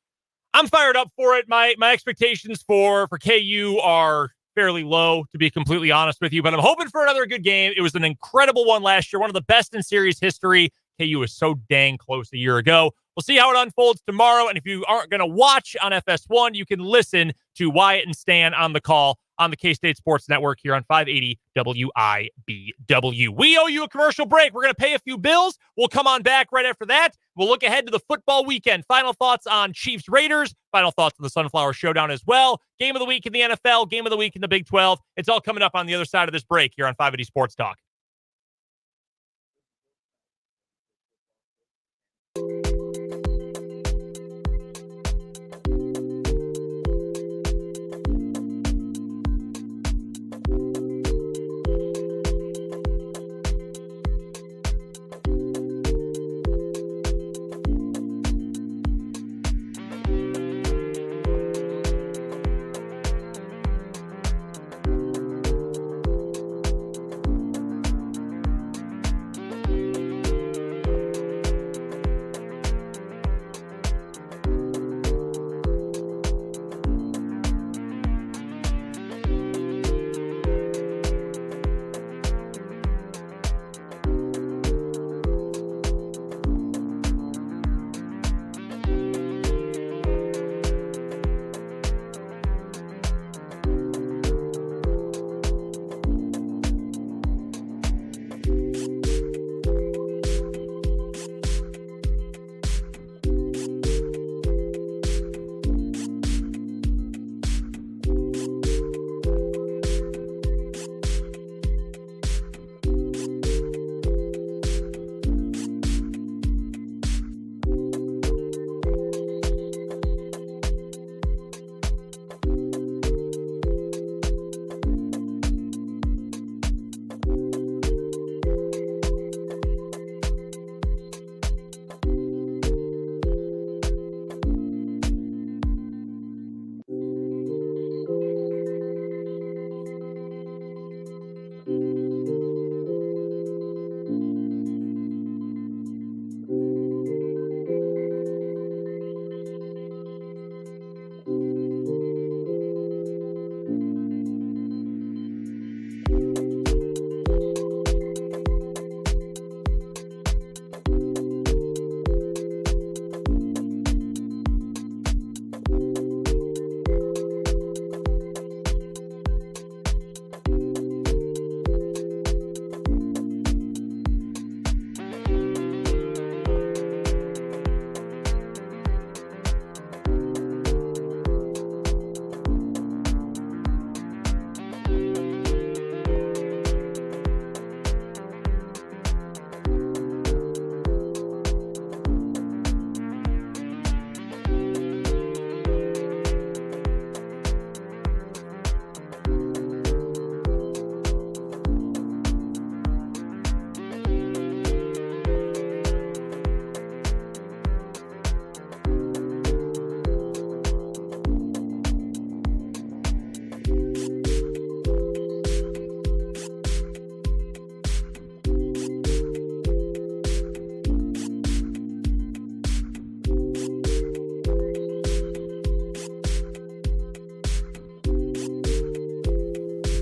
I'm fired up for it. My expectations for KU are fairly low, to be completely honest with you, but I'm hoping for another good game. It was an incredible one last year, one of the best in series history. KU was so dang close a year ago. We'll see how it unfolds tomorrow, and if you aren't going to watch on FS1, you can listen to Wyatt and Stan on the call on the K-State Sports Network here on 580 WIBW. We owe you a commercial break. We're going to pay a few bills. We'll come on back right after that. We'll look ahead to the football weekend. Final thoughts on Chiefs Raiders. Final thoughts on the Sunflower Showdown as well. Game of the week in the NFL. Game of the week in the Big 12. It's all coming up on the other side of this break here on 580 Sports Talk.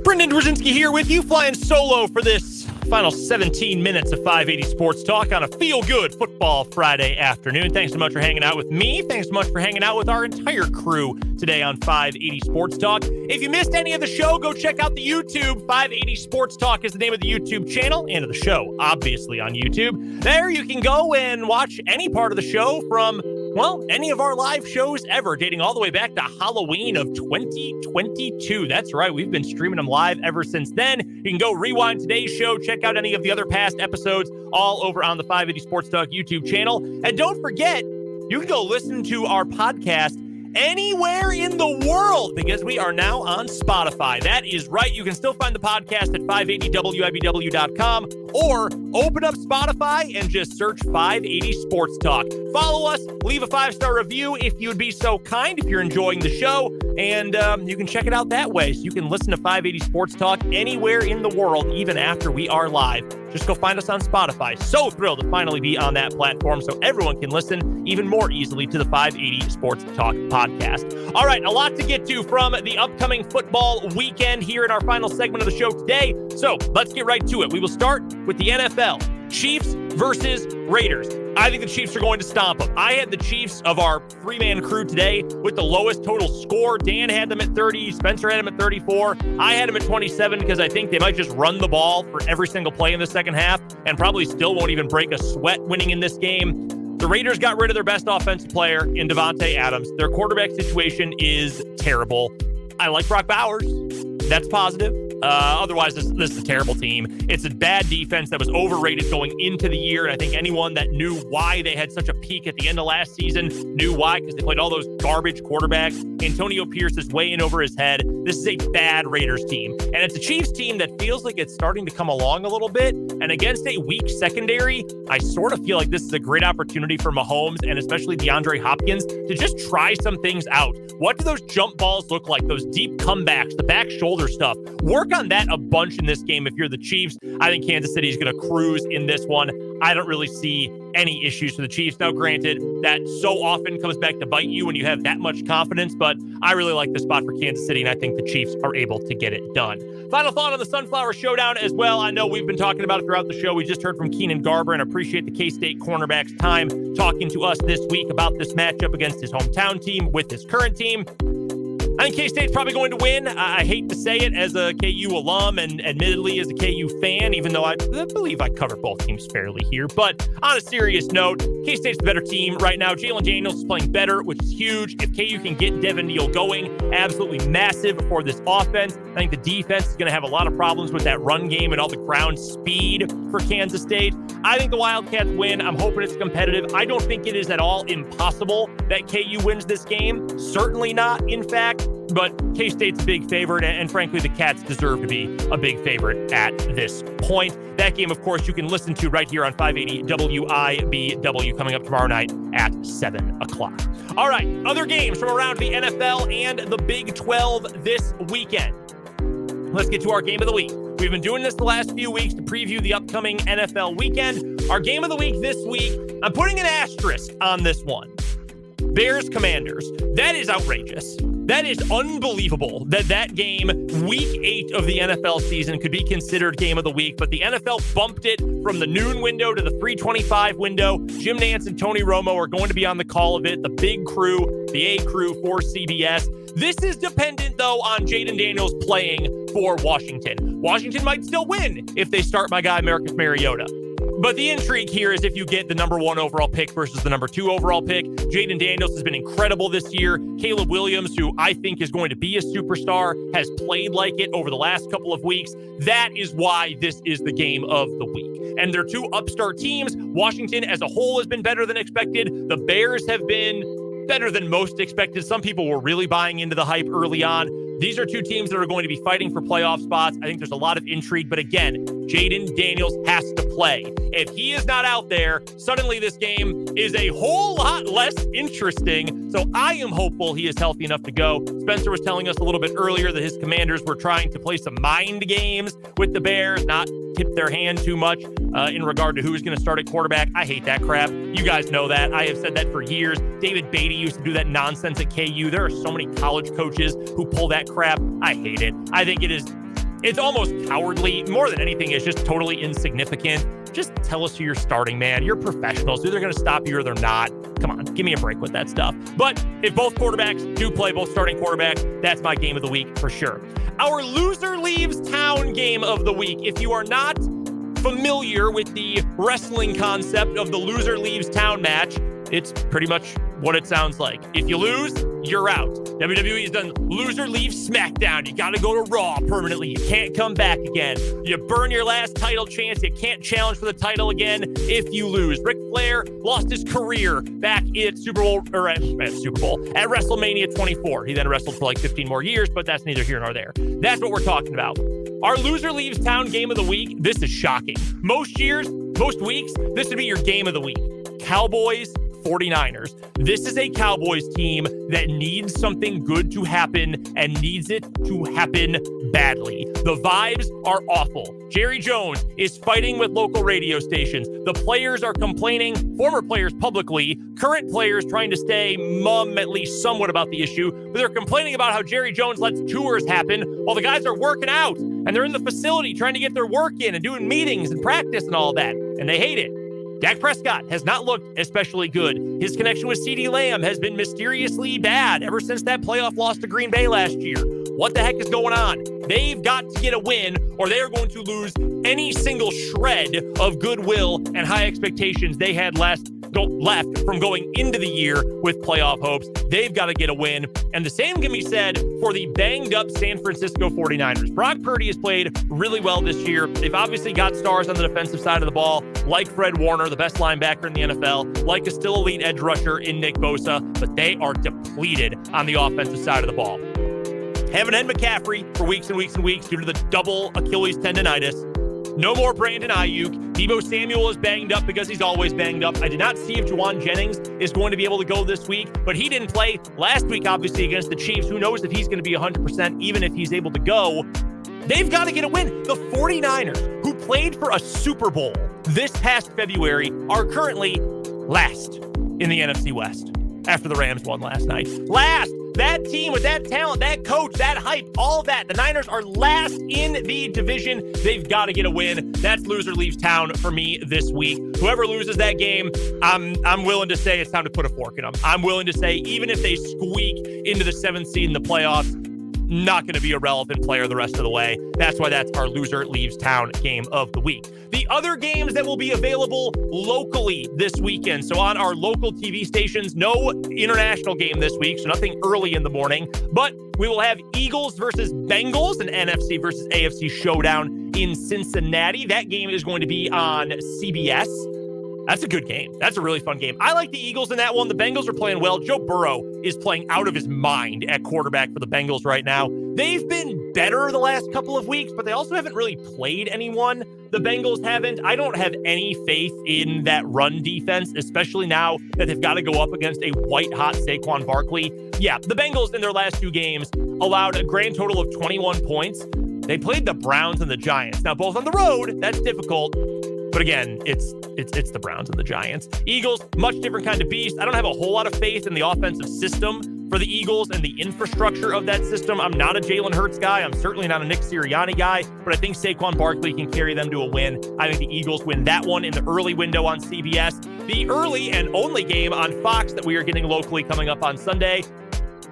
Brendan Dworzinski here with you, flying solo for this final 17 minutes of 580 Sports Talk on a feel-good football Friday afternoon. Thanks so much for hanging out with me. Thanks so much for hanging out with our entire crew today on 580 Sports Talk. If you missed any of the show, go check out the YouTube. 580 Sports Talk is the name of the YouTube channel and of the show, obviously, on YouTube. There you can go and watch any part of the show from, well, any of our live shows ever, dating all the way back to Halloween of 2022. That's right. We've been streaming them live ever since then. You can go rewind today's show, check out any of the other past episodes, all over on the 580 Sports Talk YouTube channel. And don't forget, you can go listen to our podcast anywhere in the world because we are now on Spotify. That is right. You can still find the podcast at 580wibw.com or open up Spotify and just search 580 Sports Talk. Follow us, leave a 5-star review if you would be so kind. If you're enjoying the show, and you can check it out that way. So you can listen to 580 Sports Talk anywhere in the world, even after we are live. Just go find us on Spotify. So thrilled to finally be on that platform so everyone can listen even more easily to the 580 Sports Talk podcast. All right, a lot to get to from the upcoming football weekend here in our final segment of the show today. So let's get right to it. We will start with the NFL. Chiefs versus Raiders. I think the Chiefs are going to stomp them. I had the Chiefs of our three-man crew today with the lowest total score. Dan had them at 30. Spencer had them at 34. I had them at 27 because I think they might just run the ball for every single play in the second half and probably still won't even break a sweat winning in this game. The Raiders got rid of their best offensive player in Devontae Adams. Their quarterback situation is terrible. I like Brock Bowers. That's positive. Otherwise, this is a terrible team. It's a bad defense that was overrated going into the year. And I think anyone that knew why they had such a peak at the end of last season knew why, because they played all those garbage quarterbacks. Antonio Pierce is way in over his head. This is a bad Raiders team. And it's a Chiefs team that feels like it's starting to come along a little bit. And against a weak secondary, I sort of feel like this is a great opportunity for Mahomes and especially DeAndre Hopkins to just try some things out. What do those jump balls look like? Those deep comebacks, the back shoulder stuff. Work on that a bunch in this game if you're the Chiefs. I think Kansas City is going to cruise in this one. I don't really see any issues for the Chiefs. Now, granted, that so often comes back to bite you when you have that much confidence, but I really like the spot for Kansas City, and I think the Chiefs are able to get it done. Final thought on the Sunflower Showdown as well. I know we've been talking about it throughout the show. We just heard from Keenan Garber, and appreciate the K-State cornerback's time talking to us this week about this matchup against his hometown team with his current team. I think K-State's probably going to win. I hate to say it as a KU alum and admittedly as a KU fan, even though I believe I cover both teams fairly here. But on a serious note, K-State's the better team right now. Jalen Daniels is playing better, which is huge. If KU can get Devin Neal going, absolutely massive for this offense. I think the defense is going to have a lot of problems with that run game and all the ground speed for Kansas State. I think the Wildcats win. I'm hoping it's competitive. I don't think it is at all impossible that KU wins this game. Certainly not, in fact. But K-State's a big favorite, and frankly, the Cats deserve to be a big favorite at this point. That game, of course, you can listen to right here on 580 WIBW coming up tomorrow night at 7 o'clock. All right, other games from around the NFL and the Big 12 this weekend. Let's get to our game of the week. We've been doing this the last few weeks to preview the upcoming NFL weekend. Our game of the week this week, I'm putting an asterisk on this one. Bears Commanders. That is outrageous. That is unbelievable that game, week 8 of the NFL season, could be considered game of the week, but the NFL bumped it from the noon window to the 3:25 window. Jim Nantz and Tony Romo are going to be on the call of it, the big crew, the A crew for CBS. This is dependent, though, on Jaden Daniels playing for Washington. Washington might still win if they start my guy Marcus Mariota. But the intrigue here is if you get the number 1 overall pick versus the number 2 overall pick. Jaden Daniels has been incredible this year. Caleb Williams, who I think is going to be a superstar, has played like it over the last couple of weeks. That is why this is the game of the week. And they're two upstart teams. Washington as a whole has been better than expected. The Bears have been better than most expected. Some people were really buying into the hype early on. These are two teams that are going to be fighting for playoff spots. I think there's a lot of intrigue, but again, Jaden Daniels has to play. If he is not out there, suddenly this game is a whole lot less interesting. So I am hopeful he is healthy enough to go. Spencer was telling us a little bit earlier that his Commanders were trying to play some mind games with the Bears, not tip their hand too much in regard to who's going to start at quarterback. I hate that crap. You guys know that. I have said that for years. David Beatty used to do that nonsense at KU. There are so many college coaches who pull that crap. I hate it. I think it's almost cowardly. More than anything, it's just totally insignificant. Just tell us who you're starting, man. You're professionals. Either they're going to stop you or they're not. Come on, give me a break with that stuff. But if both quarterbacks do play, both starting quarterbacks, that's my game of the week for sure. Our loser leaves town game of the week. If you are not familiar with the wrestling concept of the loser leaves town match, it's pretty much what it sounds like. If you lose, you're out. WWE has done loser leaves SmackDown. You got to go to Raw permanently. You can't come back again. You burn your last title chance. You can't challenge for the title again if you lose. Ric Flair lost his career back at at WrestleMania 24. He then wrestled for like 15 more years, but that's neither here nor there. That's what we're talking about. Our loser leaves town game of the week. This is shocking. Most years, most weeks, this would be your game of the week. Cowboys 49ers. This is a Cowboys team that needs something good to happen and needs it to happen badly. The vibes are awful. Jerry Jones is fighting with local radio stations. The players are complaining, former players publicly, current players trying to stay mum at least somewhat about the issue, but they're complaining about how Jerry Jones lets tours happen while the guys are working out and they're in the facility trying to get their work in and doing meetings and practice and all that, and they hate it. Dak Prescott has not looked especially good. His connection with CeeDee Lamb has been mysteriously bad ever since that playoff loss to Green Bay last year. What the heck is going on? They've got to get a win or they are going to lose any single shred of goodwill and high expectations they had left from going into the year with playoff hopes. They've got to get a win. And the same can be said for the banged up San Francisco 49ers. Brock Purdy has played really well this year. They've obviously got stars on the defensive side of the ball, like Fred Warner, the best linebacker in the NFL, like a still elite edge rusher in Nick Bosa, but they are depleted on the offensive side of the ball. Haven't had McCaffrey for weeks and weeks and weeks due to the double Achilles tendonitis. No more Brandon Ayuk. Deebo Samuel is banged up because he's always banged up. I did not see if Juwan Jennings is going to be able to go this week, but he didn't play last week, obviously, against the Chiefs. Who knows if he's going to be 100%, even if he's able to go. They've got to get a win. The 49ers, who played for a Super Bowl this past February, are currently last in the NFC West after the Rams won last night. Last. That team with that talent, that coach, that hype, all that. The Niners are last in the division. They've got to get a win. That's loser leaves town for me this week. Whoever loses that game, I'm willing to say it's time to put a fork in them. I'm willing to say even if they squeak into the 7th seed in the playoffs, not going to be a relevant player the rest of the way. That's why that's our loser leaves town game of the week. The other games that will be available locally this weekend. So on our local TV stations, no international game this week, so nothing early in the morning, but we will have Eagles versus Bengals, an NFC versus AFC showdown in Cincinnati. That game is going to be on CBS. That's a good game. That's a really fun game. I like the Eagles in that one. The Bengals are playing well. Joe Burrow is playing out of his mind at quarterback for the Bengals right now. They've been better the last couple of weeks, but they also haven't really played anyone. The Bengals haven't. I don't have any faith in that run defense, especially now that they've got to go up against a white-hot Saquon Barkley. Yeah, the Bengals in their last 2 games allowed a grand total of 21 points. They played the Browns and the Giants. Now, both on the road, that's difficult. But again, it's the Browns and the Giants. Eagles, much different kind of beast. I don't have a whole lot of faith in the offensive system for the Eagles and the infrastructure of that system. I'm not a Jalen Hurts guy. I'm certainly not a Nick Sirianni guy, but I think Saquon Barkley can carry them to a win. I think the Eagles win that one in the early window on CBS. The early and only game on Fox that we are getting locally coming up on Sunday.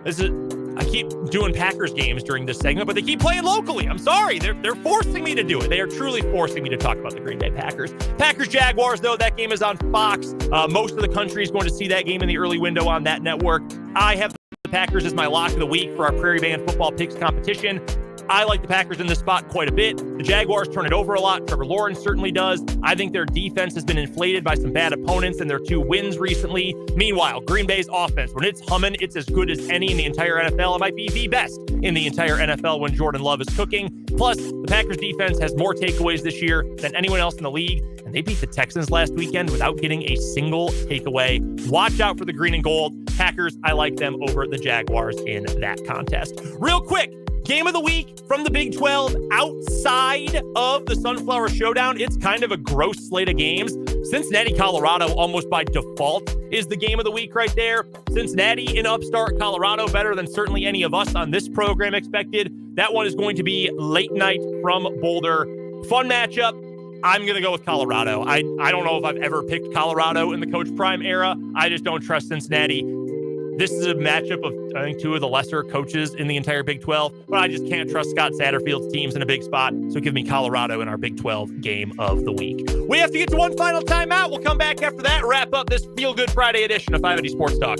I keep doing Packers games during this segment, but they keep playing locally. I'm sorry. They're forcing me to do it. They are truly forcing me to talk about the Green Bay Packers. Packers-Jaguars, though, that game is on Fox. Most of the country is going to see that game in the early window on that network. I have the Packers as my lock of the week for our Prairie Band football picks competition. I like the Packers in this spot quite a bit. The Jaguars turn it over a lot. Trevor Lawrence certainly does. I think their defense has been inflated by some bad opponents and their 2 wins recently. Meanwhile, Green Bay's offense, when it's humming, it's as good as any in the entire NFL. It might be the best in the entire NFL when Jordan Love is cooking. Plus, the Packers defense has more takeaways this year than anyone else in the league, and they beat the Texans last weekend without getting a single takeaway. Watch out for the green and gold. Packers, I like them over the Jaguars in that contest. Real quick, game of the week from the Big 12 outside of the Sunflower Showdown. It's kind of a gross slate of games. Cincinnati, Colorado, almost by default, is the game of the week right there. Cincinnati in upstart Colorado, better than certainly any of us on this program expected. That one is going to be late night from Boulder. Fun matchup. I'm going to go with Colorado. I don't know if I've ever picked Colorado in the Coach Prime era. I just don't trust Cincinnati. This is a matchup of, I think, 2 of the lesser coaches in the entire Big 12, but I just can't trust Scott Satterfield's teams in a big spot. So give me Colorado in our Big 12 game of the week. We have to get to one final timeout. We'll come back after that, wrap up this Feel Good Friday edition of 580 Sports Talk.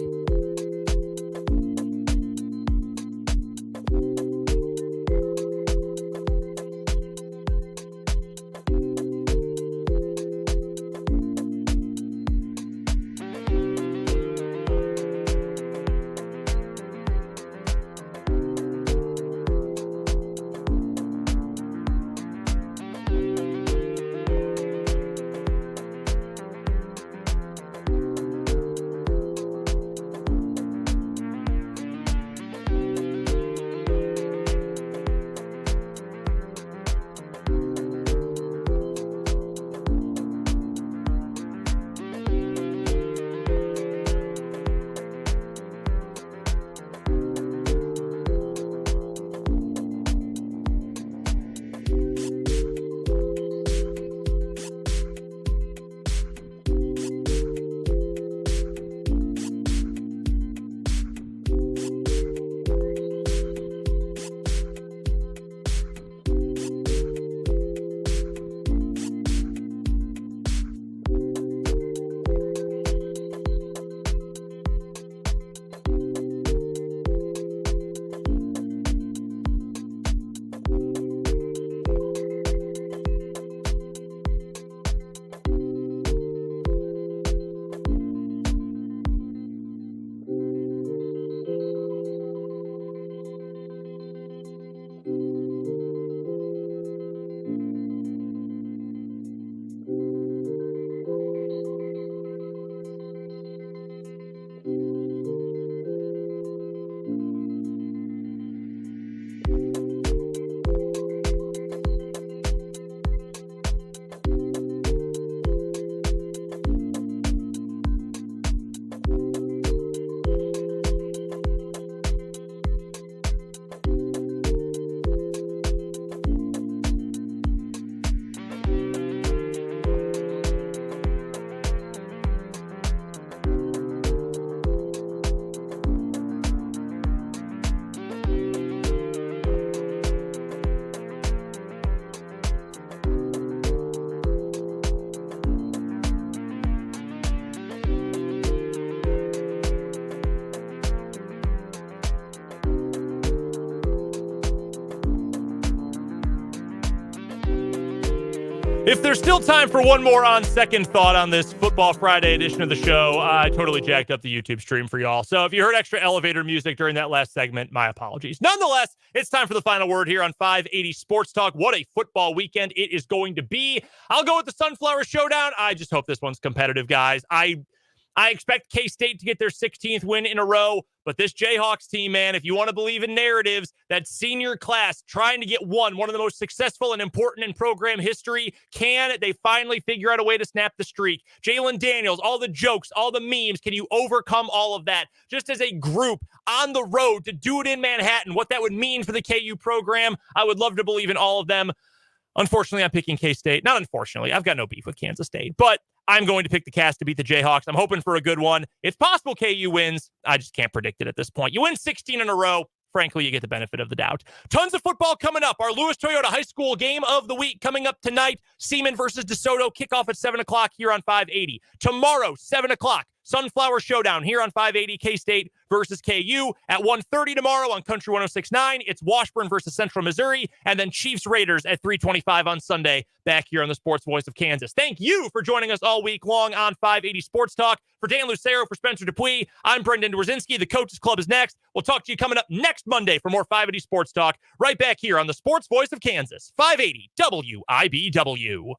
If there's still time for one more on second thought on this Football Friday edition of the show, I totally jacked up the YouTube stream for y'all. So if you heard extra elevator music during that last segment, my apologies. Nonetheless, it's time for the final word here on 580 Sports Talk. What a football weekend it is going to be. I'll go with the Sunflower Showdown. I just hope this one's competitive, guys. I expect K-State to get their 16th win in a row, but this Jayhawks team, man, if you want to believe in narratives, that senior class trying to get one of the most successful and important in program history, can they finally figure out a way to snap the streak? Jalen Daniels, all the jokes, all the memes, can you overcome all of that? Just as a group on the road to do it in Manhattan, what that would mean for the KU program, I would love to believe in all of them. Unfortunately, I'm picking K-State. Not unfortunately, I've got no beef with Kansas State, but I'm going to pick the Cast to beat the Jayhawks. I'm hoping for a good one. It's possible KU wins. I just can't predict it at this point. You win 16 in a row. Frankly, you get the benefit of the doubt. Tons of football coming up. Our Lewis Toyota High School game of the week coming up tonight. Seaman versus DeSoto. Kickoff at 7 o'clock here on 580. Tomorrow, 7 o'clock. Sunflower Showdown here on 580. K-State versus KU. At 1:30 tomorrow on Country 106.9, it's Washburn versus Central Missouri. And then Chiefs Raiders at 3:25 on Sunday back here on the Sports Voice of Kansas. Thank you for joining us all week long on 580 Sports Talk. For Dan Lucero, for Spencer Dupuis, I'm Brendan Dworzinski. The Coaches Club is next. We'll talk to you coming up next Monday for more 580 Sports Talk right back here on the Sports Voice of Kansas, 580 WIBW.